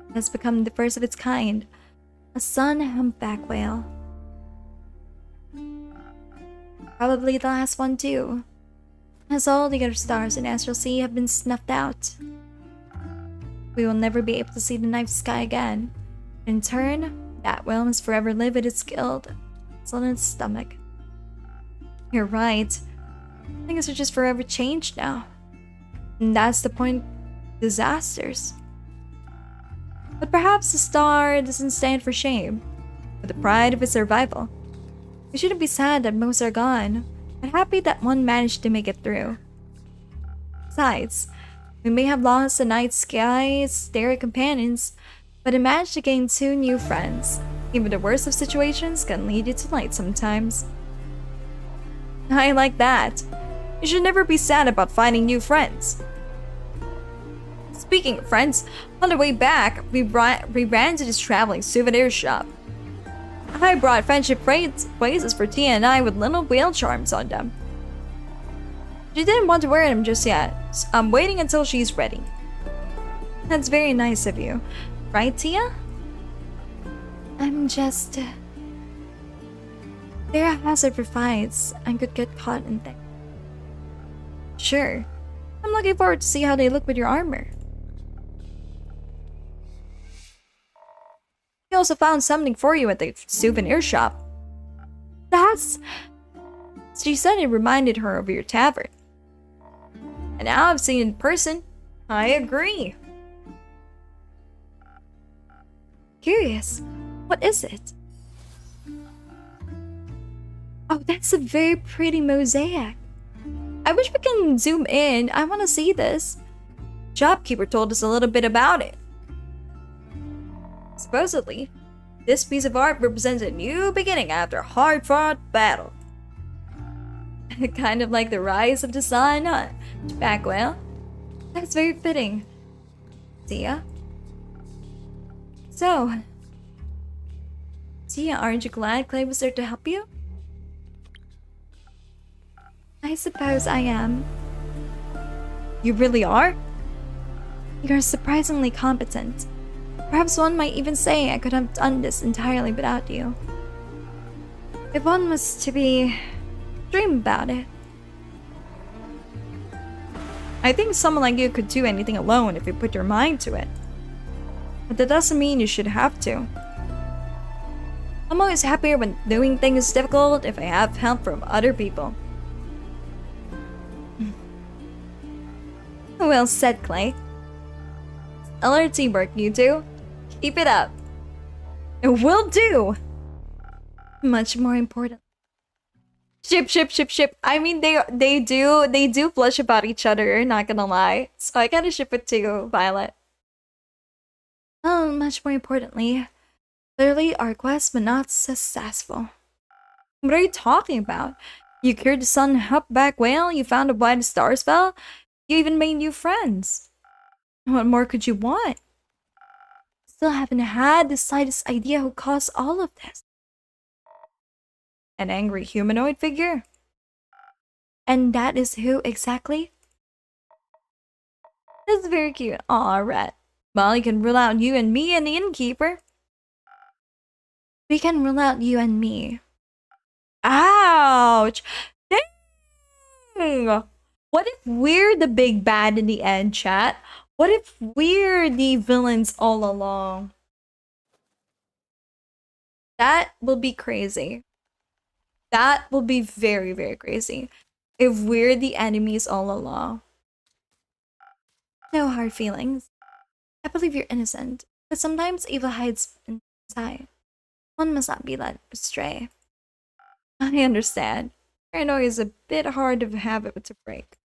It has become the first of its kind. A sun humpback whale. Probably the last one too. As all the other stars in Astral Sea have been snuffed out. We will never be able to see the night sky again. In turn, that whale must forever live with its guilt. It's on its stomach. You're right. Things are just forever changed now. And that's the point of disasters. But perhaps the star doesn't stand for shame, but the pride of its survival. We shouldn't be sad that most are gone, but happy that one managed to make it through. Besides, we may have lost the night sky's starry companions, but it managed to gain 2 new friends. Even the worst of situations can lead you to light sometimes. I like that. You should never be sad about finding new friends. Speaking of friends, on the way back, we ran to this traveling souvenir shop. I brought friendship bracelets for Tia and I with little whale charms on them. She didn't want to wear them just yet, so I'm waiting until she's ready. That's very nice of you. Right, Tia? I'm just... They're a hazard for fights and could get caught in things. Sure. I'm looking forward to see how they look with your armor. We also found something for you at the souvenir shop. That's... She said it reminded her of your tavern. And now I've seen it in person. I agree. Curious. What is it? Oh, that's a very pretty mosaic. I wish we can zoom in. I want to see this. Shopkeeper told us a little bit about it. Supposedly, this piece of art represents a new beginning after a hard-fought battle. Kind of like the rise of the sun, huh? Backwell. That's very fitting. Tia? So, Tia, aren't you glad Clay was there to help you? I suppose I am. You really are? You're surprisingly competent. Perhaps one might even say I could have done this entirely without you. If one was to be extreme about it. I think someone like you could do anything alone if you put your mind to it. But that doesn't mean you should have to. I'm always happier when doing things difficult if I have help from other people. Well said, Clay. Stellar teamwork, you two. Keep it up. It will do! Much more important. Ship. I mean, they do blush about each other, not gonna lie. So I gotta ship it to Violet. Oh, much more importantly, clearly our quest was not successful. What are you talking about? You cured the sun humpback whale, you found out why the stars fell, you even made new friends. What more could you want? Still haven't had the slightest idea who caused all of this. An angry humanoid figure? And that is who exactly? That's very cute. Aw, Rat. Well, you can rule out you and me and the innkeeper. We can rule out you and me. Ouch! Dang! What if we're the big bad in the end, chat? What if we're the villains all along? That will be crazy. That will be very, very crazy. If we're the enemies all along. No hard feelings. I believe you're innocent, but sometimes evil hides inside. One must not be led astray. I understand. Paranoia is a bit hard of a habit to break.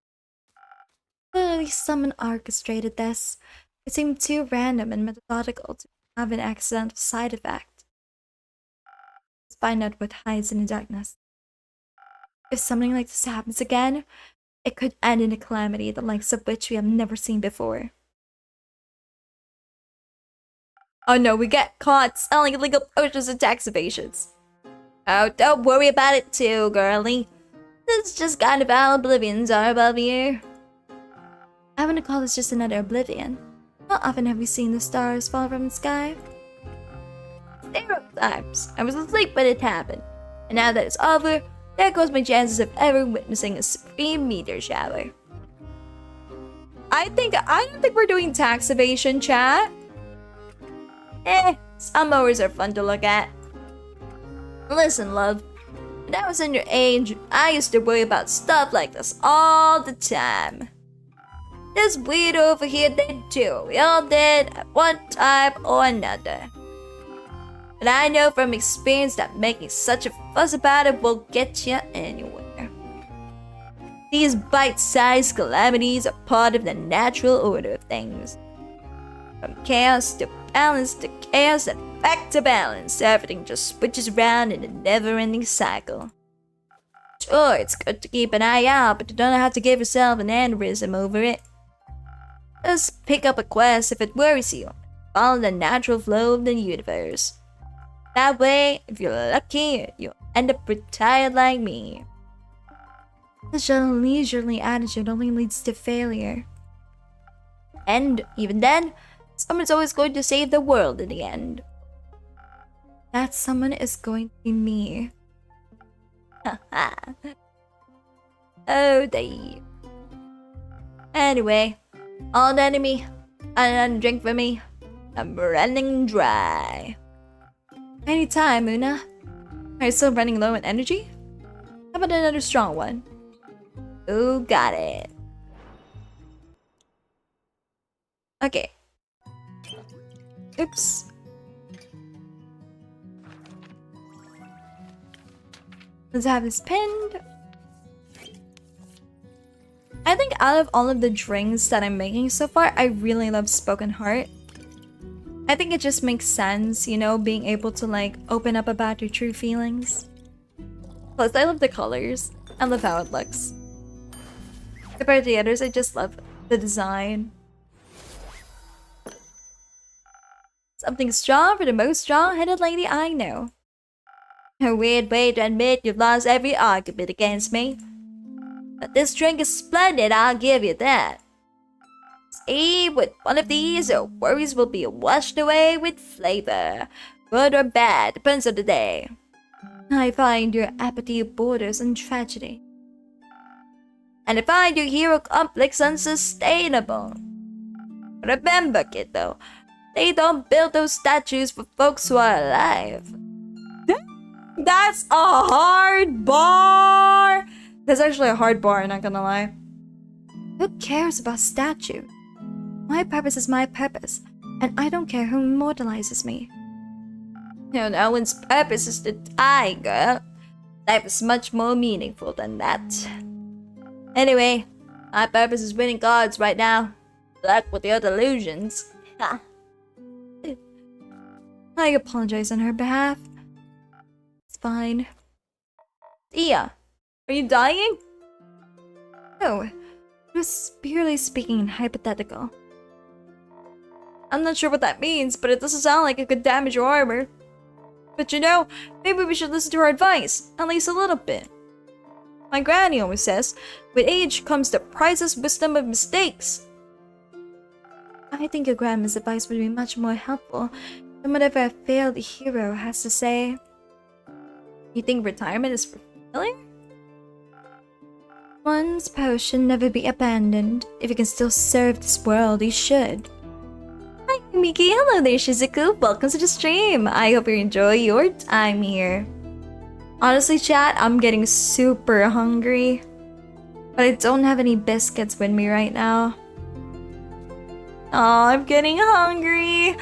Clearly someone orchestrated this. It seemed too random and methodical to have an accidental side effect. Let's find out what hides in the darkness. If something like this happens again, it could end in a calamity the likes of which we have never seen before. Oh no, we get caught selling illegal potions and tax evasions. Oh, don't worry about it too, girlie. It's just kind of how oblivions are above here. I want to call this just another oblivion. How often have we seen the stars fall from the sky? 0 times. I was asleep when it happened. And now that it's over, there goes my chances of ever witnessing a supreme meteor shower. I don't think we're doing tax evasion, chat. Some mowers are fun to look at. Listen, love. When I was in your age, I used to worry about stuff like this all the time. This weirdo over here did too. We all did at one time or another. But I know from experience that making such a fuss about it will get you anywhere. These bite-sized calamities are part of the natural order of things. From chaos to balance to chaos and back to balance, everything just switches around in a never-ending cycle. Sure, it's good to keep an eye out, but you don't have to give yourself an aneurysm over it. Just pick up a quest if it worries you. Follow the natural flow of the universe. That way, if you're lucky, you'll end up retired like me. Such a leisurely attitude only leads to failure. And even then, Someone's always going to save the world in the end. That someone is going to be me. Oh, Dave. Anyway, on enemy, and drink for me. I'm running dry. Anytime, Una. Are you still running low on energy? How about another strong one? Oh, got it. Okay. Oops. Let's have this pinned. I think out of all of the drinks that I'm making so far, I really love Spoken Heart. I think it just makes sense, you know, being able to like open up about your true feelings. Plus, I love the colors. I love how it looks. Compared to the others, I just love the design. Something strong for the most strong-headed lady I know. A weird way to admit you've lost every argument against me. But this drink is splendid, I'll give you that. See, with one of these, your worries will be washed away with flavor. Good or bad, depends on the day. I find your apathy borders on tragedy. And I find your hero complex unsustainable. Remember, kiddo, they don't build those statues for folks who are alive. That's a hard bar! That's actually a hard bar, not gonna lie. Who cares about statue? My purpose is my purpose, and I don't care who immortalizes me. No one's purpose is to die, girl. Life is much more meaningful than that. Anyway, my purpose is winning cards right now. Luck with your delusions. I apologize on her behalf. It's fine. Tia, are you dying? No, I was purely speaking in hypothetical. I'm not sure what that means, but it doesn't sound like it could damage your armor. But you know, maybe we should listen to her advice, at least a little bit. My granny always says, with age comes the priceless wisdom of mistakes. I think your grandma's advice would be much more helpful than whatever a failed hero has to say. You think retirement is for failure? One's post should never be abandoned. If you can still serve this world, you should. Hi, Miki. Hello there, Shizuku. Welcome to the stream. I hope you enjoy your time here. Honestly, chat, I'm getting super hungry. But I don't have any biscuits with me right now. Oh, I'm getting hungry.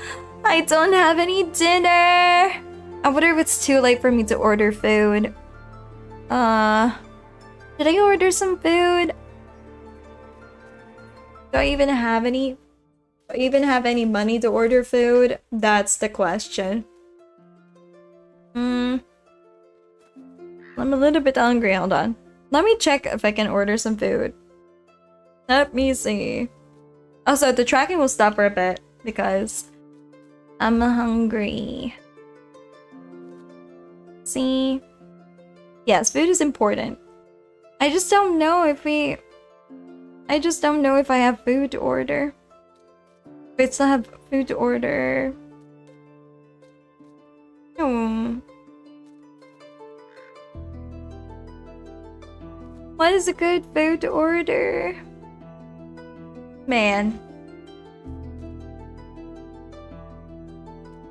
I don't have any dinner. I wonder if it's too late for me to order food. Should I order some food? Do I even have any? Do I even have any money to order food? That's the question. I'm a little bit hungry. Hold on. Let me check if I can order some food. Let me see. Also, the tracking will stop for a bit because I'm hungry. See? Yes, food is important. I just don't know if I have food to order. If I still have food to order. What is a good food to order? Man.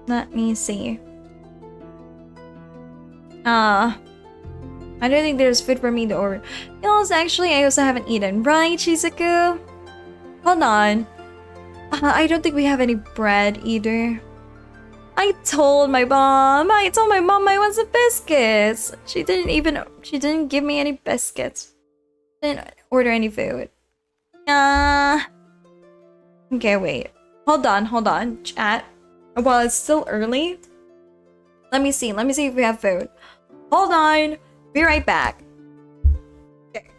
Let me see. I don't think there's food for me to order. You know, actually, I also haven't eaten. Right, Shizuku? Hold on. I don't think we have any bread either. I told my mom I want some biscuits. She didn't give me any biscuits. Didn't order any food. Okay, wait. Hold on, chat. While it's still early, let me see if we have food. Hold on. Be right back. Okay.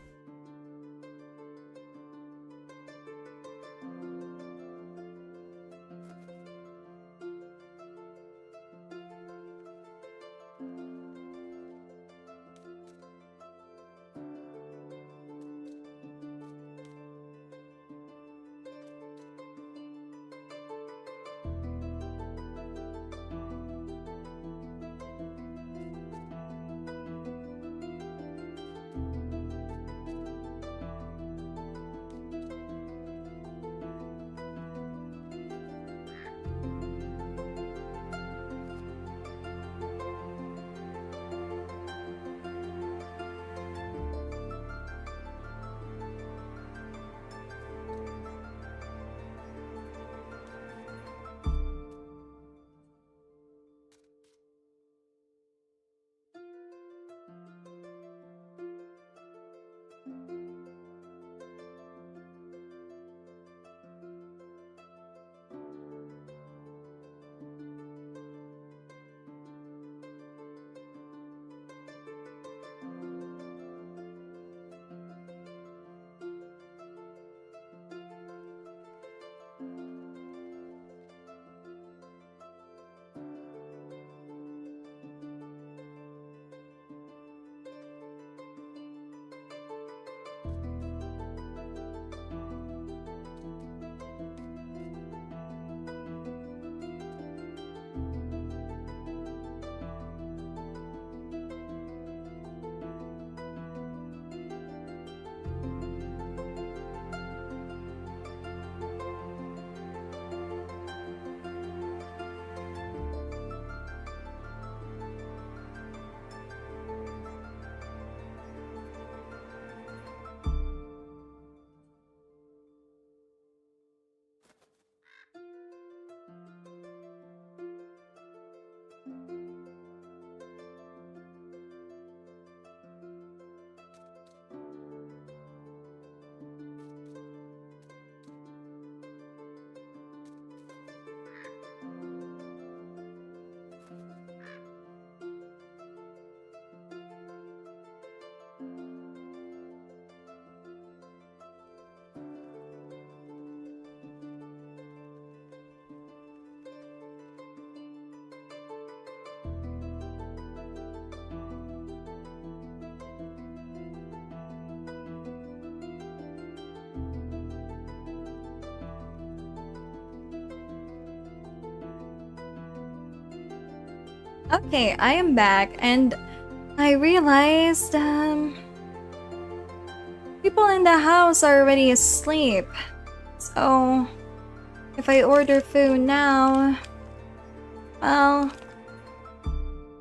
Okay, I am back, and I realized, people in the house are already asleep. So, if I order food now, well,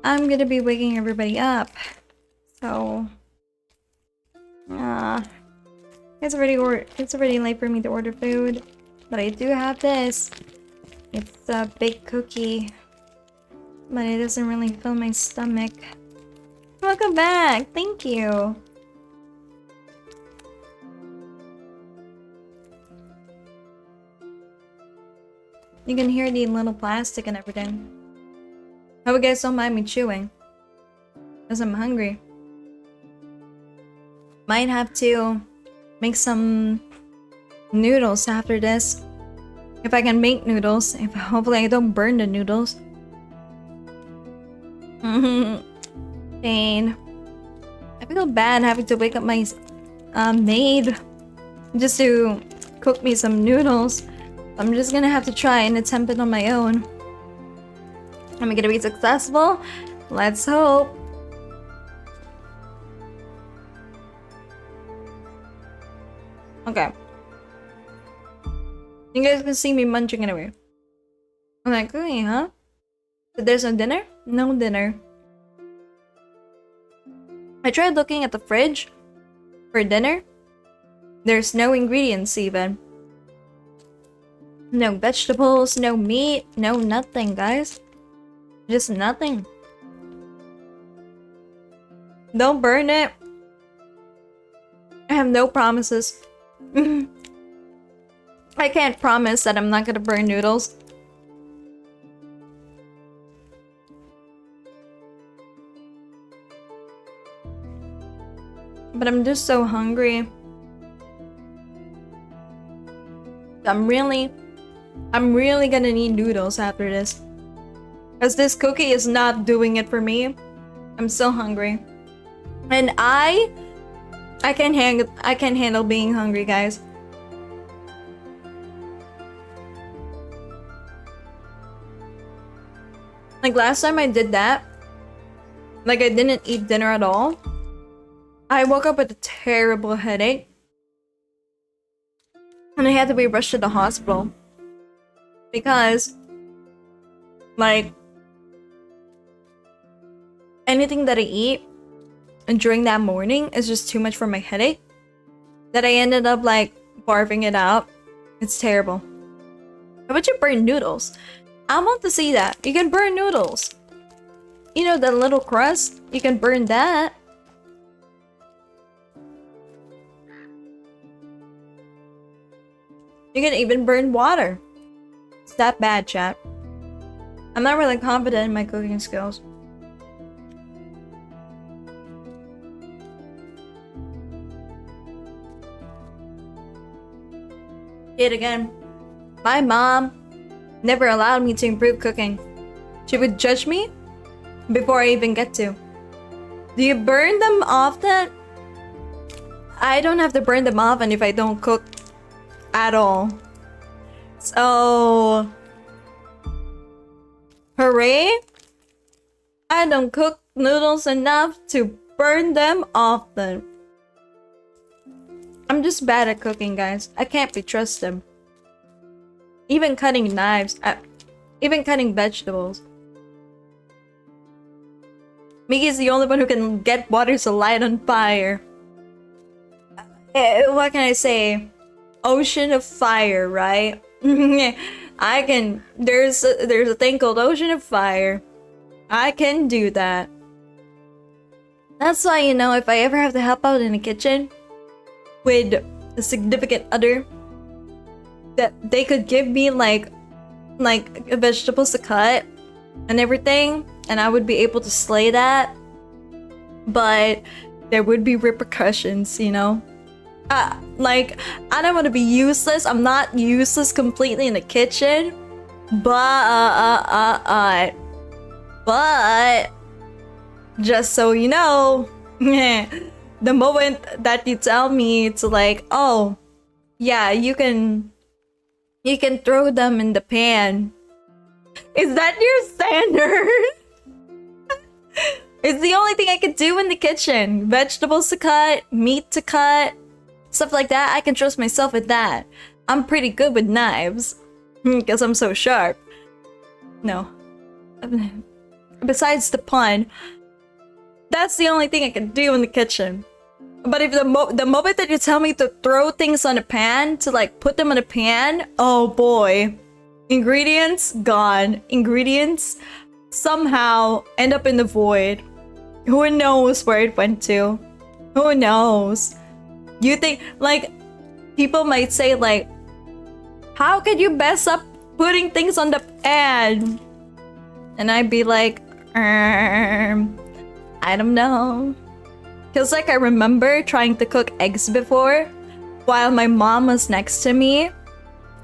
I'm gonna be waking everybody up. So, it's already late for me to order food, but I do have this. It's a big cookie, but it doesn't really fill my stomach. Welcome back! Thank you! You can hear the little plastic and everything. Hope you guys don't mind me chewing, because I'm hungry. Might have to make some noodles after this. If I can make noodles. Hopefully I don't burn the noodles. Pain. I feel bad having to wake up my maid just to cook me some noodles. I'm just gonna have to try and attempt it on my own. Am I gonna be successful? Let's hope. Okay. You guys can see me munching anyway. I'm like, okay, huh? So there's no dinner? No dinner. I tried looking at the fridge for dinner. There's no ingredients even. No vegetables, no meat, no nothing, guys. Just nothing. Don't burn it. I have no promises. I can't promise that I'm not gonna burn noodles. But I'm just so hungry. I'm really gonna need noodles after this. Because this cookie is not doing it for me. I'm so hungry. And I can't handle being hungry, guys. Like last time I did that, like I didn't eat dinner at all. I woke up with a terrible headache. And I had to be rushed to the hospital. Because, like, anything that I eat and during that morning is just too much for my headache. That I ended up, like, barfing it out. It's terrible. How about you burn noodles? I want to see that. You can burn noodles. You know, the little crust? You can burn that. You can even burn water. It's that bad, chat. I'm not really confident in my cooking skills. Yet again, my mom never allowed me to improve cooking. She would judge me before I even get to. Do you burn them often? I don't have to burn them often if I don't cook at all. So, hooray! I don't cook noodles enough to burn them often. I'm just bad at cooking, guys. I can't be trusted. Even cutting knives, even cutting vegetables. Miki's the only one who can get water to light on fire. What can I say? Ocean of fire, right? I can. There's a thing called Ocean of Fire. I can do that. That's why, you know, if I ever have to help out in the kitchen with a significant other, that they could give me like vegetables to cut and everything, and I would be able to slay that. But there would be repercussions, you know. Like, I don't want to be useless. I'm not useless completely in the kitchen, but just so you know, the moment that you tell me to like, oh, yeah, you can throw them in the pan. Is that your standard? It's the only thing I can do in the kitchen. Vegetables to cut, meat to cut, stuff like that. I can trust myself with that. I'm pretty good with knives. Because I'm so sharp. No. Besides the pun, that's the only thing I can do in the kitchen. But if the moment that you tell me to throw things on a pan, to like put them on a pan, oh boy. Ingredients, gone. Ingredients somehow end up in the void. Who knows where it went to? Who knows? You think, like, people might say like, how could you mess up putting things on the pan? And I'd be like, I don't know. Cause like I remember trying to cook eggs before while my mom was next to me.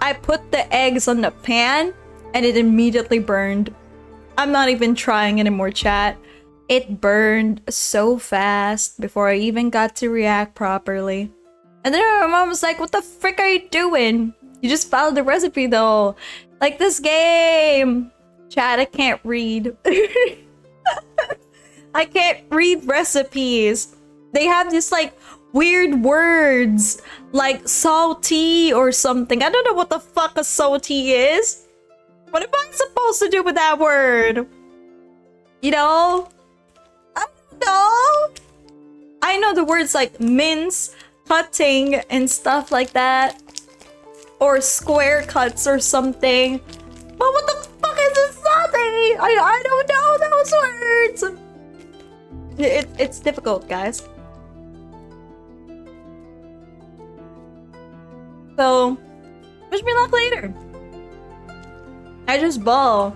I put the eggs on the pan and it immediately burned. I'm not even trying anymore, chat. It burned so fast before I even got to react properly. And then my mom was like, what the frick are you doing? You just followed the recipe though. Like this game. Chat, I can't read. I can't read recipes. They have this like weird words like salty or something. I don't know what the fuck a salty is. What am I supposed to do with that word? You know? I don't know. I know the words like mince, cutting, and stuff like that. Or square cuts or something. But what the fuck is this salty? I don't know those words. It's difficult, guys. So, wish me luck later. I just ball.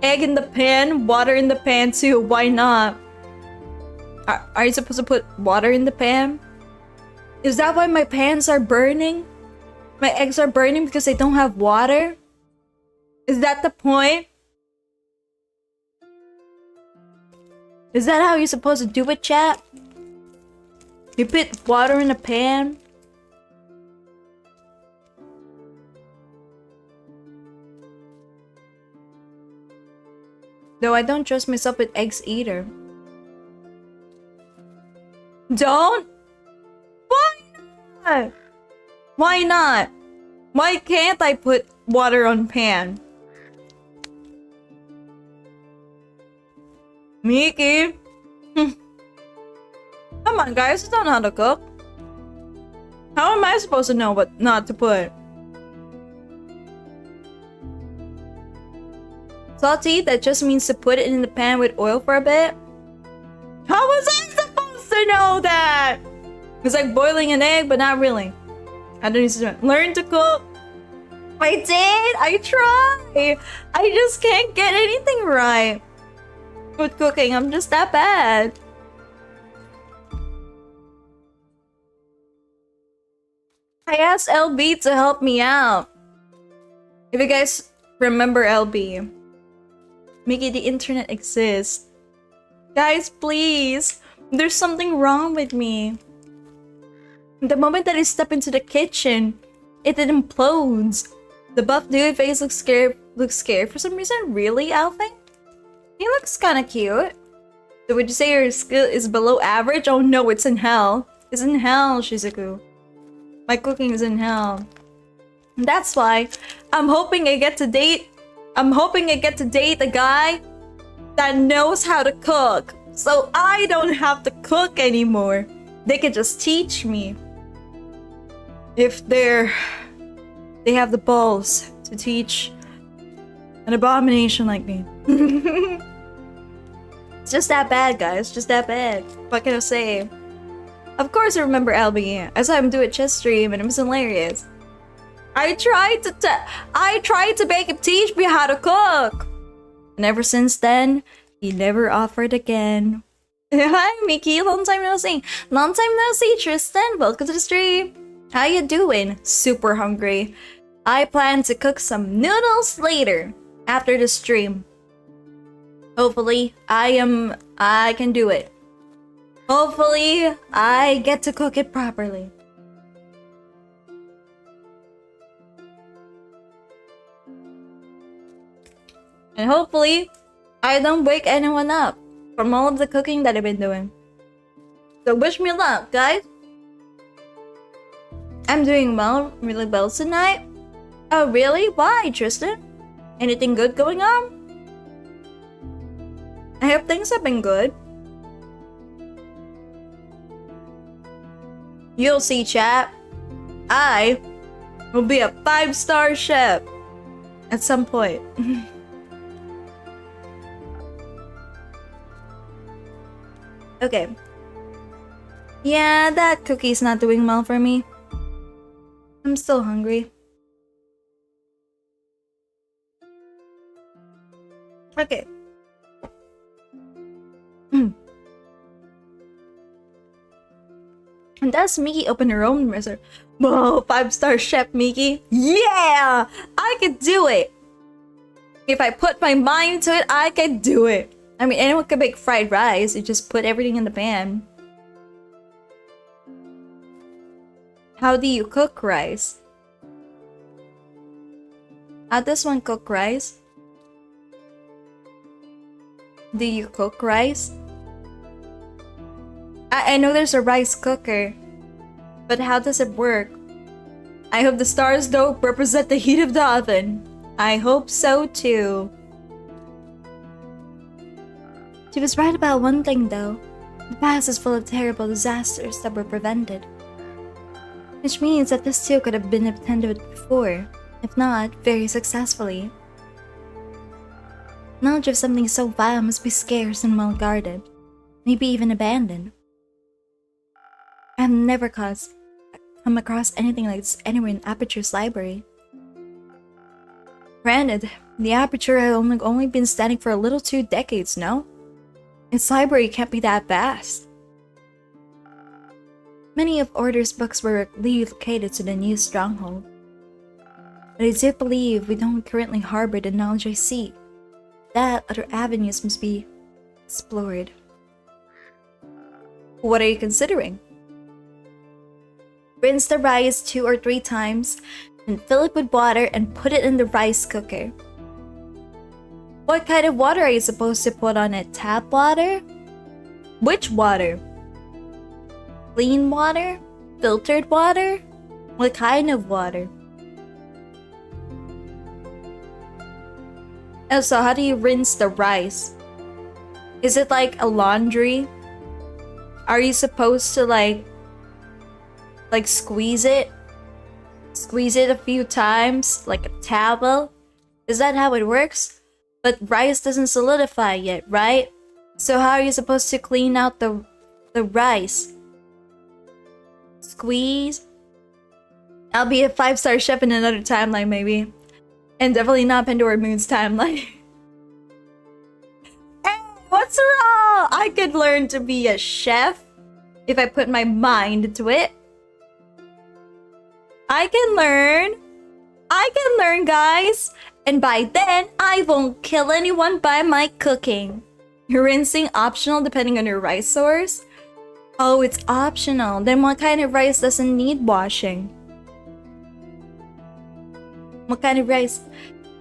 Egg in the pan, water in the pan too. Why not? Are you supposed to put water in the pan? Is that why my pans are burning? My eggs are burning because they don't have water? Is that the point? Is that how you're supposed to do it, chat? You put water in a pan? Though I don't trust myself with eggs either. Don't? Why not? Why not? Why can't I put water on pan? Miki! Come on guys, you don't know how to cook. How am I supposed to know what not to put? Salty, that just means to put it in the pan with oil for a bit? How was I supposed to know that? It's like boiling an egg, but not really. I don't need to learn to cook. I did! I try! I just can't get anything right with cooking. I'm just that bad. I asked LB to help me out. If you guys remember LB, Miki, the internet exists. Guys, please. There's something wrong with me. The moment that I step into the kitchen, it implodes. The buff dude face looks scared for some reason. Really, Alfie? He looks kind of cute. So would you say your skill is below average? Oh no, it's in hell. It's in hell, Shizuku. My cooking is in hell. And that's why I'm hoping I get to date a guy that knows how to cook. So I don't have to cook anymore. They can just teach me. If they have the balls to teach an abomination like me. It's just that bad, guys. Just that bad. What can I say? Of course I remember LB. I saw him do a chess stream and it was hilarious. I tried to make him teach me how to cook. And ever since then, he never offered again. Hi, Miki. Long time no see. Long time no see, Tristan. Welcome to the stream. How you doing? Super hungry. I plan to cook some noodles later, after the stream. Hopefully, I can do it. Hopefully, I get to cook it properly. And hopefully, I don't wake anyone up from all of the cooking that I've been doing. So wish me luck, guys. I'm doing well, really well tonight. Oh, really? Why, Tristan? Anything good going on? I hope things have been good. You'll see, chat. I will be a 5-star chef at some point. Okay. Yeah, that cookie's not doing well for me. I'm still hungry. Okay. And that's Miki open her own restaurant. Whoa, 5-star chef Miki. Yeah! I could do it! If I put my mind to it, I could do it. I mean, anyone could make fried rice. You just put everything in the pan. How do you cook rice? How does one cook rice? Do you cook rice? I know there's a rice cooker, but how does it work? I hope the stars don't represent the heat of the oven. I hope so too. She was right about one thing though. The past is full of terrible disasters that were prevented. Which means that this too could have been attended before, if not, very successfully. Knowledge of something so vile must be scarce and well guarded, maybe even abandoned. I have never come across anything like this anywhere in Aperture's library. Granted, the Aperture had only been standing for a little 2 decades, no? Its library can't be that vast. Many of Order's books were relocated to the new stronghold. But I do believe we don't currently harbor the knowledge I seek. That other avenues must be explored. What are you considering? Rinse the rice 2 or 3 times, and fill it with water and put it in the rice cooker. What kind of water are you supposed to put on it? Tap water? Which water? Clean water? Filtered water? What kind of water? Oh, so how do you rinse the rice? Is it like a laundry? Are you supposed to like squeeze it? Squeeze it a few times like a towel? Is that how it works? But rice doesn't solidify yet, right? So how are you supposed to clean out the rice? Squeeze? I'll be a 5-star chef in another timeline maybe. And definitely not Pandora Moon's timeline. Hey, what's wrong? I could learn to be a chef if I put my mind to it. I can learn, guys. And by then, I won't kill anyone by my cooking. Rinsing optional depending on your rice source? Oh, it's optional. Then what kind of rice doesn't need washing? What kind of rice?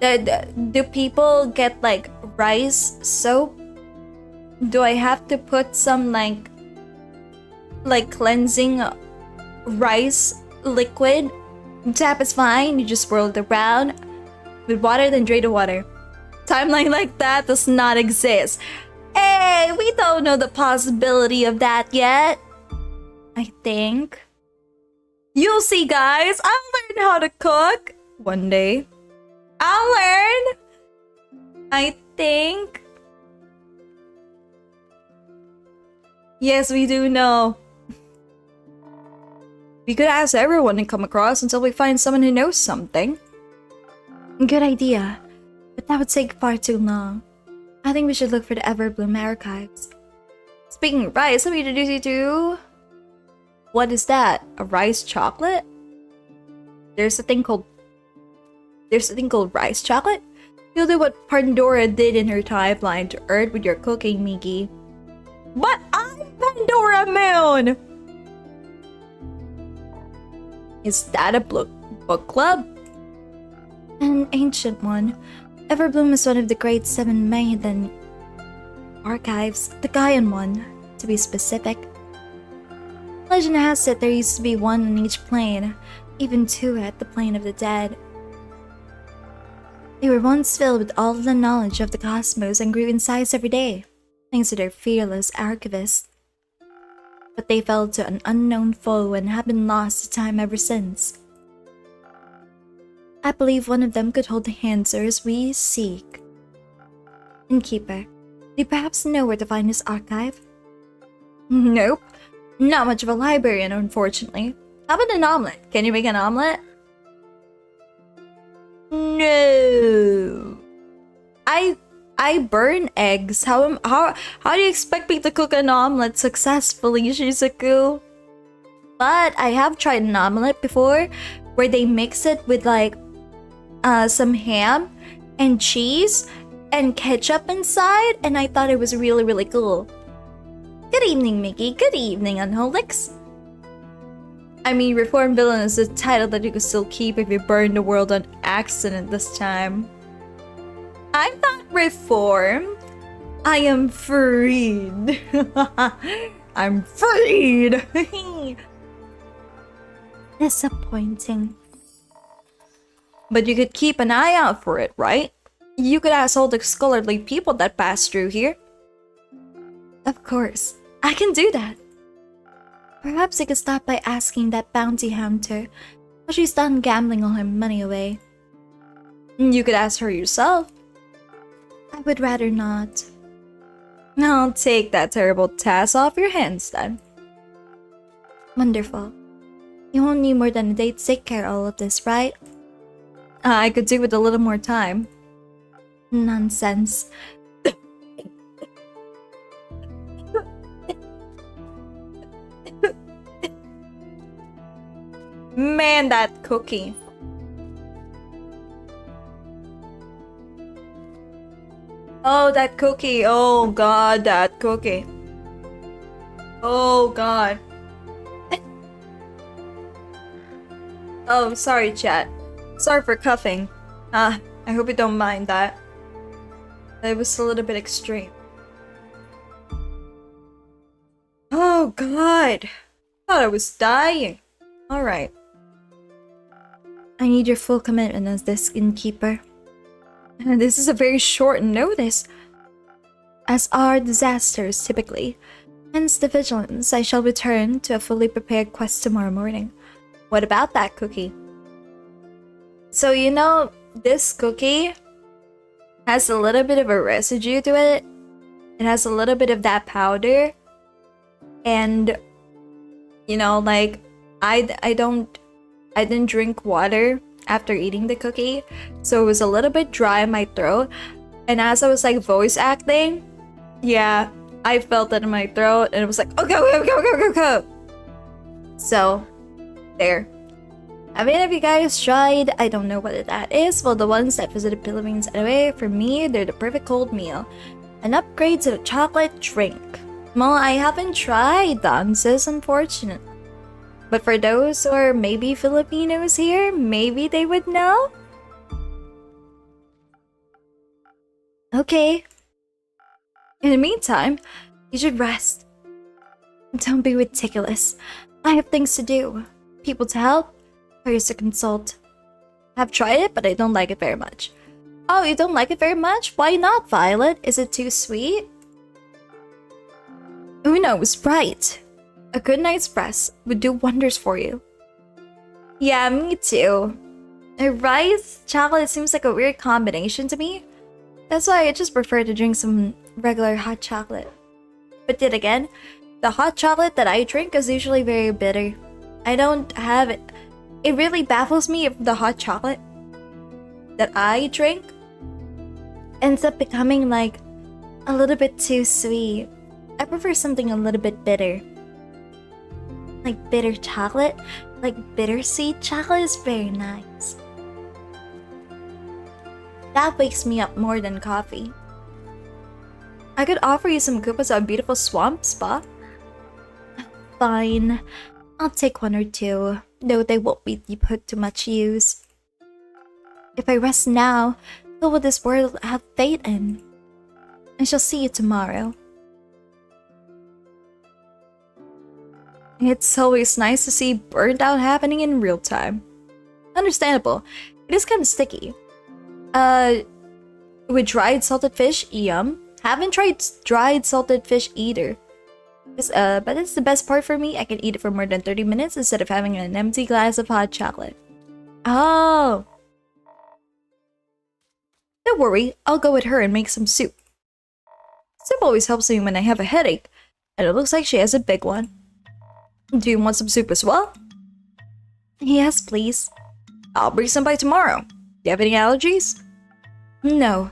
Do people get like rice soap? Do I have to put some like cleansing rice liquid? Tap is fine. You just swirl it around with water, then drain the water. Timeline like that does not exist. Hey, we don't know the possibility of that yet. I think. You'll see, guys. I'll learn how to cook one day. I'll learn. I think. Yes, we do know. We could ask everyone to come across until we find someone who knows something. Good idea, but that would take far too long. I think we should look for the Everbloom archives. Speaking of rice, let me introduce you to... What is that? A rice chocolate? There's a thing called rice chocolate? You'll do what Pandora did in her timeline to Earth with your cooking, Miki. But I'm Pandora Moon! Is that a book club? An ancient one. Everbloom is one of the great 7 maiden archives, the Gaian one, to be specific. Legend has it there used to be one on each plane, even two at the plane of the dead. They were once filled with all the knowledge of the cosmos and grew in size every day, thanks to their fearless archivists. But they fell to an unknown foe and have been lost to time ever since. I believe one of them could hold the answers we seek. Innkeeper, do you perhaps know where to find this archive? Nope. Not much of a librarian, unfortunately. How about an omelet? Can you make an omelet? No. I burn eggs. How do you expect me to cook an omelet successfully, Shizuku? But I have tried an omelet before where they mix it with like some ham and cheese and ketchup inside, and I thought it was really, really cool. Good evening, Miki. Good evening, Unholix. I mean, Reformed Villain is a title that you could still keep if you burn the world on accident this time. I'm not reformed. I am freed. I'm freed. Disappointing. But you could keep an eye out for it, right? You could ask all the scholarly people that pass through here. Of course, I can do that. Perhaps I could start by asking that bounty hunter what she's done gambling all her money away. You could ask her yourself. I would rather not. I'll take that terrible task off your hands then. Wonderful. You won't need more than a day to take care of all of this, right? I could do with a little more time. Nonsense. Man, that cookie. Oh, that cookie. Oh, God, that cookie. Oh, God. Oh, sorry, chat. Sorry for cuffing. I hope you don't mind that. It was a little bit extreme. Oh, God. Thought I was dying. Alright. I need your full commitment as this innkeeper. This is a very short notice. As are disasters typically. Hence the vigilance. I shall return to a fully prepared quest tomorrow morning. What about that cookie? So, you know, this cookie has a little bit of a residue to it. It has a little bit of that powder. And, you know, like, I didn't drink water after eating the cookie, so it was a little bit dry in my throat. And as I was like voice acting, yeah, I felt it in my throat, and it was like, oh, go. So, there. Have any of you guys tried? I don't know what that is. Well, the ones that visited Philippines anyway, for me, they're the perfect cold meal. An upgrade to the chocolate drink. Well, I haven't tried dances, unfortunately. But for those who are maybe Filipinos here, maybe they would know? Okay. In the meantime, you should rest. Don't be ridiculous. I have things to do. People to help, lawyers to consult. I've tried it, but I don't like it very much. Oh, you don't like it very much? Why not, Violet? Is it too sweet? Una was right. A good night's rest would do wonders for you. Yeah, me too. Rice, chocolate seems like a weird combination to me. That's why I just prefer to drink some regular hot chocolate. But then again, the hot chocolate that I drink is usually very bitter. I don't have it. It really baffles me if the hot chocolate that I drink ends up becoming like a little bit too sweet. I prefer something a little bit bitter. Like bitter chocolate, like bittersweet chocolate is very nice. That wakes me up more than coffee. I could offer you some coupons at a beautiful swamp spa. Fine, I'll take one or two, though they won't be put to much use. If I rest now, who will this world have fate in? I shall see you tomorrow. It's always nice to see burnt out happening in real time. Understandable. It is kind of sticky. With dried salted fish, yum. Haven't tried dried salted fish either. But it's the best part for me. I can eat it for more than 30 minutes instead of having an empty glass of hot chocolate. Oh. Don't worry, I'll go with her and make some soup. Soup always helps me when I have a headache, and it looks like she has a big one. Do you want some soup as well? Yes, please. I'll bring some by tomorrow. Do you have any allergies? No.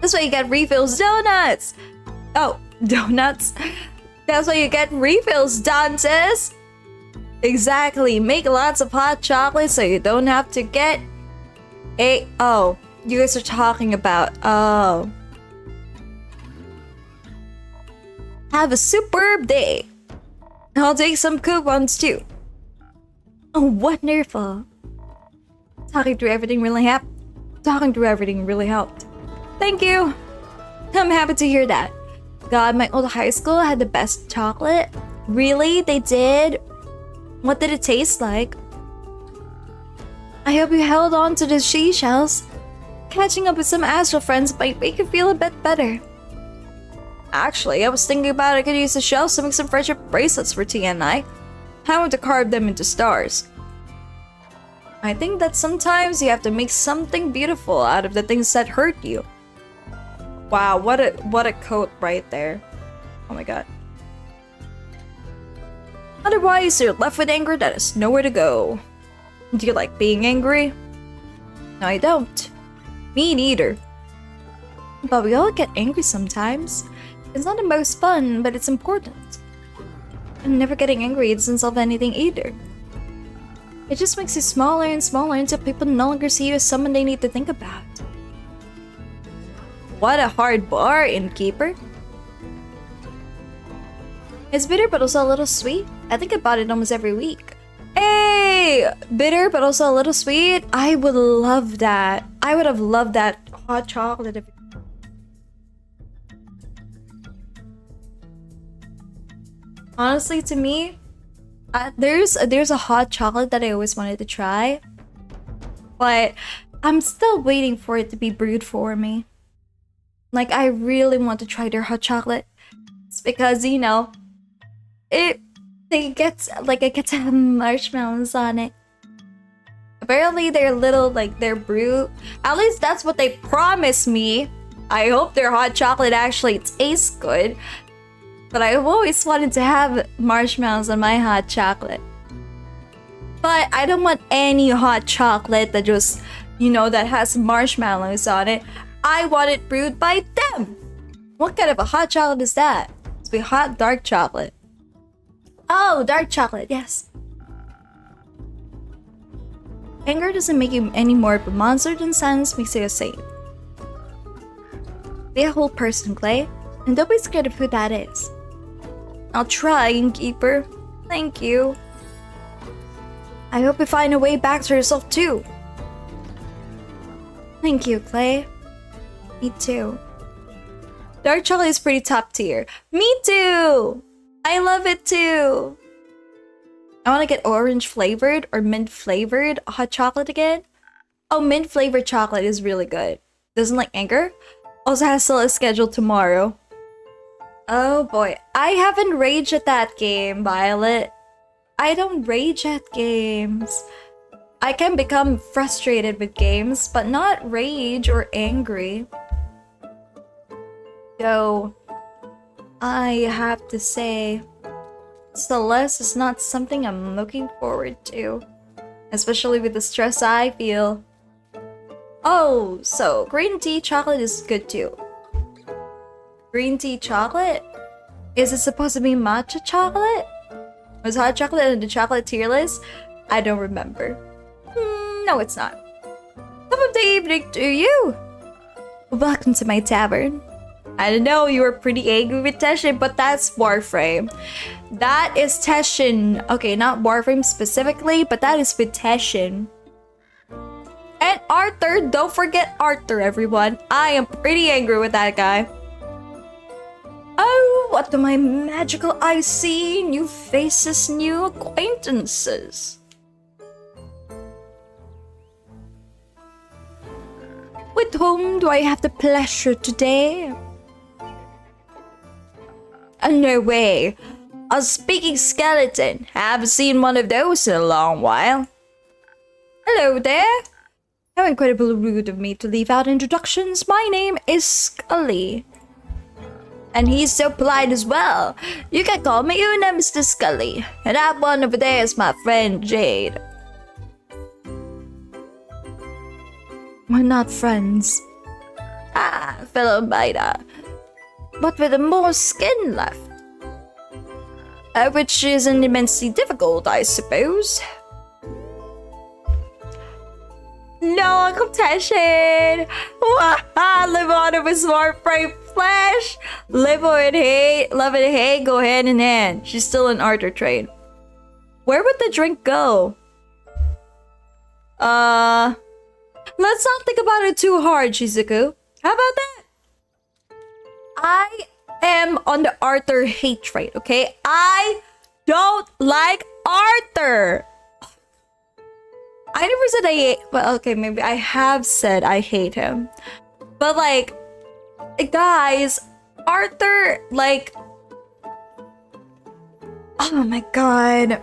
That's why you get refills donuts! Oh, donuts? That's why you get refills, Dances! Exactly, make lots of hot chocolate so you don't have to get oh, you guys are talking about, oh. Have a superb day. I'll take some coupons too. Oh, wonderful. Talking through everything really helped. Thank you. I'm happy to hear that. God, my old high school had the best chocolate. Really? They did? What did it taste like? I hope you held on to the seashells. Catching up with some astral friends might make you feel a bit better. Actually, I was thinking about I could use the shells to make some friendship bracelets for Tia and I want to carve them into stars. I think that sometimes you have to make something beautiful out of the things that hurt you. Wow, what a quote right there. Oh my god. Otherwise, you're left with anger that has nowhere to go. Do you like being angry? No, I don't. Me neither. But we all get angry sometimes. It's not the most fun, but it's important. And never getting angry doesn't solve anything either. It just makes you smaller and smaller until people no longer see you as someone they need to think about. What a hard bar, innkeeper. It's bitter but also a little sweet. I think about it almost every week. Hey! Bitter but also a little sweet. I would love that. I would have loved that hot chocolate if honestly, to me, there's a hot chocolate that I always wanted to try, but I'm still waiting for it to be brewed for me. Like, I really want to try their hot chocolate. It's because, you know, it gets to have marshmallows on it. Apparently, they're little, like, they're brewed. At least that's what they promised me. I hope their hot chocolate actually tastes good. But I've always wanted to have marshmallows on my hot chocolate. But I don't want any hot chocolate that just, you know, that has marshmallows on it. I want it brewed by them. What kind of a hot chocolate is that? It's be hot dark chocolate. Oh, dark chocolate, yes. Anger doesn't make you any more of a monster than silence makes you a saint. Be a whole person, Clay, and don't be scared of who that is. I'll try, innkeeper. Thank you. I hope you find a way back to yourself too. Thank you, Clay. Me too. Dark chocolate is pretty top tier. Me too! I love it too! I want to get orange flavored or mint flavored hot chocolate again. Oh, mint flavored chocolate is really good. Doesn't like anger? Also has still a schedule tomorrow. Oh boy, I haven't raged at that game, Violet. I don't rage at games. I can become frustrated with games, but not rage or angry. Though, I have to say, Celeste is not something I'm looking forward to. Especially with the stress I feel. Oh, so green tea chocolate is good too. Green tea chocolate? Is it supposed to be matcha chocolate? Was hot chocolate in the chocolate tier list? I don't remember. No, it's not. Top of the evening to you! Welcome to my tavern. I know you were pretty angry with Teshin, but that's Warframe. That is Teshin. Okay, not Warframe specifically, but that is with Teshin. And Arthur, don't forget Arthur, everyone. I am pretty angry with that guy. Oh, what do my magical eyes see? New faces, new acquaintances. With whom do I have the pleasure today? No way. A speaking skeleton. Haven't seen one of those in a long while. Hello there. How incredibly rude of me to leave out introductions. My name is Scully. And he's so polite as well. You can call me Una, Mr. Scully. And that one over there is my friend Jade. We're not friends. Fellow biter. But with more skin left. Which isn't immensely difficult, I suppose. No competition! Live on with smart bright flesh! Live and hate, love and hate go hand in hand. She's still an Arthur trade. Where would the drink go? Let's not think about it too hard, Shizuku. How about that? I am on the Arthur hate train, okay? I don't like Arthur! I never said I hate... Well, okay, maybe I have said I hate him. But, like... Guys, Arthur, like... Oh my god.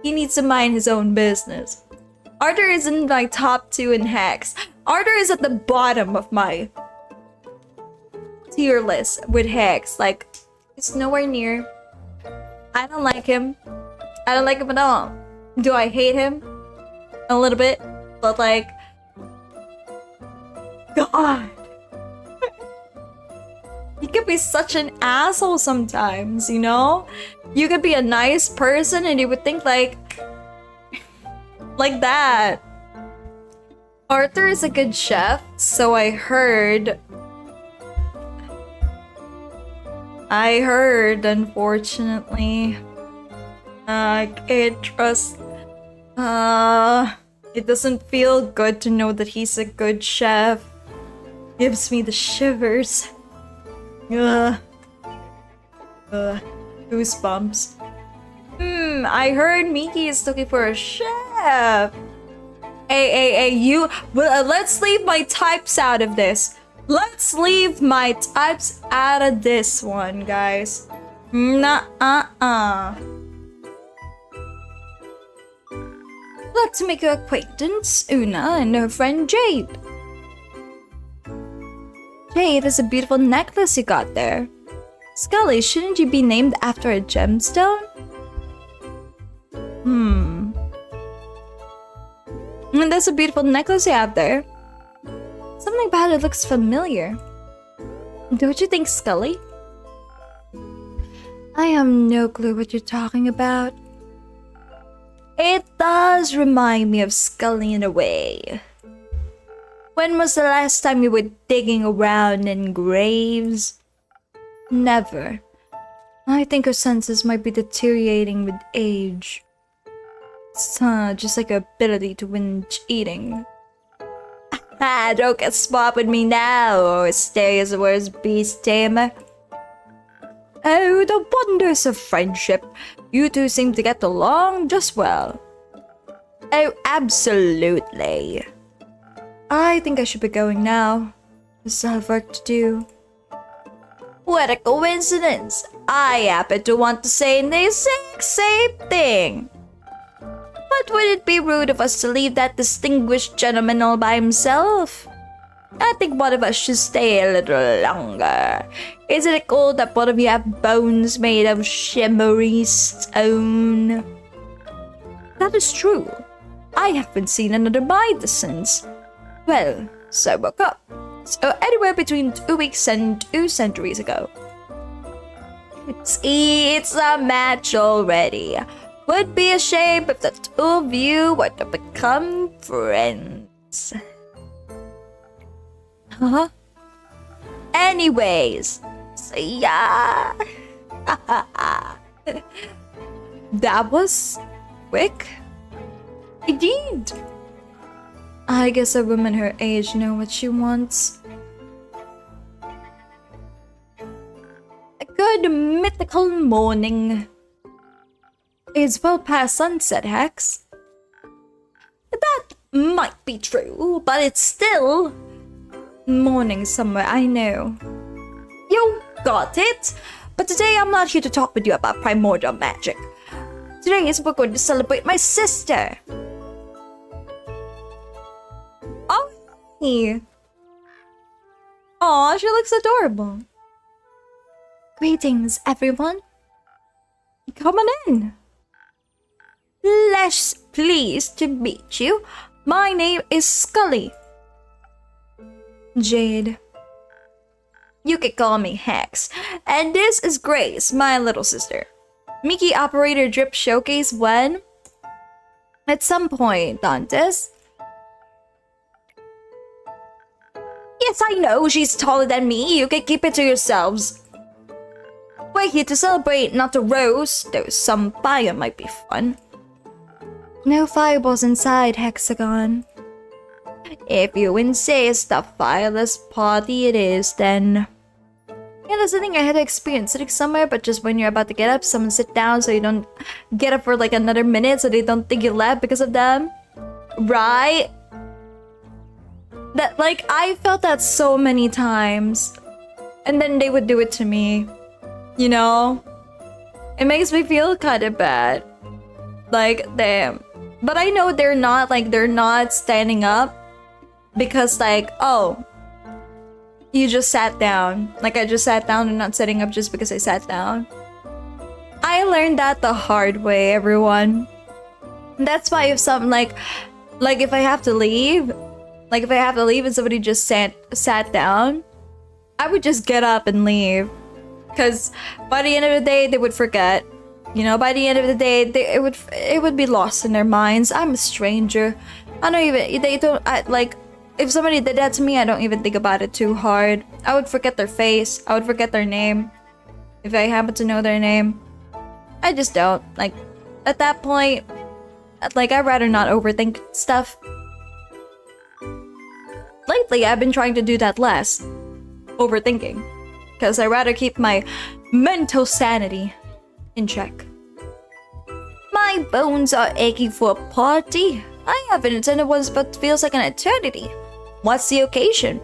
He needs to mind his own business. Arthur is in my top 2 in Hex. Arthur is at the bottom of my tier list with Hex. Like, it's nowhere near. I don't like him. I don't like him at all. Do I hate him? A little bit. But like... God. He could be such an asshole sometimes, you know? You could be a nice person and you would think like that. Arthur is a good chef, so I heard, unfortunately. I can't trust. It doesn't feel good to know that he's a good chef. Gives me the shivers. Goosebumps. I heard Miki is looking for a chef. Hey, you. Well, let's leave my types out of this. Let's leave my types out of this one, guys. Glad to make your acquaintance, Una and her friend Jade. Jade, there's a beautiful necklace you got there. Scully, shouldn't you be named after a gemstone? And there's a beautiful necklace you have there. Something about it looks familiar. Don't you think, Scully? I have no clue what you're talking about. It does remind me of Scully in a way. When was the last time you were digging around in graves? Never. I think her senses might be deteriorating with age. It's just like her ability to binge eating. Don't get smart with me now, or stay as the worst beast tamer. Oh, the wonders of friendship. You two seem to get along just well. Oh, absolutely. I think I should be going now. I still have work to do. What a coincidence! I happen to want to say the exact same thing. But would it be rude of us to leave that distinguished gentleman all by himself? I think one of us should stay a little longer. Isn't it cool that one of you have bones made of shimmery stone? That is true. I haven't seen another biter since. Well, so woke up. So anywhere between 2 weeks and 2 centuries ago. See, it's a match already. Would be a shame if the two of you were to become friends. Huh? Anyways, see ya. That was quick. Indeed. I guess a woman her age knows what she wants. mythical morning. It's well past sunset, Hex. That might be true, but it's still morning somewhere, I know. You got it! But today I'm not here to talk with you about primordial magic. Today is we're going to celebrate my sister. Oh, hey. Aw, she looks adorable. Greetings, everyone. Come on in. Less pleased to meet you. My name is Scully. Jade. You can call me Hex. And this is Grace, my little sister. Miki Operator Drip Showcase when? At some point, Dantes. Yes, I know, she's taller than me. You can keep it to yourselves. We're here to celebrate, not to roast, though some fire might be fun. No fireballs inside, Hexagon. If you insist, a fireless party it is, then. Yeah, that's the thing, I had to experience sitting somewhere, but just when you're about to get up, someone sit down so you don't get up for like another minute so they don't think you left because of them. Right? That, like, I felt that so many times. And then they would do it to me. You know? It makes me feel kind of bad. Like, damn. But I know they're not standing up. Because, like, oh, you just sat down. Like, I just sat down and not sitting up just because I sat down. I learned that the hard way, everyone. That's why if something like if I have to leave, and somebody just sat down, I would just get up and leave. Because by the end of the day, they would forget. You know, by the end of the day, it would be lost in their minds. I'm a stranger. If somebody did that to me, I don't even think about it too hard. I would forget their face. I would forget their name. If I happen to know their name. I just don't. Like, at that point, like, I'd rather not overthink stuff. Lately, I've been trying to do that less. Overthinking. Because I'd rather keep my mental sanity in check. My bones are aching for a party. I haven't attended one but feels like an eternity. What's the occasion?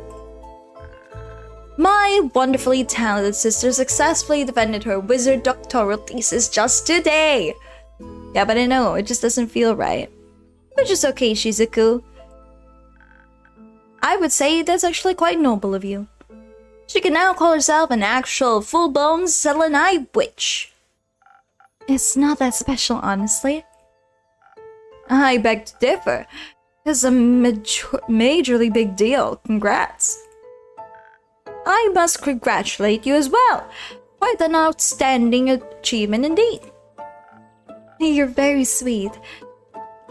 My wonderfully talented sister successfully defended her wizard doctoral thesis just today. Yeah, but I know, it just doesn't feel right. Which is okay, Shizuku. I would say that's actually quite noble of you. She can now call herself an actual full-blown Selenite witch. It's not that special, honestly. I beg to differ. It's a majorly big deal. Congrats. I must congratulate you as well. Quite an outstanding achievement indeed. You're very sweet.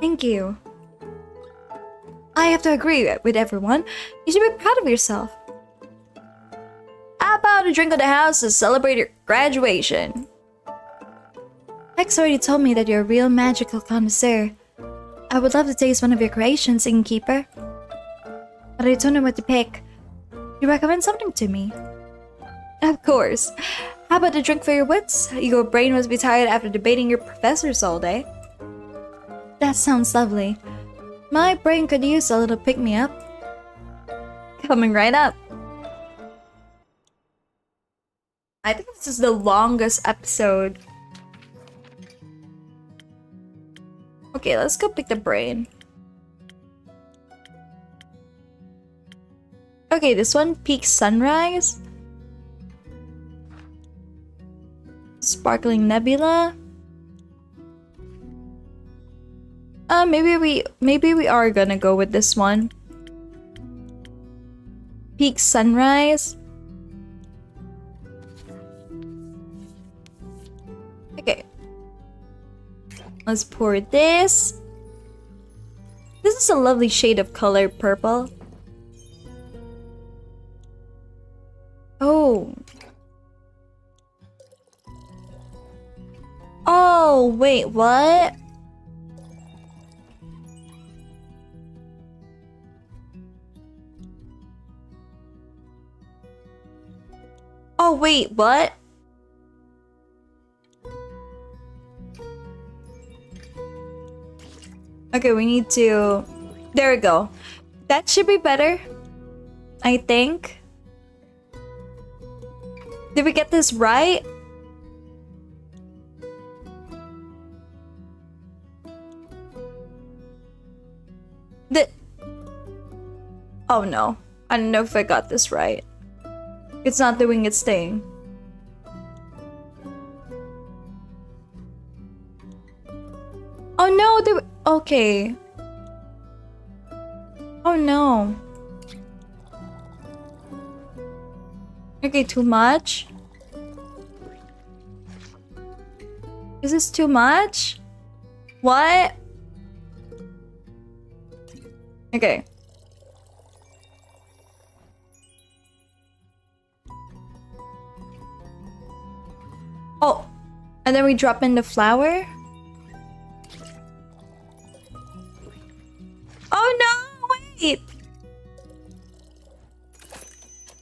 Thank you. I have to agree with everyone. You should be proud of yourself. How about a drink of the house to celebrate your graduation? Hex already told me that you're a real magical connoisseur. I would love to taste one of your creations, Innkeeper. But I don't know what to pick. You recommend something to me? Of course. How about a drink for your wits? Your brain must be tired after debating your professors all day. That sounds lovely. My brain could use a little pick-me-up. Coming right up. I think this is the longest episode. Okay, let's go pick the brain. Okay, this one, Peak Sunrise. Sparkling Nebula. Maybe we are gonna go with this one. Peak Sunrise. Okay. Let's pour this. This is a lovely shade of color, purple. Oh. Oh, wait, what? Oh, wait, what? Okay, we need to... There we go. That should be better, I think. Did we get this right? Oh no. I don't know if I got this right. It's not doing its thing. Oh no, okay. Oh no. Okay, too much? Is this too much? What? Okay. Oh, and then we drop in the flour? Oh no, wait!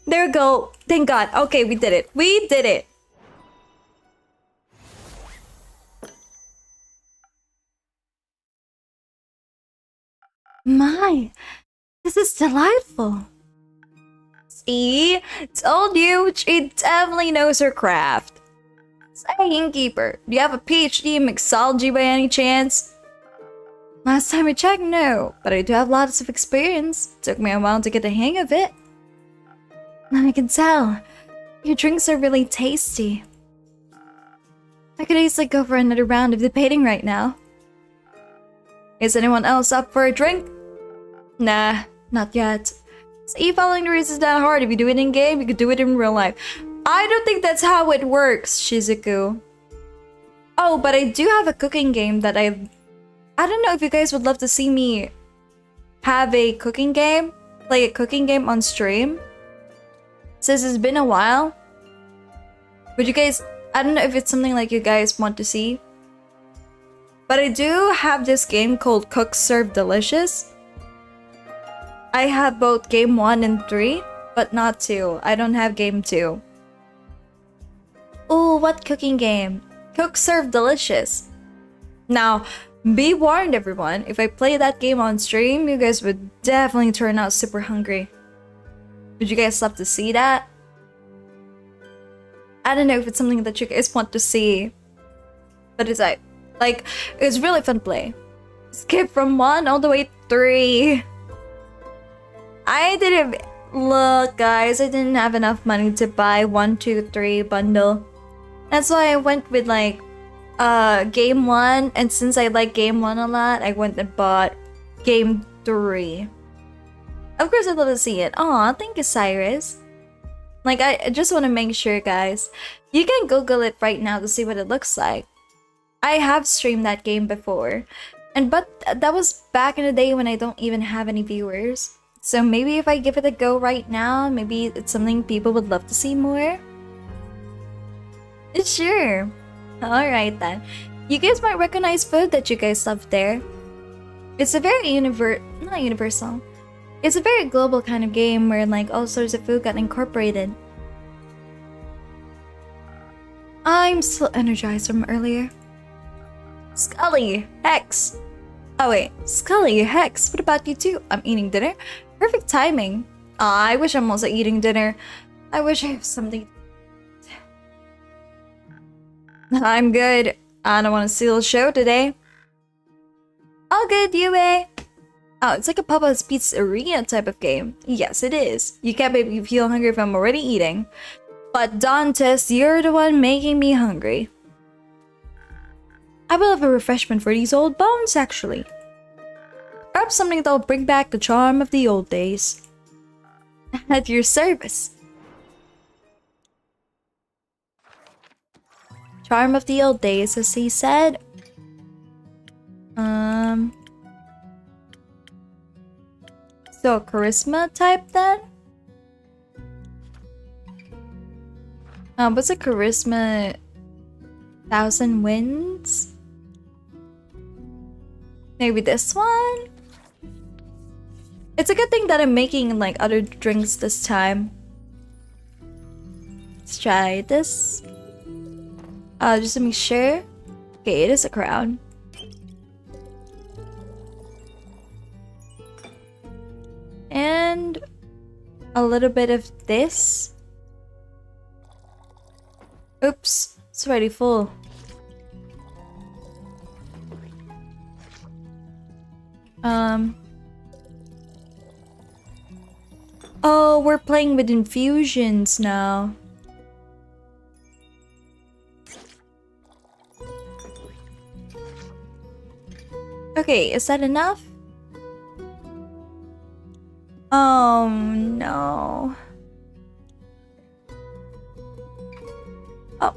There we go. Thank God. Okay, we did it. We did it. My, this is delightful. See? Told you, she definitely knows her craft. Say, innkeeper, do you have a PhD in mixology by any chance? Last time I checked, no, but I do have lots of experience. Took me a while to get the hang of it. I can tell. Your drinks are really tasty. I could easily go for another round of debating right now. Is anyone else up for a drink? Nah, not yet. See, following the rules is not hard. If you do it in game, you could do it in real life. I don't think that's how it works, Shizuku. Oh, but I do have a cooking game that I don't know if you guys would love to see me have a cooking game, play a cooking game on stream. Since it's been a while. But you guys, I don't know if it's something like you guys want to see. But I do have this game called Cook Serve Delicious. I have both game 1 and 3, but not 2. I don't have game 2. Ooh, what cooking game? Cook Serve Delicious. Now, be warned everyone, if I play that game on stream, you guys would definitely turn out super hungry. Would you guys love to see that? I don't know if it's something that you guys want to see. But it's like it's really fun to play. Skip from 1 all the way to 3. I didn't... Look guys, I didn't have enough money to buy 1, 2, 3 bundle. That's why I went with like game 1, and since I like game 1 a lot, I went and bought game 3. Of course I'd love to see it. Aw, thank you, Cyrus. Like, I just want to make sure, guys. You can Google it right now to see what it looks like. I have streamed that game before. But that was back in the day when I don't even have any viewers. So maybe if I give it a go right now, maybe it's something people would love to see more. Sure. Alright then. You guys might recognize food that you guys love there. It's a very not universal. It's a very global kind of game where like all sorts of food got incorporated. I'm still energized from earlier. Scully, Hex. Oh wait, Scully, Hex, what about you too? I'm eating dinner. Perfect timing. Aw, I wish I'm also eating dinner. I wish I have something. I'm good. I don't want to steal the show today. All good, Yue. Oh, it's like a Papa's Pizzeria type of game. Yes, it is. You can't make me feel hungry if I'm already eating. But Dantes, you're the one making me hungry. I will have a refreshment for these old bones, actually. Perhaps something that'll bring back the charm of the old days. At your service. Charm of the old days, as he said. So, charisma type then? What's a charisma? 1,000 wins? Maybe this one? It's a good thing that I'm making like other drinks this time. Let's try this. Just to make sure. Okay, it is a crown. a little bit of this. Oops, it's already full. Oh, we're playing with infusions now. Okay, is that enough? Oh no. Oh.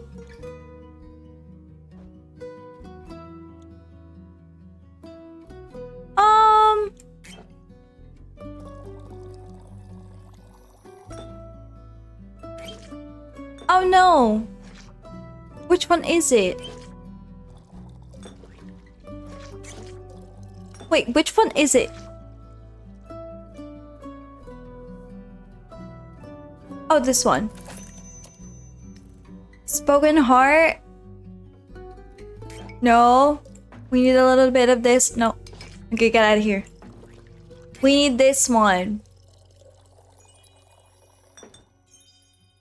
Oh no. Which one is it? Wait, which one is it? Oh, this one. Spoken heart. No. We need a little bit of this. No. Okay, get out of here. We need this one.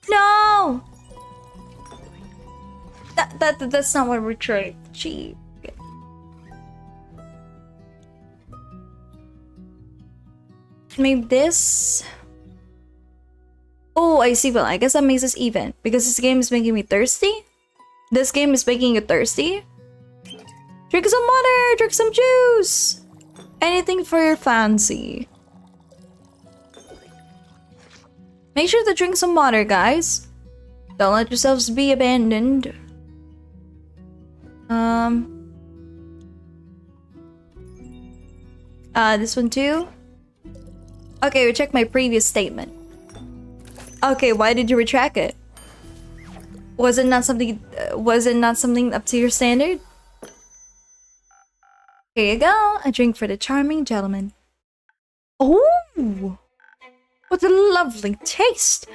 No! That's not what we're trying. Gee. Maybe this. Oh, I see. Well, I guess that makes us even because this game is making me thirsty. This game is making you thirsty. Drink some water, drink some juice. Anything for your fancy. Make sure to drink some water, guys. Don't let yourselves be abandoned. This one too. Okay, check my previous statement. Okay, why did you retract it? Was it not something up to your standard? Here you go, a drink for the charming gentleman. Oh, what a lovely taste!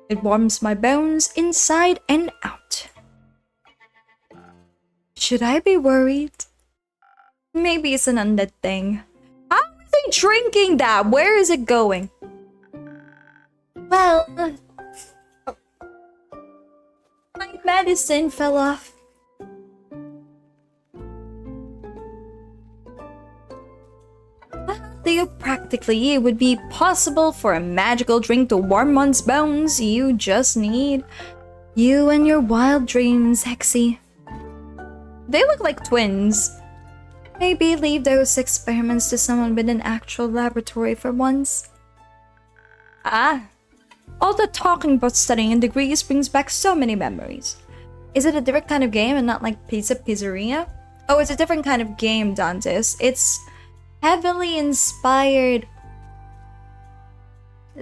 It warms my bones inside and out. Should I be worried? Maybe it's an undead thing. How are they drinking that? Where is it going? Well, my medicine fell off. Theoretically, it would be possible for a magical drink to warm one's bones. You just need you and your wild dreams, Hexy. They look like twins. Maybe leave those experiments to someone with an actual laboratory for once. Ah, all the talking about studying and degrees brings back so many memories. Is it a different kind of game and not like Pizza Pizzeria? Oh, it's a different kind of game, Dantes. It's heavily inspired.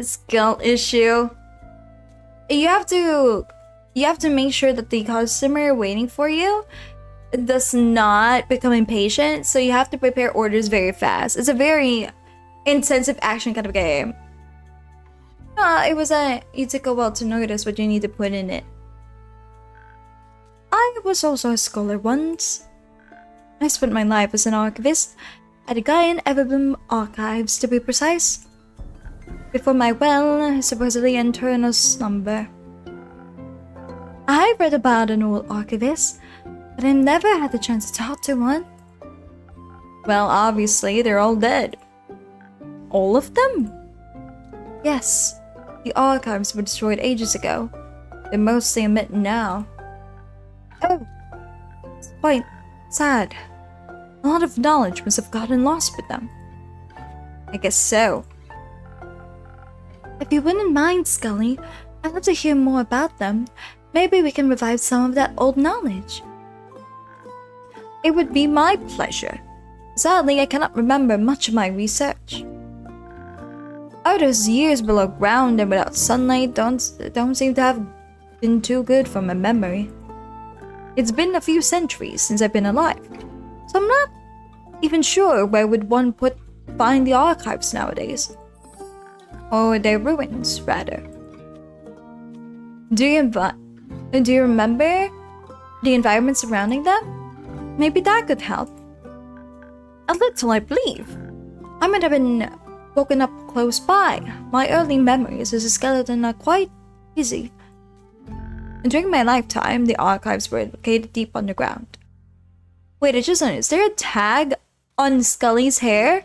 Skill issue. You have to make sure that the customer waiting for you does not become impatient, so you have to prepare orders very fast. It's a very intensive action kind of game. You took a while to notice what you need to put in it. I was also a scholar once. I spent my life as an archivist at the Gaian Everbloom archives, to be precise. Before my supposedly eternal slumber. I read about an old archivist, but I never had the chance to talk to one. Well, obviously, they're all dead. All of them? Yes, the archives were destroyed ages ago. They're mostly a myth now. Oh, it's quite sad. A lot of knowledge must have gotten lost with them. I guess so. If you wouldn't mind, Scully, I'd love to hear more about them. Maybe we can revive some of that old knowledge. It would be my pleasure. Sadly, I cannot remember much of my research. All those years below ground and without sunlight don't seem to have been too good for my memory. It's been a few centuries since I've been alive, so I'm not even sure where would one find the archives nowadays. Or their ruins, rather. Do you remember the environment surrounding them? Maybe that could help. A little, I believe. I might have been woken up close by. My early memories as a skeleton are quite easy. During my lifetime, the archives were located deep underground. Wait, I just noticed, is there a tag on Scully's hair?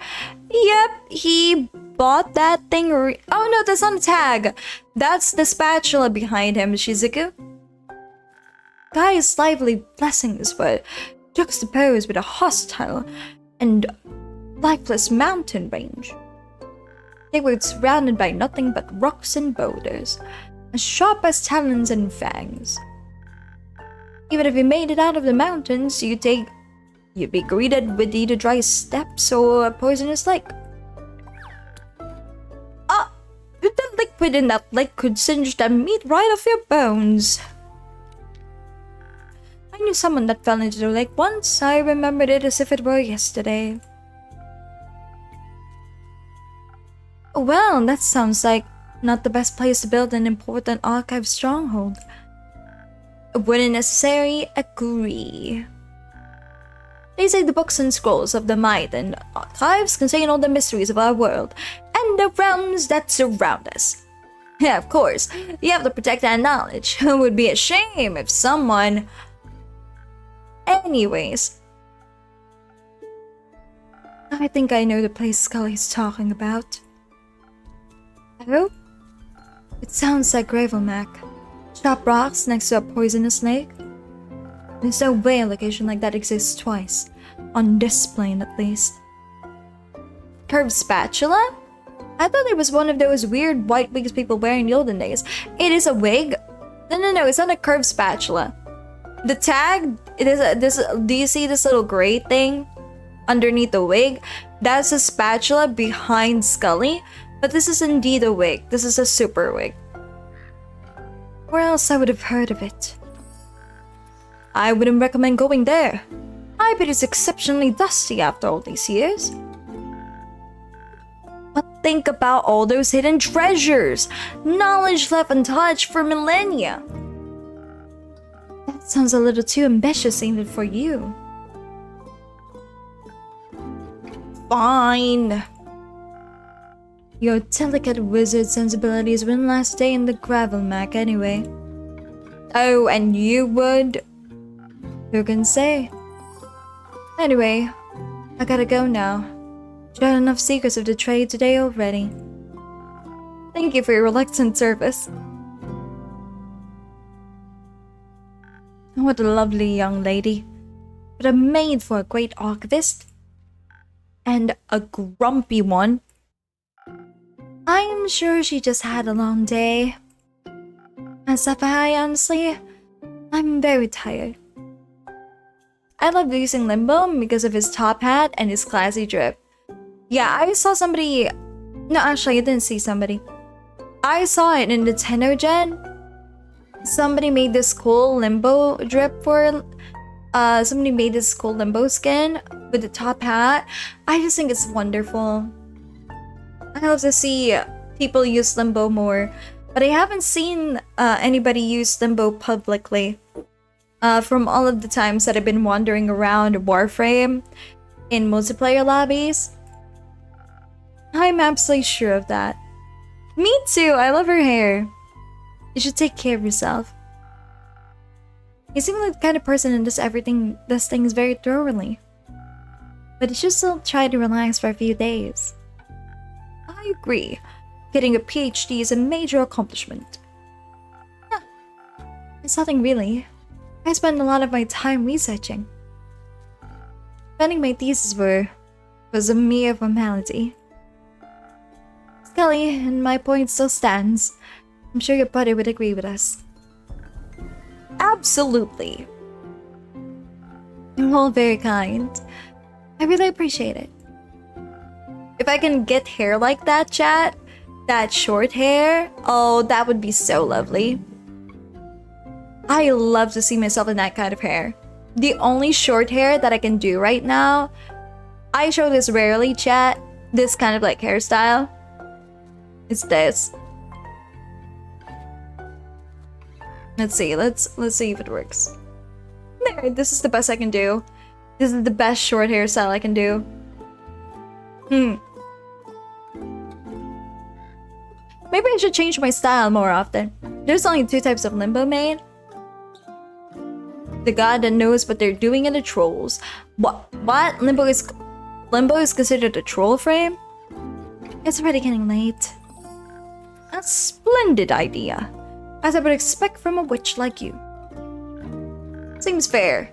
Yep, he bought that thing. Oh no, that's not a tag. That's the spatula behind him, Shizuku. Guy's lively blessings were juxtaposed with a hostile and lifeless mountain range. They were surrounded by nothing but rocks and boulders, as sharp as talons and fangs. Even if you made it out of the mountains, you'd be greeted with either dry steps or a poisonous lake. The liquid in that lake could singe the meat right off your bones. I knew someone that fell into the lake once. I remembered it as if it were yesterday. Well, that sounds like not the best place to build an important archive stronghold. Wouldn't necessarily agree. They say the books and scrolls of the might and archives contain all the mysteries of our world and the realms that surround us. Yeah, of course, you have to protect that knowledge. It would be a shame if someone... Anyways, I think I know the place Scully's talking about. Oh? It sounds like Gravelmac. Sharp rocks next to a poisonous lake. There's no way a location like that exists twice. On this plane, at least. Curved spatula? I thought it was one of those weird white wigs people wear in the olden days. It is a wig? No, it's not a curved spatula. The tag, do you see this little gray thing underneath the wig? That's a spatula behind Scully, but this is indeed a wig. This is a super wig. Where else I would have heard of it? I wouldn't recommend going there. I bet it's exceptionally dusty after all these years. But think about all those hidden treasures. Knowledge left untouched for millennia. That sounds a little too ambitious even for you. Fine. Your delicate wizard sensibilities wouldn't last stay in the Gravelmac anyway. Oh, and you would? Who can say? Anyway, I gotta go now. Shared enough secrets of the trade today already. Thank you for your reluctant service. What a lovely young lady. But a maid for a great archivist. And a grumpy one. I am sure she just had a long day. As if honestly, I'm very tired. I love using Limbo because of his top hat and his classy drip. Yeah, I saw somebody... No, actually, I didn't see somebody. I saw it in the Tenno-gen. Somebody made this cool Limbo drip for... somebody made this cool Limbo skin with the top hat. I just think it's wonderful. I love to see people use Limbo more. But I haven't seen anybody use Limbo publicly. From all of the times that I've been wandering around Warframe in multiplayer lobbies. I'm absolutely sure of that. Me too, I love her hair. You should take care of yourself. You seem like the kind of person who does things very thoroughly. But you should still try to relax for a few days. I agree. Getting a PhD is a major accomplishment. Huh. It's nothing really. I spend a lot of my time researching. Defending my thesis was a mere formality. Scully, and my point still stands. I'm sure your brother would agree with us. Absolutely. You're all very kind. I really appreciate it. If I can get hair like that, chat, that short hair, oh, that would be so lovely. I love to see myself in that kind of hair. The only short hair that I can do right now, I show this rarely, chat, this kind of like hairstyle. It's this. Let's see, let's see if it works. There, this is the best I can do. This is the best short hairstyle I can do. I should change my style more often. There's only 2 types of limbo made. The god that knows what they're doing and the trolls. What? Limbo is considered a troll frame? It's already getting late. A splendid idea, as I would expect from a witch like you. Seems fair.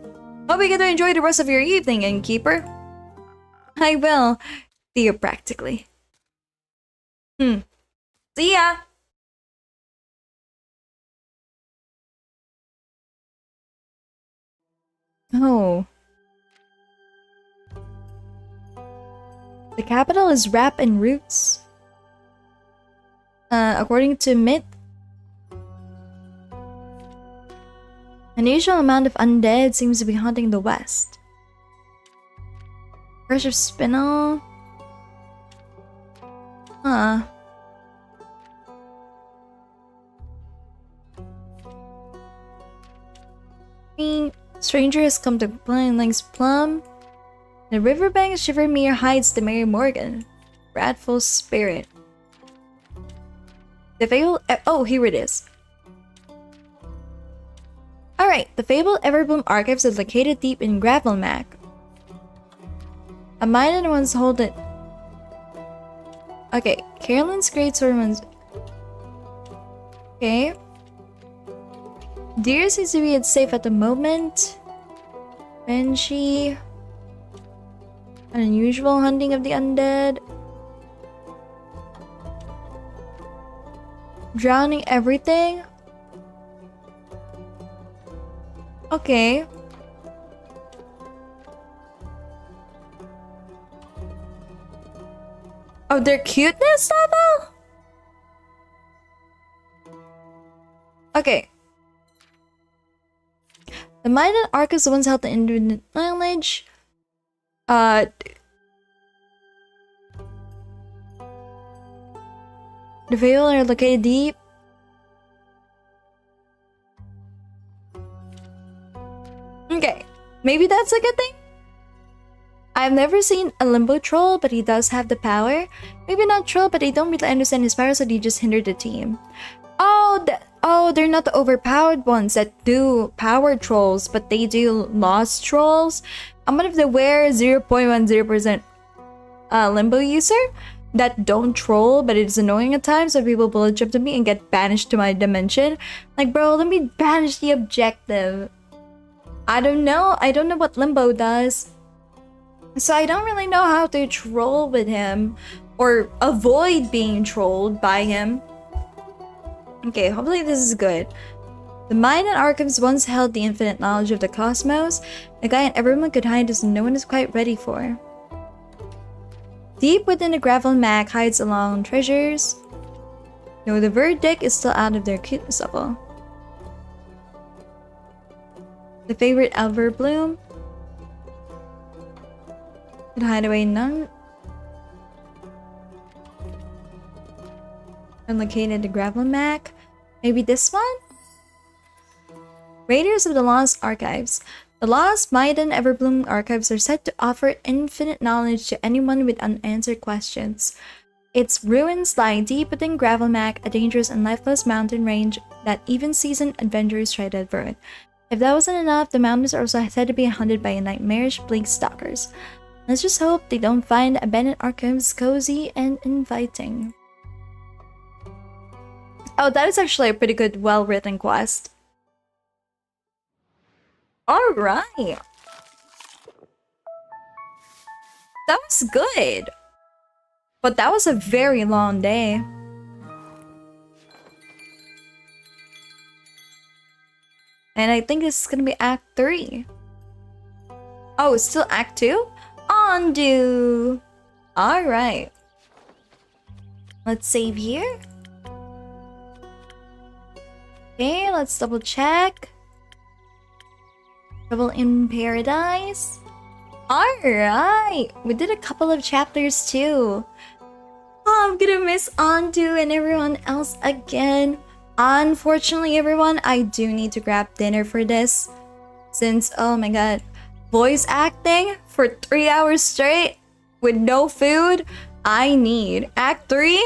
Hope you get to enjoy the rest of your evening, innkeeper. I will, theoretically. See ya! Oh. The capital is wrapped in roots. According to myth, an unusual amount of undead seems to be haunting the west. Crush of Spinel. Huh. Stranger has come to Blind Link's Plum. The riverbank Shivermere hides the Mary Morgan. Wrathful spirit. The fable. Oh, here it is. Alright, the fabled Everbloom archives is located deep in Gravelmac. A mine once hold it. Okay, Carolyn's great sword ones. Okay. Deer seems to be safe at the moment. Banshee. An unusual hunting of the undead. Drowning everything. Okay. Oh, their cuteness level? Okay. The mind and arc is the ones held the infinite knowledge. The veil are located deep. Okay, maybe that's a good thing. I've never seen a limbo troll, but he does have the power. Maybe not troll, but I don't really understand his power, so he just hindered the team. Oh, they're not the overpowered ones that do power trolls, but they do lost trolls. I'm one of the rare 0.10% limbo user that don't troll, but it's annoying at times, so people will jump to me and get banished to my dimension. Like, bro, let me banish the objective. I don't know what limbo does. So I don't really know how to troll with him or avoid being trolled by him. Okay, hopefully this is good. The mind and archives once held the infinite knowledge of the cosmos, a guy and everyone could hide as no one is quite ready for. Deep within the Gravelmac hides along treasures. No, the verdict is still out of their cuteness level. The favorite Everbloom could hide away none. Unlocated the Gravelmac. Maybe this one? Raiders of the Lost Archives. The Lost Maiden Everbloom archives are said to offer infinite knowledge to anyone with unanswered questions. Its ruins lie deep within Gravelmac, a dangerous and lifeless mountain range that even seasoned adventurers try to avert. If that wasn't enough, the mountains are also said to be haunted by nightmarish bleak stalkers. Let's just hope they don't find abandoned archives cozy and inviting. Oh, that is actually a pretty good, well-written quest. Alright. That was good. But that was a very long day. And I think this is gonna be Act 3. Oh, it's still Act 2? Undo! Alright. Let's save here. Okay, let's double check. Trouble in Paradise. Alright! We did a couple of chapters too. Oh, I'm gonna miss Andu and everyone else again. Unfortunately, everyone, I do need to grab dinner for this. Since, oh my god, voice acting for 3 hours straight with no food, I need Act 3.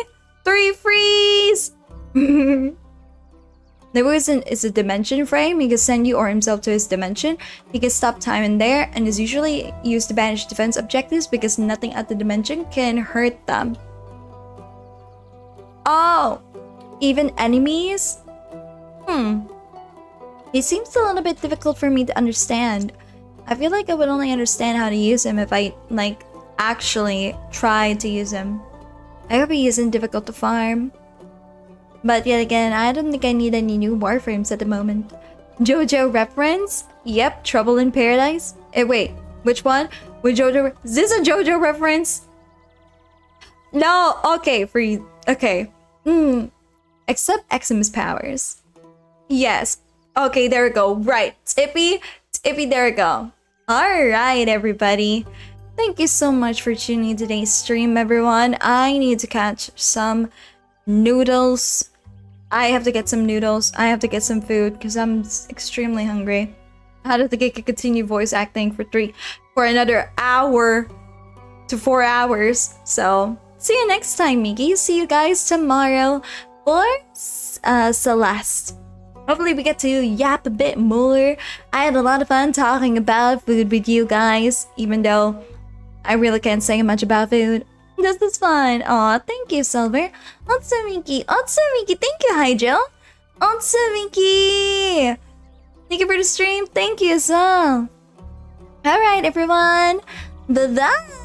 3 freeze! There is a dimension frame. He can send you or himself to his dimension. He can stop time in there and is usually used to banish defense objectives because nothing at the dimension can hurt them. Oh, even enemies? He seems a little bit difficult for me to understand. I feel like I would only understand how to use him if I, like, actually tried to use him. I hope he isn't difficult to farm. But yet again, I don't think I need any new warframes at the moment. JoJo reference? Yep, Trouble in Paradise. Wait, which one? With JoJo? Is this a JoJo reference? No, okay, okay. Except Eximus powers. Yes. Okay, there we go. Right. Tippy, there we go. Alright, everybody. Thank you so much for tuning in today's stream, everyone. I need to catch some noodles. I have to get some noodles. I have to get some food because I'm extremely hungry. I don't think I can continue voice acting for another hour to 4 hours. So, see you next time, Miki. See you guys tomorrow for Celeste. Hopefully we get to yap a bit more. I had a lot of fun talking about food with you guys, even though I really can't say much about food. This is fun. Aw, thank you, Silver. Otsumiki. Thank you, Hydro. Otsumiki. Thank you for the stream. Thank you as well. Alright, everyone. Bye-bye.